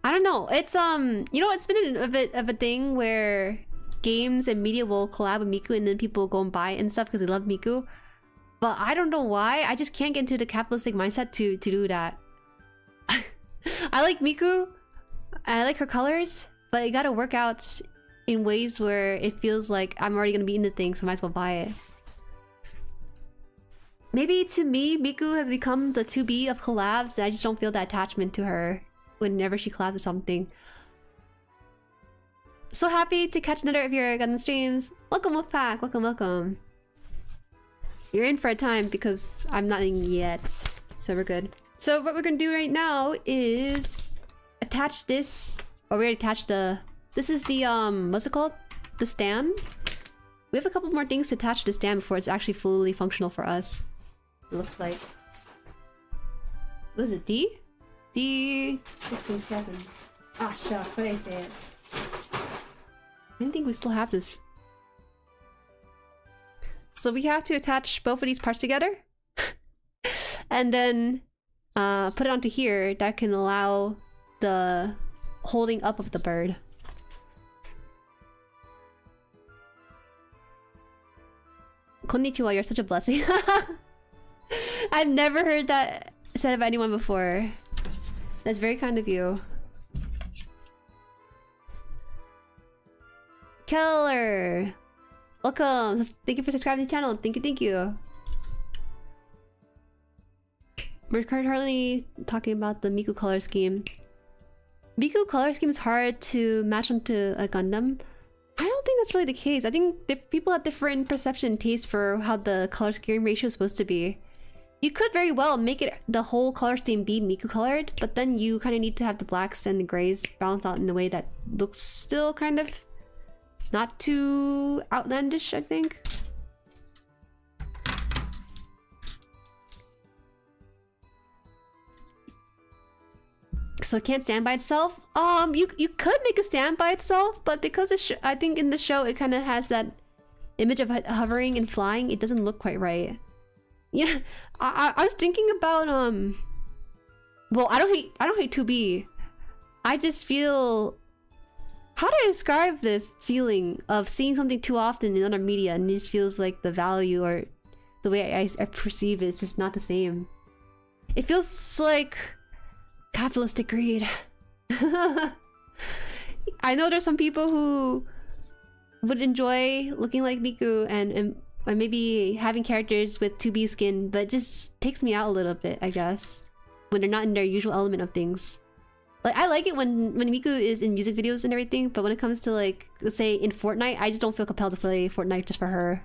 I don't know. It's, you know, it's been a bit of a thing where games and media will collab with Miku and then people go and buy it and stuff because they love Miku. But I don't know why. I just can't get into the capitalistic mindset to do that. I like Miku. I like her colors. But it gotta work out in ways where it feels like I'm already gonna be into things, so I might as well buy it. Maybe to me, Miku has become the 2B of collabs, and I just don't feel that attachment to her whenever she collabs with something. So happy to catch another of your Gundam streams. Welcome, Wolfpack. Welcome, welcome. You're in for a time because I'm not in yet. So we're good. So what we're gonna do right now is attach this. Oh, we already attached the... This is the, what's it called? The stand? We have a couple more things to attach to the stand before it's actually fully functional for us. It looks like... What is it, D? D... 6 and 7. Ah, shucks, what did I say it? I didn't think we still have this. So we have to attach both of these parts together. And then put it onto here. That can allow the holding up of the bird. Konnichiwa, you're such a blessing. I've never heard that said of anyone before. That's very kind of you. Keller! Welcome! Thank you for subscribing to the channel. Thank you, thank you. We're currently talking about the Miku color scheme. Miku color scheme is hard to match onto a Gundam. I don't think that's really the case. I think people have different perception and taste for how the color scheme ratio is supposed to be. You could very well make it the whole color scheme be Miku colored, but then you kind of need to have the blacks and the grays balanced out in a way that looks still kind of not too outlandish, I think. So it can't stand by itself? You could make a stand by itself, but because I think in the show it kind of has that image of hovering and flying, it doesn't look quite right. Yeah, I was thinking about well, I don't hate 2B. I just feel, how do I describe this feeling of seeing something too often in other media and it just feels like the value or the way I perceive it is just not the same. It feels like capitalistic greed. I know there's some people who would enjoy looking like Miku and maybe having characters with 2B skin, but it just takes me out a little bit, I guess, when they're not in their usual element of things. Like, I like it when Miku is in music videos and everything, but when it comes to, like, let's say in Fortnite, I just don't feel compelled to play Fortnite just for her.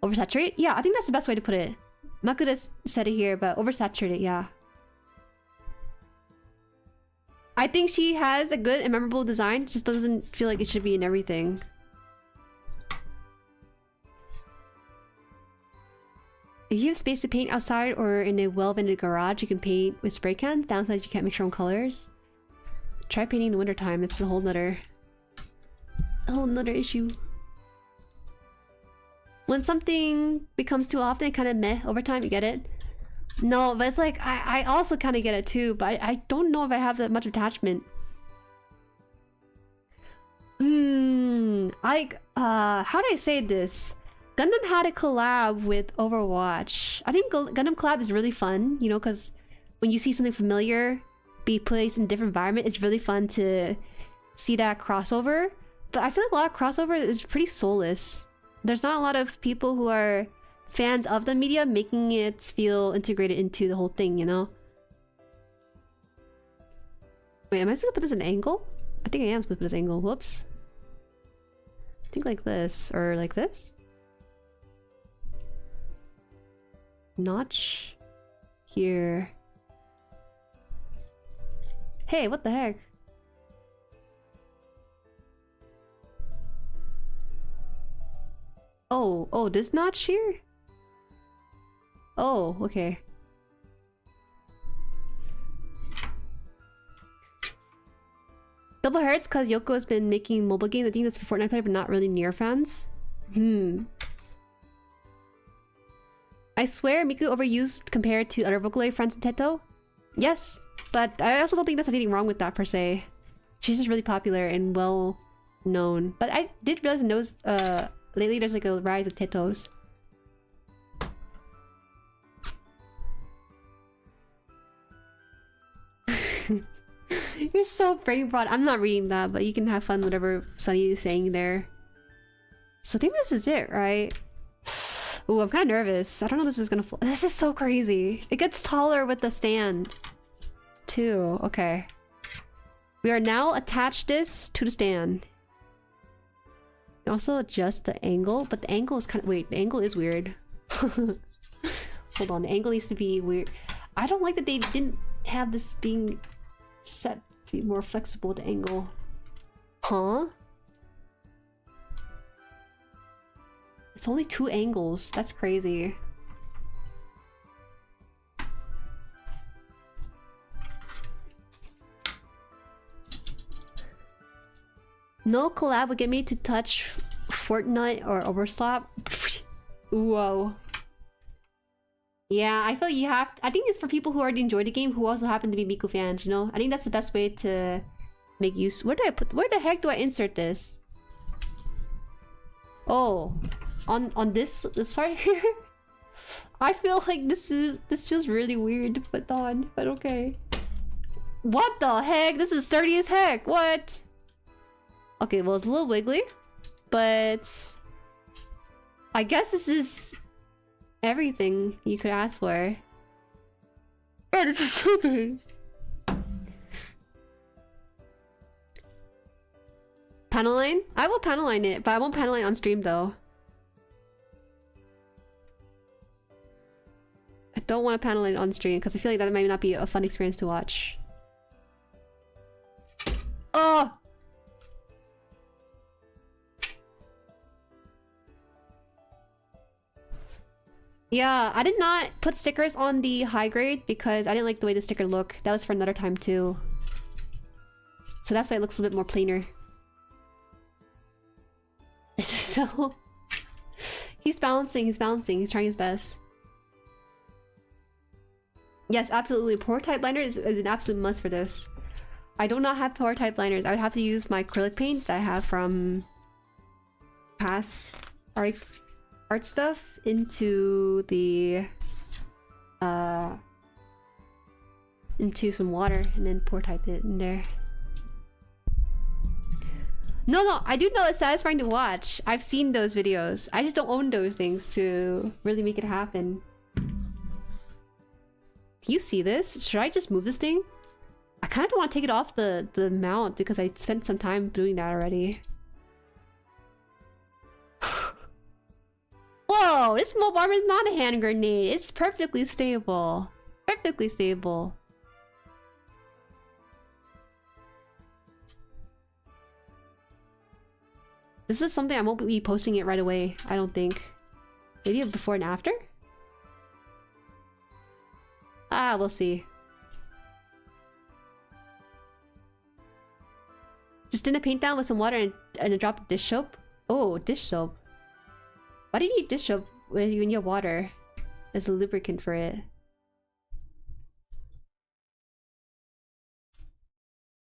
Oversaturate? Yeah, I think that's the best way to put it. Makuda said it here, but oversaturated, yeah. I think she has a good and memorable design, just doesn't feel like it should be in everything. If you have space to paint outside or in a well-vented garage, you can paint with spray cans. Downside, you can't mix your own colors. Try painting in the wintertime. It's a whole nother issue. When something becomes too often, kind of meh over time, you get it? No, but it's like, I also kind of get it too, but I don't know if I have that much attachment. How do I say this? Gundam had a collab with Overwatch. I think Gundam collab is really fun, you know, because when you see something familiar be placed in a different environment, it's really fun to see that crossover. But I feel like a lot of crossover is pretty soulless. There's not a lot of people who are fans of the media making it feel integrated into the whole thing, you know? Wait, am I supposed to put this in an angle? I think I am supposed to put this angle. Whoops. I think like this, or like this? Notch here. Hey, what the heck? Oh, this notch here? Oh, okay. Double hearts because Yoko has been making mobile games. I think that's for Fortnite player, but not really near fans. I swear Miku overused compared to other Vocaloid friends in Teto. Yes, but I also don't think there's anything wrong with that per se. She's just really popular and well known. But I did realize in those lately there's like a rise of Tetos. You're so brain broad. I'm not reading that, but you can have fun whatever Sunny is saying there. So I think this is it, right? Ooh, I'm kind of nervous. I don't know if this is gonna fly. This is so crazy. It gets taller with the stand too. Okay. We are now attached this to the stand. Also adjust the angle, but the angle is kind of... Wait, the angle is weird. Hold on, the angle needs to be weird. I don't like that they didn't have this being set to be more flexible, the angle. Huh? It's only 2 angles. That's crazy. No collab would get me to touch Fortnite or Overslap. Whoa. Yeah, I feel you have to, I think it's for people who already enjoy the game who also happen to be Miku fans, you know? I think that's the best way to make use. Where the heck do I insert this? Oh. On this part here? I feel like this feels really weird to put on, but okay. What the heck? This is sturdy as heck. What? Okay, well, it's a little wiggly, but I guess this is everything you could ask for. Oh, this is so big. Panel line? I will panel line it, but I won't panel line on stream though. I don't want to panel line on stream because I feel like that might not be a fun experience to watch. Oh! Yeah, I did not put stickers on the high grade because I didn't like the way the sticker looked. That was for another time too. So that's why it looks a bit more plainer. So... he's balancing, he's trying his best. Yes, absolutely. Pore type liner is an absolute must for this. I do not have pore type liners. I would have to use my acrylic paint that I have from past art stuff into the into some water and then pour type it in there. No, I do know it's satisfying to watch. I've seen those videos. I just don't own those things to really make it happen. Can you see this? Should I just move this thing? I kind of don't want to take it off the mount because I spent some time doing that already. Whoa, this mobile armor is not a hand grenade. It's perfectly stable. Perfectly stable. This is something I won't be posting it right away, I don't think. Maybe a before and after? Ah, we'll see. Just didn't paint down with some water and a drop of dish soap? Oh, dish soap. Why do you need dish soap when you have water as a lubricant for it?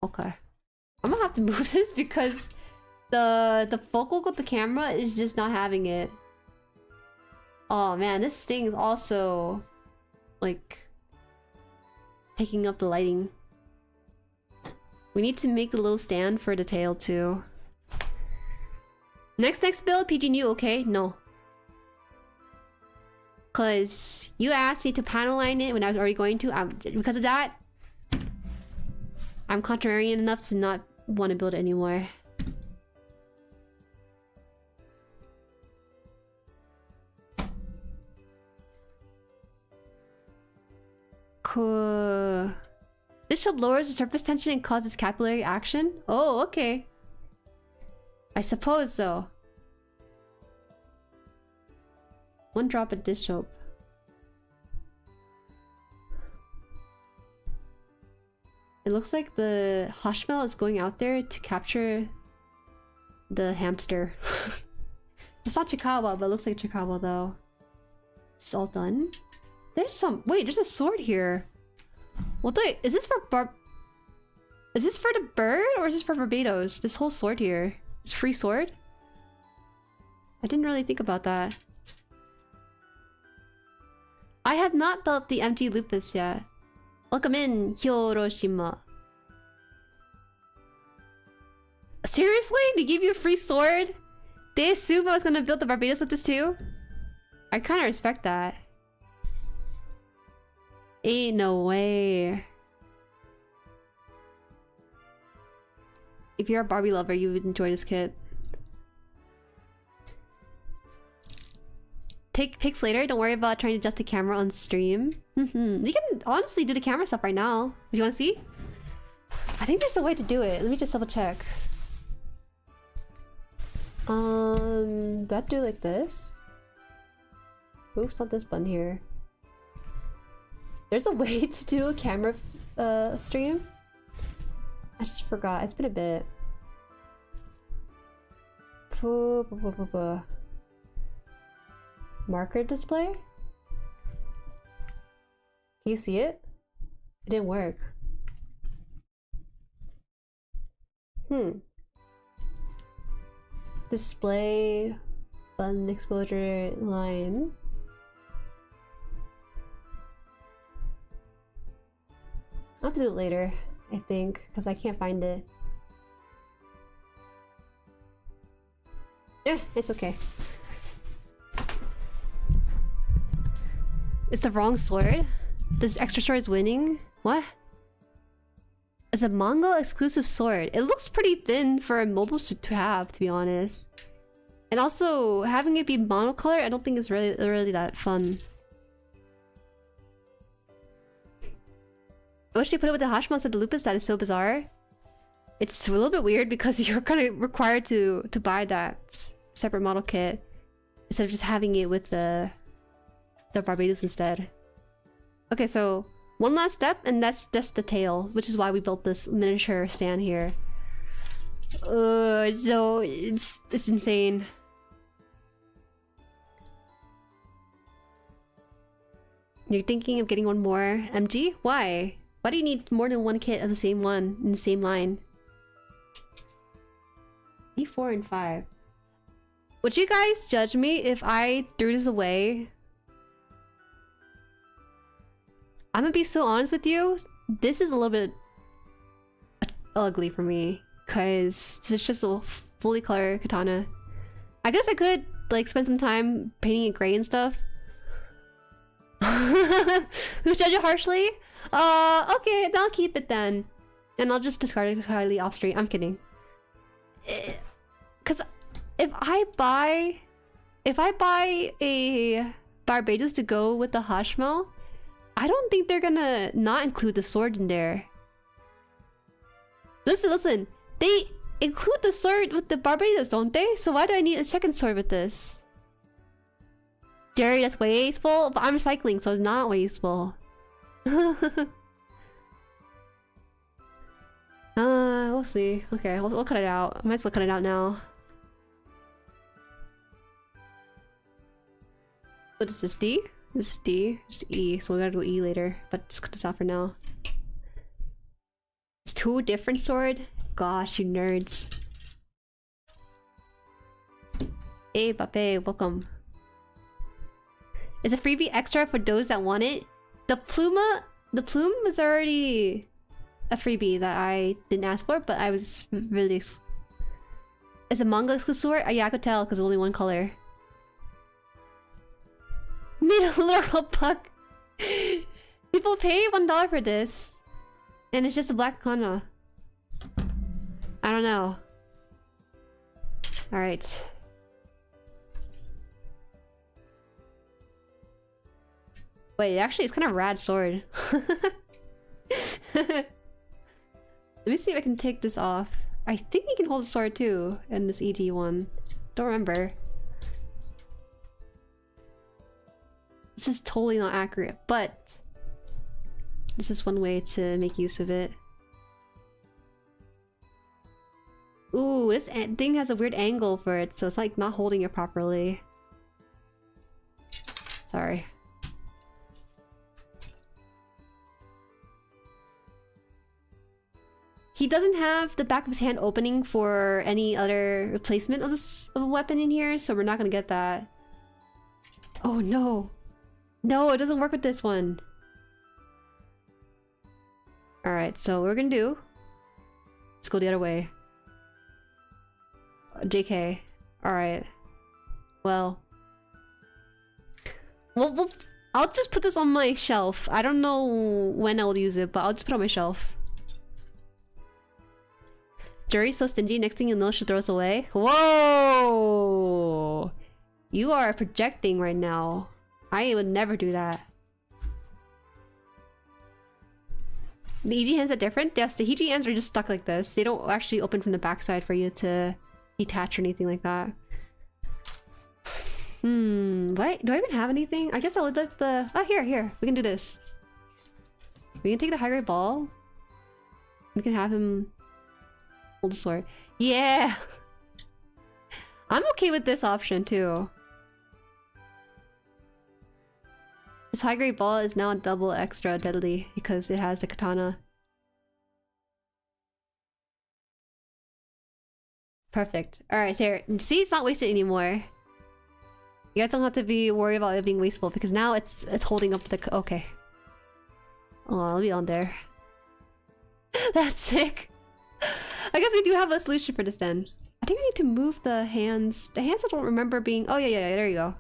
Okay. I'm gonna have to move this because the focal with the camera is just not having it. Oh man, this thing is also like taking up the lighting. We need to make the little stand for the tail too. Next build, PG new, okay? No. Cause you asked me to panel line it when I was already going to. Because of that, I'm contrarian enough to not want to build it anymore. Cool. This should lowers the surface tension and causes capillary action? Oh, okay. I suppose so. One drop of dish soap. It looks like the Hashmal is going out there to capture the hamster. It's not Chikawa, but it looks like Chikawa though. It's all done. There's some— wait, there's a sword here. Well, wait, is this for is this for the bird or is this for Barbados? This whole sword here. It's free sword? I didn't really think about that. I have not built the MG Lupus yet. Welcome in, Hiroshima. Seriously? They give you a free sword? They assume I was gonna build the Barbados with this too? I kinda respect that. Ain't no way. If you're a Barbie lover, you would enjoy this kit. Take pics later. Don't worry about trying to adjust the camera on stream. You can honestly do the camera stuff right now. Do you want to see? I think there's a way to do it. Let me just double check. Do I have to do it like this? Oops, not this button here. There's a way to do a camera stream. I just forgot. It's been a bit. Marker display? Can you see it? It didn't work. Display button exposure line. I'll have to do it later, I think, because I can't find it. It's okay. It's the wrong sword? This extra sword is winning? What? It's a manga exclusive sword. It looks pretty thin for a mobile to have, to be honest. And also, having it be monocolor, I don't think it's really that fun. I wish they put it with the Hashmal and the Lupus. That is so bizarre. It's a little bit weird because you're kind of required to buy that separate model kit instead of just having it with the Barbados instead. Okay, so one last step, and that's just the tail, which is why we built this miniature stand here. So it's insane. You're thinking of getting one more MG? Why? Why do you need more than one kit of the same one in the same line? E4 and 5. Would you guys judge me if I threw this away? I'm gonna be so honest with you. This is a little bit ugly for me because it's just a fully colored katana. I guess I could like spend some time painting it gray and stuff. Who judge it harshly? Okay, then I'll keep it then. And I'll just discard it entirely off stream. I'm kidding. Cause if I buy a Barbados to go with the Hashmal, I don't think they're gonna not include the sword in there. Listen. They include the sword with the Barbados, don't they? So why do I need a second sword with this? Jueri, that's wasteful. But I'm recycling, so it's not wasteful. We'll see. Okay, we'll cut it out. I might as well cut it out now. What is this, D? This is D. This is E, so we gotta do E later. But just cut this out for now. It's two different sword? Gosh, you nerds. Hey, Bape, welcome. It's a freebie extra for those that want it. The plume was already a freebie that I didn't ask for, but I was really... It's a manga exclusive sword? Yeah, I could tell because there's only one color. Made a literal buck. People pay $1 for this. And it's just a black katana. I don't know. Alright. Wait, actually it's kind of a rad sword. Let me see if I can take this off. I think you can hold a sword too in this EG one. Don't remember. This is totally not accurate, but this is one way to make use of it. Ooh, this thing has a weird angle for it, so it's like not holding it properly. Sorry. He doesn't have the back of his hand opening for any other replacement of a weapon in here, so we're not gonna get that. Oh no! No, it doesn't work with this one. Alright, so what we're gonna do... Let's go the other way. JK. Alright. Well... I'll just put this on my shelf. I don't know when I'll use it, but I'll just put it on my shelf. Jueri's so stingy, next thing you know she'll throw us away. Whoa! You are projecting right now. I would never do that. The EG hands are different? Yes, the EG hands are just stuck like this. They don't actually open from the backside for you to detach or anything like that. What? Do I even have anything? I guess I'll let the... Oh, here. We can do this. We can take the high grade ball. We can have him hold the sword. Yeah! I'm okay with this option too. This high grade ball is now double extra deadly because it has the katana. Perfect. Alright, so here. See, it's not wasted anymore. You guys don't have to be worried about it being wasteful because now it's holding up the... Okay. Oh, I'll be on there. That's sick. I guess we do have a solution for this then. I think I need to move the hands. The hands I don't remember being... Oh, yeah, there you go.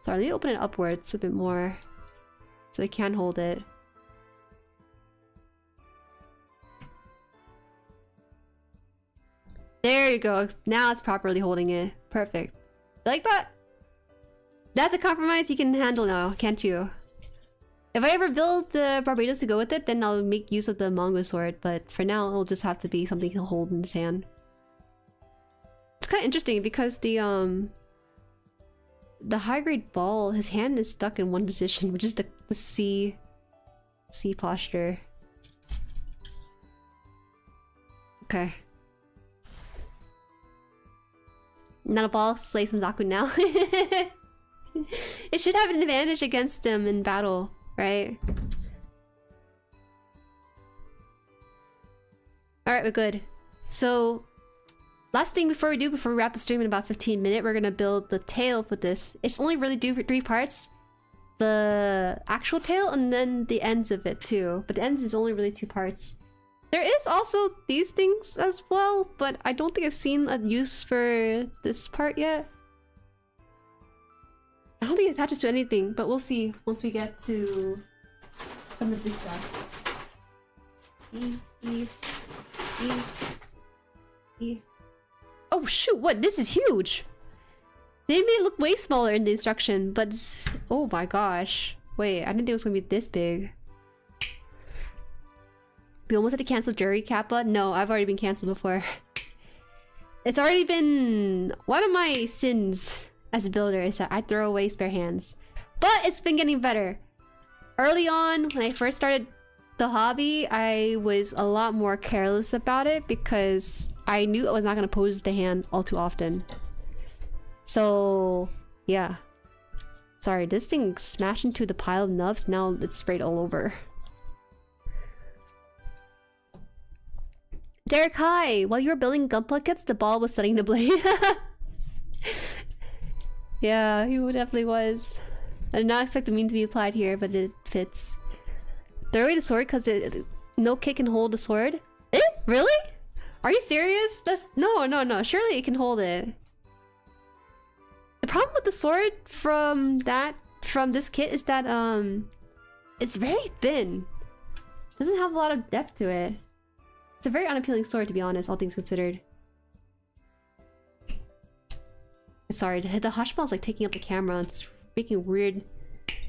Sorry, let me open it upwards a bit more. So I can hold it. There you go. Now it's properly holding it. Perfect. Like that? That's a compromise you can handle now, can't you? If I ever build the Barbados to go with it, then I'll make use of the manga sword. But for now, it'll just have to be something he'll hold in his hand. It's kind of interesting because the high grade ball, his hand is stuck in one position, which is the C posture. Okay. Not a ball, slay some Zaku now. It should have an advantage against him in battle, right? Alright, we're good. So, last thing before we wrap the stream in about 15 minutes, we're gonna build the tail with this. It's only really due for 3 parts. The actual tail and then the ends of it too. But the ends is only really 2 parts. There is also these things as well, but I don't think I've seen a use for this part yet. I don't think it attaches to anything, but we'll see once we get to some of this stuff. Oh shoot, what? This is huge! They made it look way smaller in the instruction, but oh my gosh. Wait, I didn't think it was gonna be this big. We almost had to cancel Jueri Kappa? No, I've already been canceled before. It's already been... One of my sins as a builder is that I throw away spare hands. But it's been getting better. Early on, when I first started the hobby, I was a lot more careless about it because I knew I was not going to pose the hand all too often. So, yeah. Sorry, this thing smashed into the pile of nubs. Now it's sprayed all over. Derek, hi! While you were building GUNPLA kits, the ball was studying the blade. Yeah, he definitely was. I did not expect the meme to be applied here, but it fits. Throw away the sword because no kit can hold the sword? Eh? Really? Are you serious? That's no. Surely it can hold it. The problem with the sword from this kit is that it's very thin. Doesn't have a lot of depth to it. It's a very unappealing sword, to be honest, all things considered. Sorry, the Hashmal is like taking up the camera. It's making a weird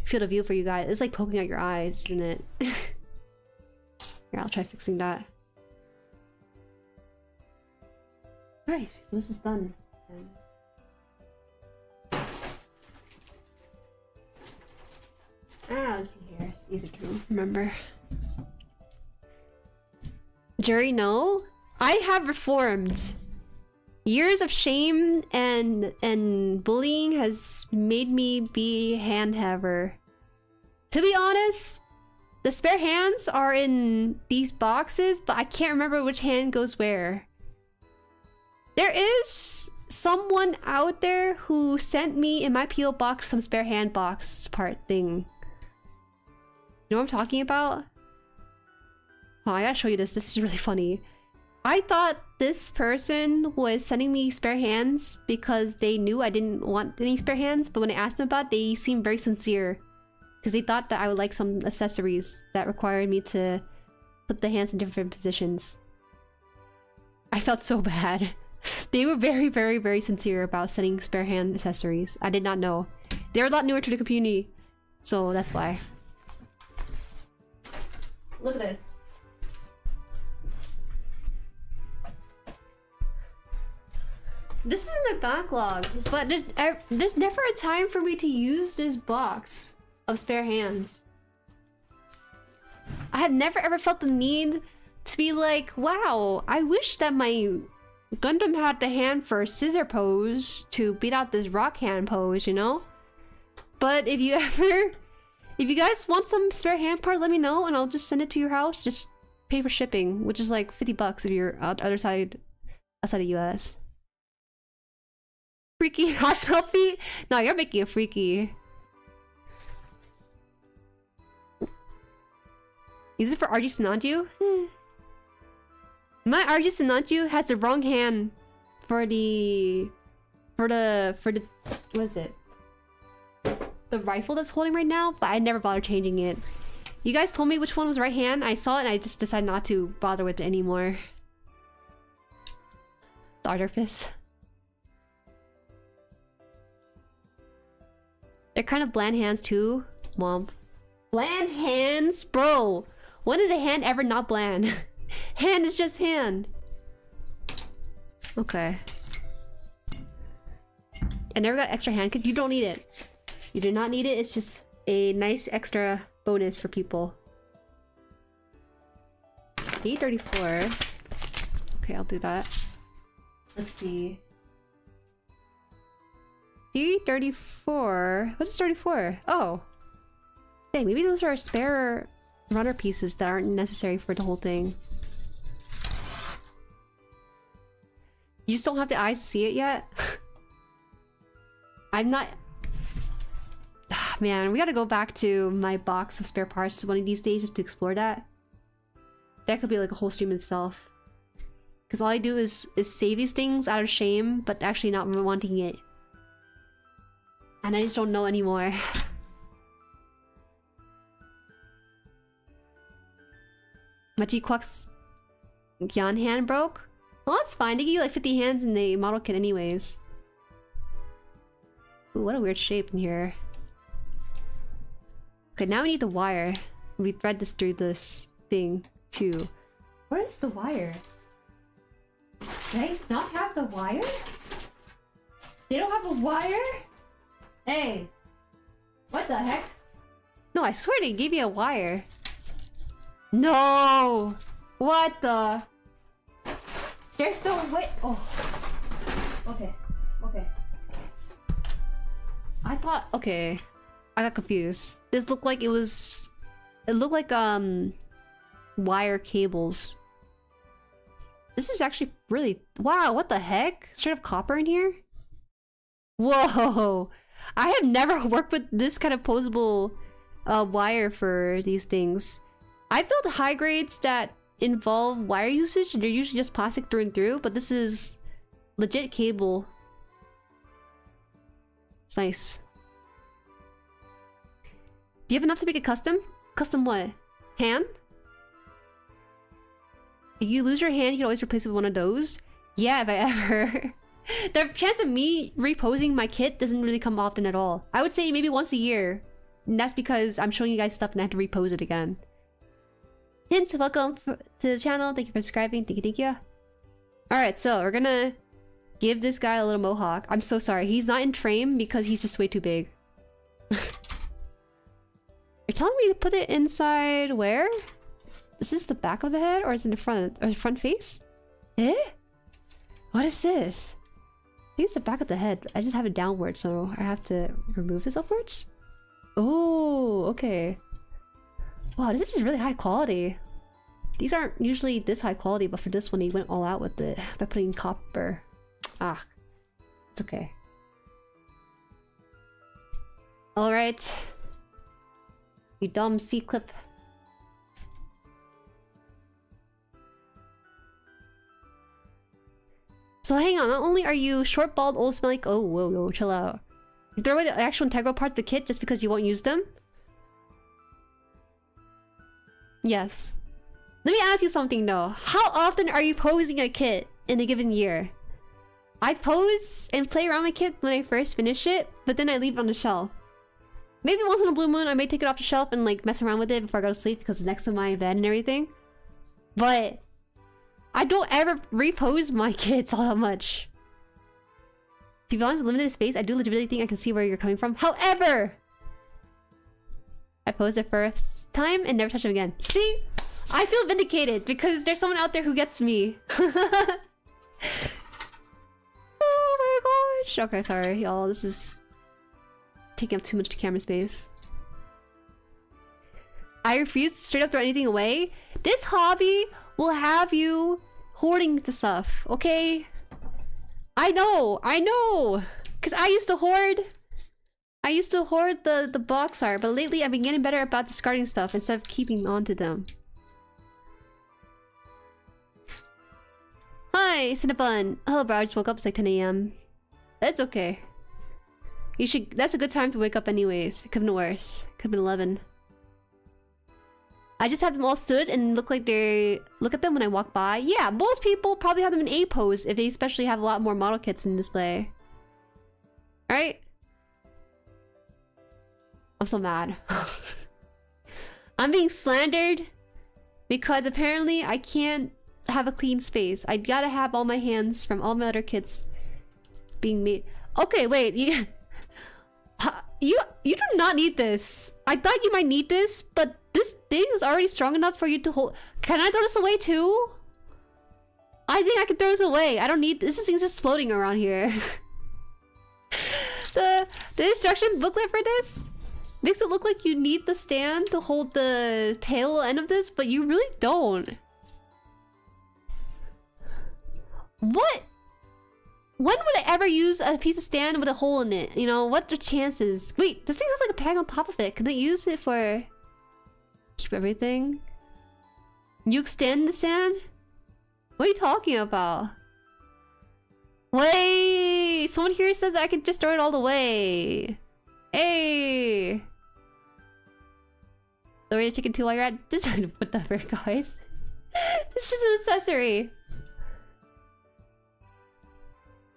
field of view for you guys. It's like poking out your eyes, isn't it? Here, I'll try fixing that. Alright, so this is done. Let's be here. It's easier to remember. Jueri, no? I have reformed. Years of shame and bullying has made me be hand haver. To be honest, the spare hands are in these boxes, but I can't remember which hand goes where. There is someone out there who sent me in my PO box some spare hand box part thing. You know what I'm talking about? Oh, I gotta show you this. This is really funny. I thought this person was sending me spare hands because they knew I didn't want any spare hands, but when I asked them about it, they seemed very sincere. Because they thought that I would like some accessories that required me to put the hands in different positions. I felt so bad. They were very, very, very sincere about sending spare hand accessories. I did not know. They're a lot newer to the community, so that's why. Look at this. This is my backlog, but there's never a time for me to use this box of spare hands. I have never ever felt the need to be like, wow, I wish that my Gundam had the hand for scissor pose to beat out this rock hand pose, you know? But if you guys want some spare hand parts, let me know and I'll just send it to your house. Just pay for shipping, which is like 50 bucks if you're outside the US. Freaky Hashmal feet? No, you're making it freaky. Use it for RG Sinanju? My RG Sinanju has the wrong hand for the what is it? The rifle that's holding right now, but I never bothered changing it. You guys told me which one was right hand. I saw it and I just decided not to bother with it anymore. The Artifice. They're kind of bland hands too, Mom. Bland hands? Bro, when is a hand ever not bland? Hand is just hand. Okay. I never got extra hand because you don't need it. You do not need it. It's just a nice extra bonus for people. D34. Okay, I'll do that. Let's see. D34. What's 34? Oh. Hey, maybe those are spare runner pieces that aren't necessary for the whole thing. You just don't have the eyes to see it yet? I'm not... Man, we gotta go back to my box of spare parts one of these days just to explore that. That could be like a whole stream itself. Because all I do is save these things out of shame, but actually not wanting it. And I just don't know anymore. My G-Quack's GUNPLA broke? Well, that's fine. They give you like 50 hands in the model kit anyways. Ooh, what a weird shape in here. Okay, now we need the wire. We thread this through this thing too. Where is the wire? Do they not have the wire? They don't have a wire? Hey! What the heck? No, I swear they gave me a wire. No! What the? There's no way. Oh. Okay. Okay. I thought. Okay. I got confused. This looked like it was. It looked like wire cables. This is actually really. Wow. What the heck? Straight up copper in here. Whoa. I have never worked with this kind of posable wire for these things. I built high grades that involve wire usage and they're usually just plastic through and through, but this is legit cable. It's nice. Do you have enough to make a custom? Custom what? Hand? If you lose your hand, you can always replace it with one of those. Yeah, if I ever. The chance of me reposing my kit doesn't really come often at all. I would say maybe once a year. And that's because I'm showing you guys stuff and I have to repose it again. Hints, welcome to the channel. Thank you for subscribing. Thank you, thank you. Alright, so we're gonna give this guy a little mohawk. I'm so sorry. He's not in frame because he's just way too big. You're telling me to put it inside where? Is this the back of the head or is it in the front or the front face? Eh? What is this? I think it's the back of the head. I just have it downward, so I have to remove this upwards. Oh, okay. Wow, this is really high quality. These aren't usually this high quality, but for this one, he went all out with it by putting copper. Ah, it's okay. All right. You dumb C-clip. So hang on, not only are you short, bald, old, smelly... Oh, whoa, whoa, chill out. You throw away the actual integral parts of the kit just because you won't use them? Yes. Let me ask you something though. How often are you posing a kit in a given year? I pose and play around my kit when I first finish it, but then I leave it on the shelf. Maybe once in a blue moon I may take it off the shelf and like mess around with it before I go to sleep because it's next to my bed and everything. But I don't ever repose my kits all that much. To be honest, with limited space, I do legitimately think I can see where you're coming from. However, I posed it first time and never touched them again. See? I feel vindicated because there's someone out there who gets me. Oh my gosh. Okay, sorry, y'all. This is taking up too much camera space. I refuse to straight up throw anything away. This hobby will have you hoarding the stuff, okay? I know! Because I used to hoard the box art, but lately I've been getting better about discarding stuff instead of keeping on to them. Hi, Cinnabon. Hello, bro. I just woke up. It's like 10 AM. That's okay. You should. That's a good time to wake up, anyways. It could've been worse. Could've been 11. I just have them all stood and look like they look at them when I walk by. Yeah, most people probably have them in A pose if they especially have a lot more model kits in display. Right? I'm so mad. I'm being slandered because apparently I can't have a clean space. I gotta have all my hands from all my other kits being made. Okay, wait. You do not need this. I thought you might need this, but this thing is already strong enough for you to hold. Can I throw this away too? I think I can throw this away. I don't need this. This thing's just floating around here. The instruction booklet for this makes it look like you need the stand to hold the tail end of this, but you really don't. What? When would I ever use a piece of stand with a hole in it? You know, what are the chances? Wait, this thing has like a peg on top of it. Can I use it for... keep everything? You extend the stand? What are you talking about? Wait! Someone here says I could just throw it all the way. Hey! Throw your chicken too while you're at... Just whatever, guys. It's just an accessory.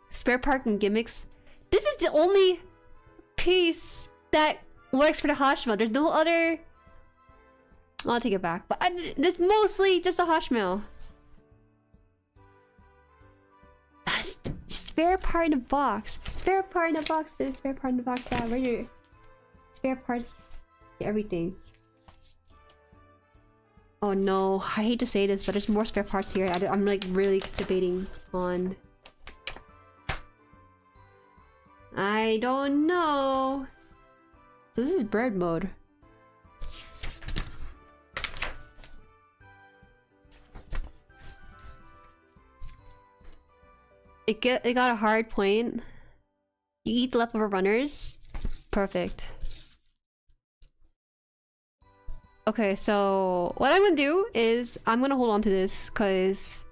Spare part and gimmicks. This is the only piece that works for the Hashmal. There's no other... I'll take it back. But it's mostly just a Hashmal. Spare part in the box. Spare part in the box. This spare part in the box. Yeah, right here. Spare parts. Everything. Oh no, I hate to say this, but there's more spare parts here. I'm like really debating on... I don't know. So this is bird mode. It got a hard point. You eat the leftover runners. Perfect. Okay, so what I'm gonna do is I'm gonna hold on to this because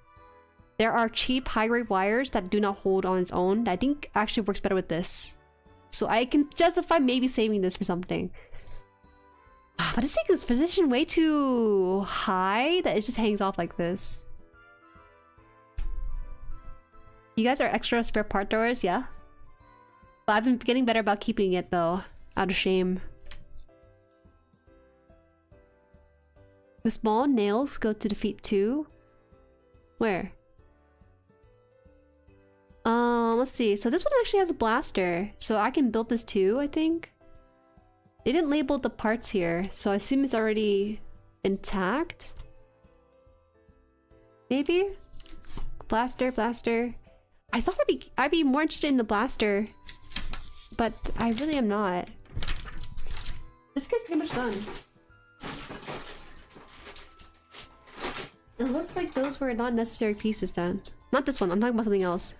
there are cheap high-grade wires that do not hold on its own that I think actually works better with this. So I can justify maybe saving this for something. But this thing is positioned way too high that it just hangs off like this. You guys are extra spare part throwers, yeah? But I've been getting better about keeping it though, out of shame. The small nails go to the feet too? Where? Let's see. So this one actually has a blaster. So I can build this too, I think. They didn't label the parts here, so I assume it's already intact. Maybe? Blaster. I thought I'd be more interested in the blaster, but I really am not. This guy's pretty much done. It looks like those were not necessary pieces then. Not this one, I'm talking about something else.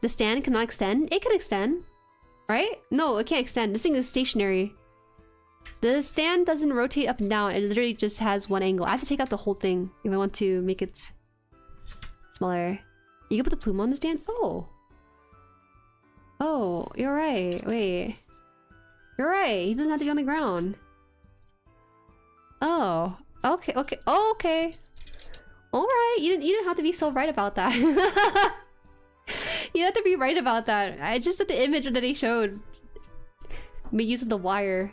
The stand cannot extend? It can extend. Right? No, it can't extend. This thing is stationary. The stand doesn't rotate up and down. It literally just has one angle. I have to take out the whole thing if I want to make it smaller. You can put the plume on the stand? Oh. Oh, you're right. Wait. You're right. He doesn't have to be on the ground. Oh. Okay, okay. Oh, okay. Alright. You didn't have to be so right about that. You have to be right about that. I just at the image that they showed me using the wire.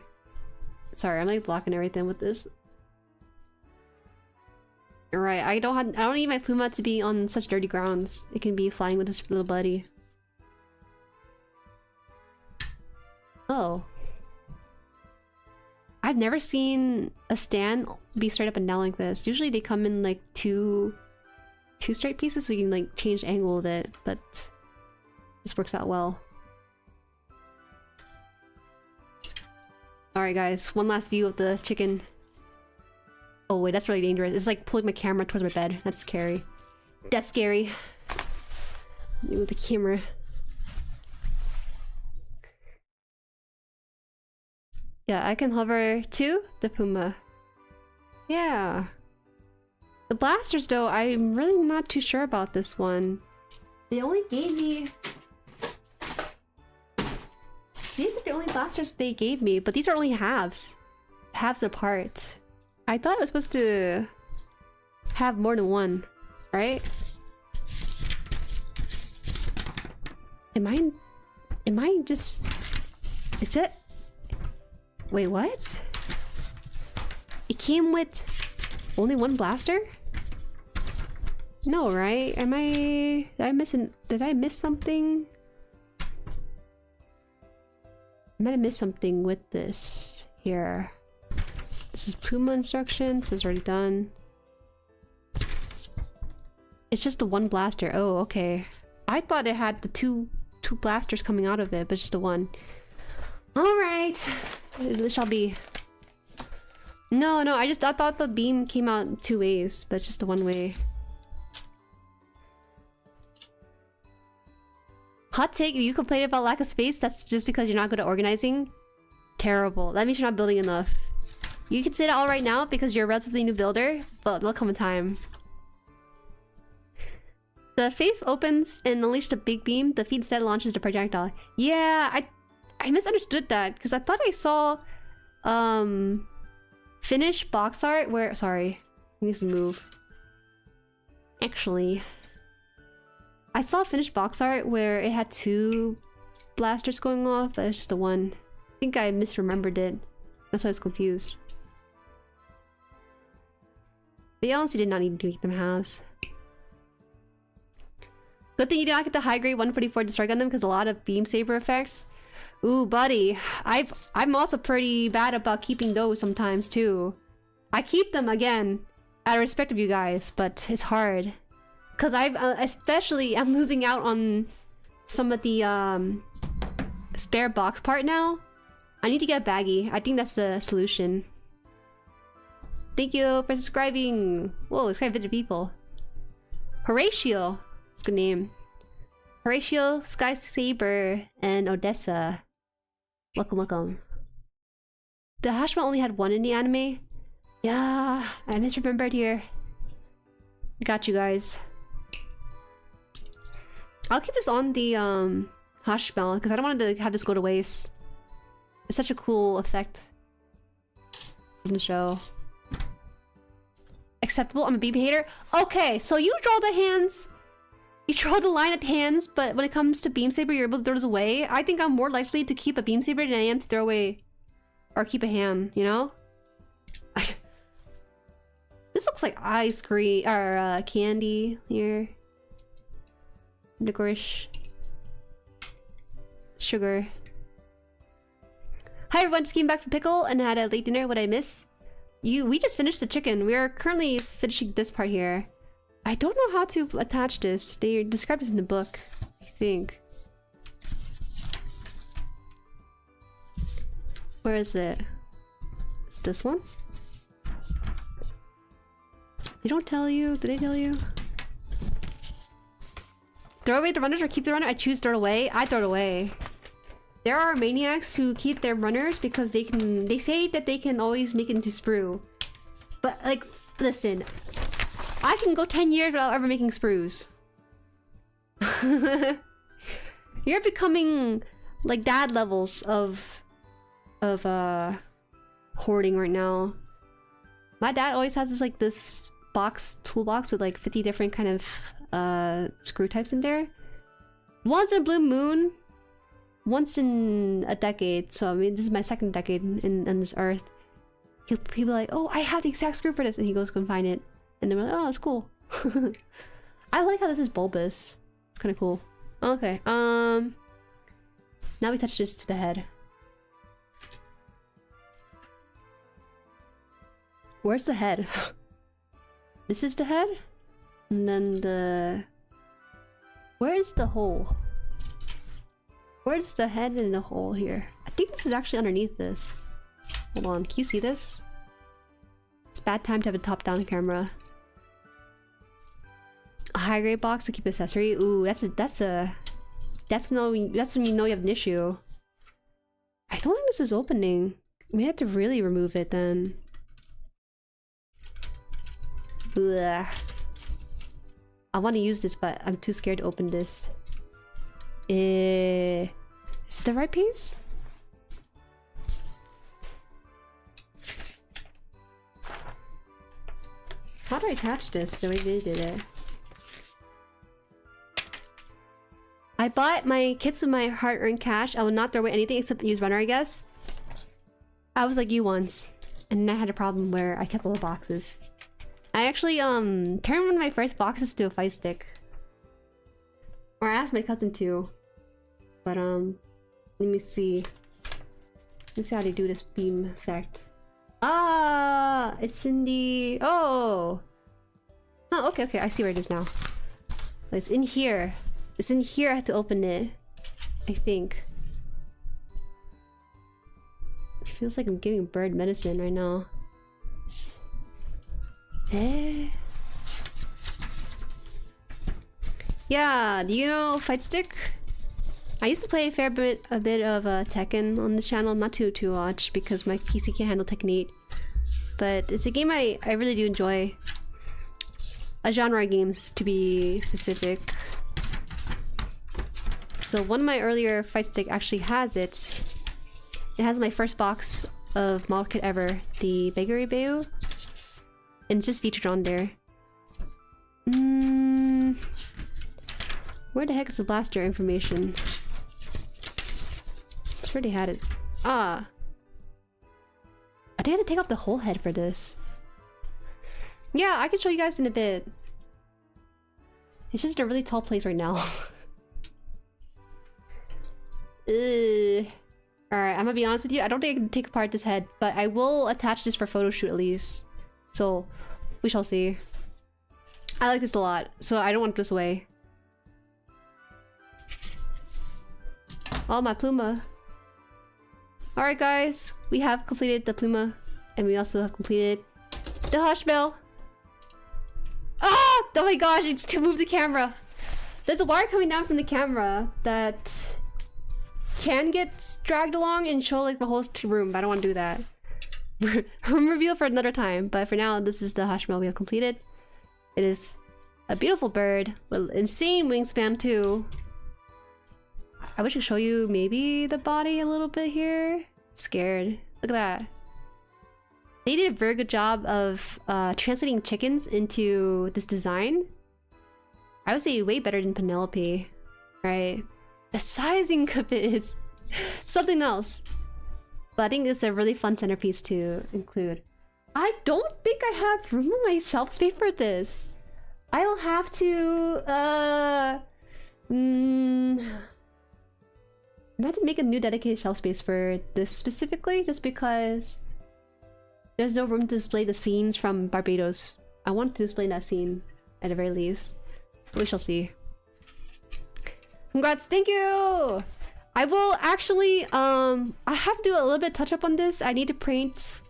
Sorry, I'm like blocking everything with this. You're right. I don't need my Pluma to be on such dirty grounds. It can be flying with this little buddy. Oh. I've never seen a stand be straight up and down like this. Usually they come in like two straight pieces so you can like change the angle of it, but this works out well. Alright guys, one last view of the chicken. Oh wait, that's really dangerous. It's like pulling my camera towards my bed. That's scary. That's scary. With the camera. Yeah, I can hover to the Puma. Yeah. The blasters though, I'm really not too sure about this one. They only gave me... These are the only blasters they gave me, but these are only halves. Halves apart. I thought it was supposed to have more than one, right? Am I just... Is it... Wait, what? It came with only one blaster? No, right? Did I miss something? I might have missed something with this here. This is Puma instructions. This is already done. It's just the one blaster. Oh, okay. I thought it had the two blasters coming out of it, but just the one. Alright. This shall be. No, I thought the beam came out two ways, but it's just the one way. Hot take, if you complain about lack of space, that's just because you're not good at organizing. Terrible. That means you're not building enough. You can say that all right now because you're a relatively new builder, but there'll come a time. The face opens and unleashes the big beam. The feet instead launches the projectile. Yeah, I misunderstood that because I thought I saw finished box art where... Sorry. He needs to move. Actually, I saw a finished box art where it had 2 blasters going off, but it's just the one. I think I misremembered it. That's why I was confused. But yeah, honestly did not need to make them halves. Good thing you did not get the high grade 144 Destroy Gundam because a lot of beam saber effects. Ooh, buddy. I'm also pretty bad about keeping those sometimes too. I keep them again out of respect of you guys, but it's hard. Cause I'm losing out on some of the spare box part now. I need to get baggy. I think that's the solution. Thank you for subscribing. Whoa, it's quite a bit of people. Horatio. That's a good name. Horatio, Sky Saber, and Odessa. Welcome, welcome. The Hashmal only had 1 in the anime. Yeah, I misremembered here. Got you guys. I'll keep this on the Hashmal because I don't want to have this go to waste. It's such a cool effect from the show. Acceptable? I'm a BB hater? Okay, so you draw the hands. You draw the line at hands, but when it comes to beam saber, you're able to throw those away. I think I'm more likely to keep a beam saber than I am to throw away or keep a hand, you know? This looks like ice cream or candy here. Licorice. Sugar. Hi everyone, just came back from Pickle and had a late dinner. What'd I miss? We just finished the chicken. We are currently finishing this part here. I don't know how to attach this. They described this in the book, I think. Where is it? Is this one? They don't tell you. Did they tell you? Throw away the runners or keep the runner? I choose throw it away. I throw it away. There are maniacs who keep their runners because they say that they can always make it into sprue. But like, listen, I can go 10 years without ever making sprues. You're becoming like dad levels of hoarding right now. My dad always has this toolbox with like 50 different kind of screw types in there. Once in a blue moon, once in a decade. So I mean, this is my 2nd decade in this earth. People be like, oh, I have the exact screw for this, and he goes go and find it, and they're like, oh, it's cool. I like how this is bulbous. It's kind of cool. Okay, now we attach this to the head. Where's the head? This is the head, and then the... Where's the hole? Where's the head and the hole here? I think this is actually underneath this. Hold on, can you see this? It's bad time to have a top-down camera. A high-grade box to keep accessory. Ooh, that's when you know you have an issue. I don't think this is opening. We have to really remove it then. Ugh. I want to use this, but I'm too scared to open this. Is it the right piece? How do I attach this the way they did it? I bought my kits with my hard-earned cash. I will not throw away anything except use runner, I guess. I was like you once, and I had a problem where I kept all the boxes. I actually turned one of my first boxes to a fight stick. Or I asked my cousin to. But let me see. Let's see how they do this beam effect. Ah, it's in the... Oh! Oh, okay, okay, I see where it is now. It's in here. It's in here, I have to open it. I think. It feels like I'm giving a bird medicine right now. Yeah, do you know Fight Stick? I used to play a fair bit of Tekken on this channel, not to watch because my PC can't handle Tekken 8. But it's a game I really do enjoy. A genre of games, to be specific. So one of my earlier Fight Stick actually has it. It has my first box of model kit ever, the Beguri Beu. And it's just featured on there. Where the heck is the blaster information? I swear they had it. Ah. I think I had to take off the whole head for this. Yeah, I can show you guys in a bit. It's just a really tall place right now. Alright, I'm gonna be honest with you. I don't think I can take apart this head, but I will attach this for photo shoot at least. So, we shall see. I like this a lot, so I don't want this away. Oh, my pluma. Alright guys, we have completed the pluma. And we also have completed the Hashmal. Ah! Oh my gosh, I just moved the camera. There's a wire coming down from the camera that can get dragged along and show like the whole room, but I don't want to do that. Room reveal for another time, but for now, this is the Hashmal we have completed. It is a beautiful bird with insane wingspan too. I wish I could show you maybe the body a little bit here. I'm scared. Look at that. They did a very good job of translating chickens into this design. I would say way better than Penelope, right? The sizing of it is something else. But I think it's a really fun centerpiece to include. I don't think I have room on my shelf space for this. I'll have to I have to make a new dedicated shelf space for this specifically, just because there's no room to display the scenes from Barbados. I want to display that scene at the very least. We shall see. Congrats, thank you! I will actually, I have to do a little bit of touch up on this. I need to paint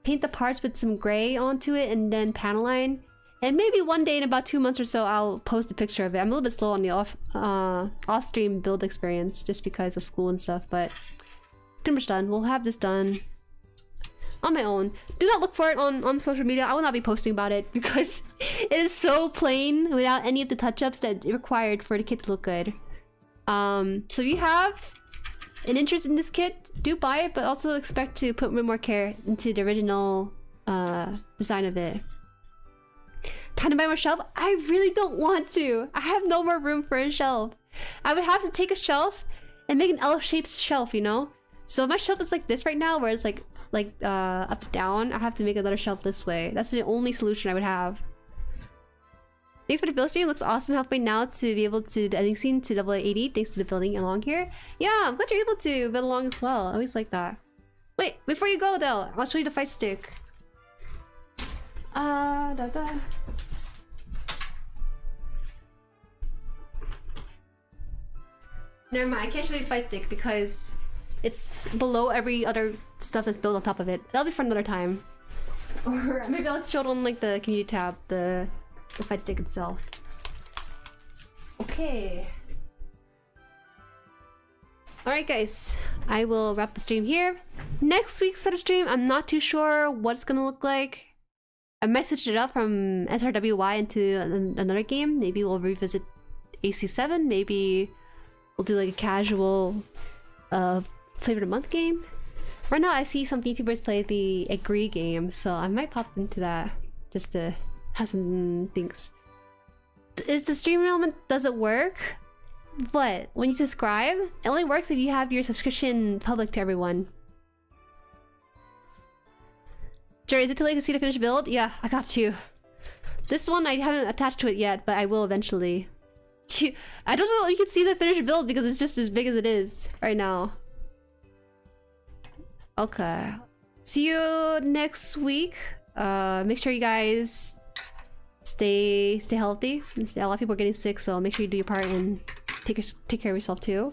the parts with some gray onto it and then panel line. And maybe one day in about 2 months or so, I'll post a picture of it. I'm a little bit slow on the off-stream build experience just because of school and stuff, but pretty much done. We'll have this done on my own. Do not look for it on social media. I will not be posting about it because it is so plain without any of the touch-ups that are required for the kit to look good. So if you have an interest in this kit, do buy it, but also expect to put more care into the original design of it. Time to buy more shelf? I really don't want to. I have no more room for a shelf. I would have to take a shelf and make an L-shaped shelf, you know? So my shelf is like this right now, where it's like up down. I have to make another shelf this way. That's the only solution I would have. Thanks for the build stream. Looks awesome. Halfway now to be able to do the editing scene to double 80. Thanks to the building along here. Yeah, I'm glad you're able to build along as well. I always like that. Wait, before you go though, I'll show you the fight stick. Never mind, I can't show you the fight stick because it's below every other stuff that's built on top of it. That'll be for another time. Or maybe I'll show it on like the community tab, the fight stick itself. Okay. Alright guys, I will wrap the stream here. Next week's set of stream, I'm not too sure what it's gonna look like. I might switch it up from SRWY into another game. Maybe we'll revisit AC7. Maybe we'll do like a casual flavor of the month game. Right now I see some VTubers play the Agree game, so I might pop into that just to have some things. Is the stream element, does it work? But when you subscribe, it only works if you have your subscription public to everyone. Jueri, is it too late to see the finished build? Yeah, I got you. This one I haven't attached to it yet, but I will eventually. I don't know if you can see the finished build because it's just as big as it is right now. Okay. See you next week. Make sure you guys stay healthy. A lot of people are getting sick, so make sure you do your part and take care of yourself too.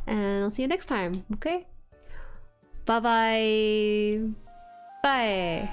And I'll see you next time. Okay. Bye bye. Bye.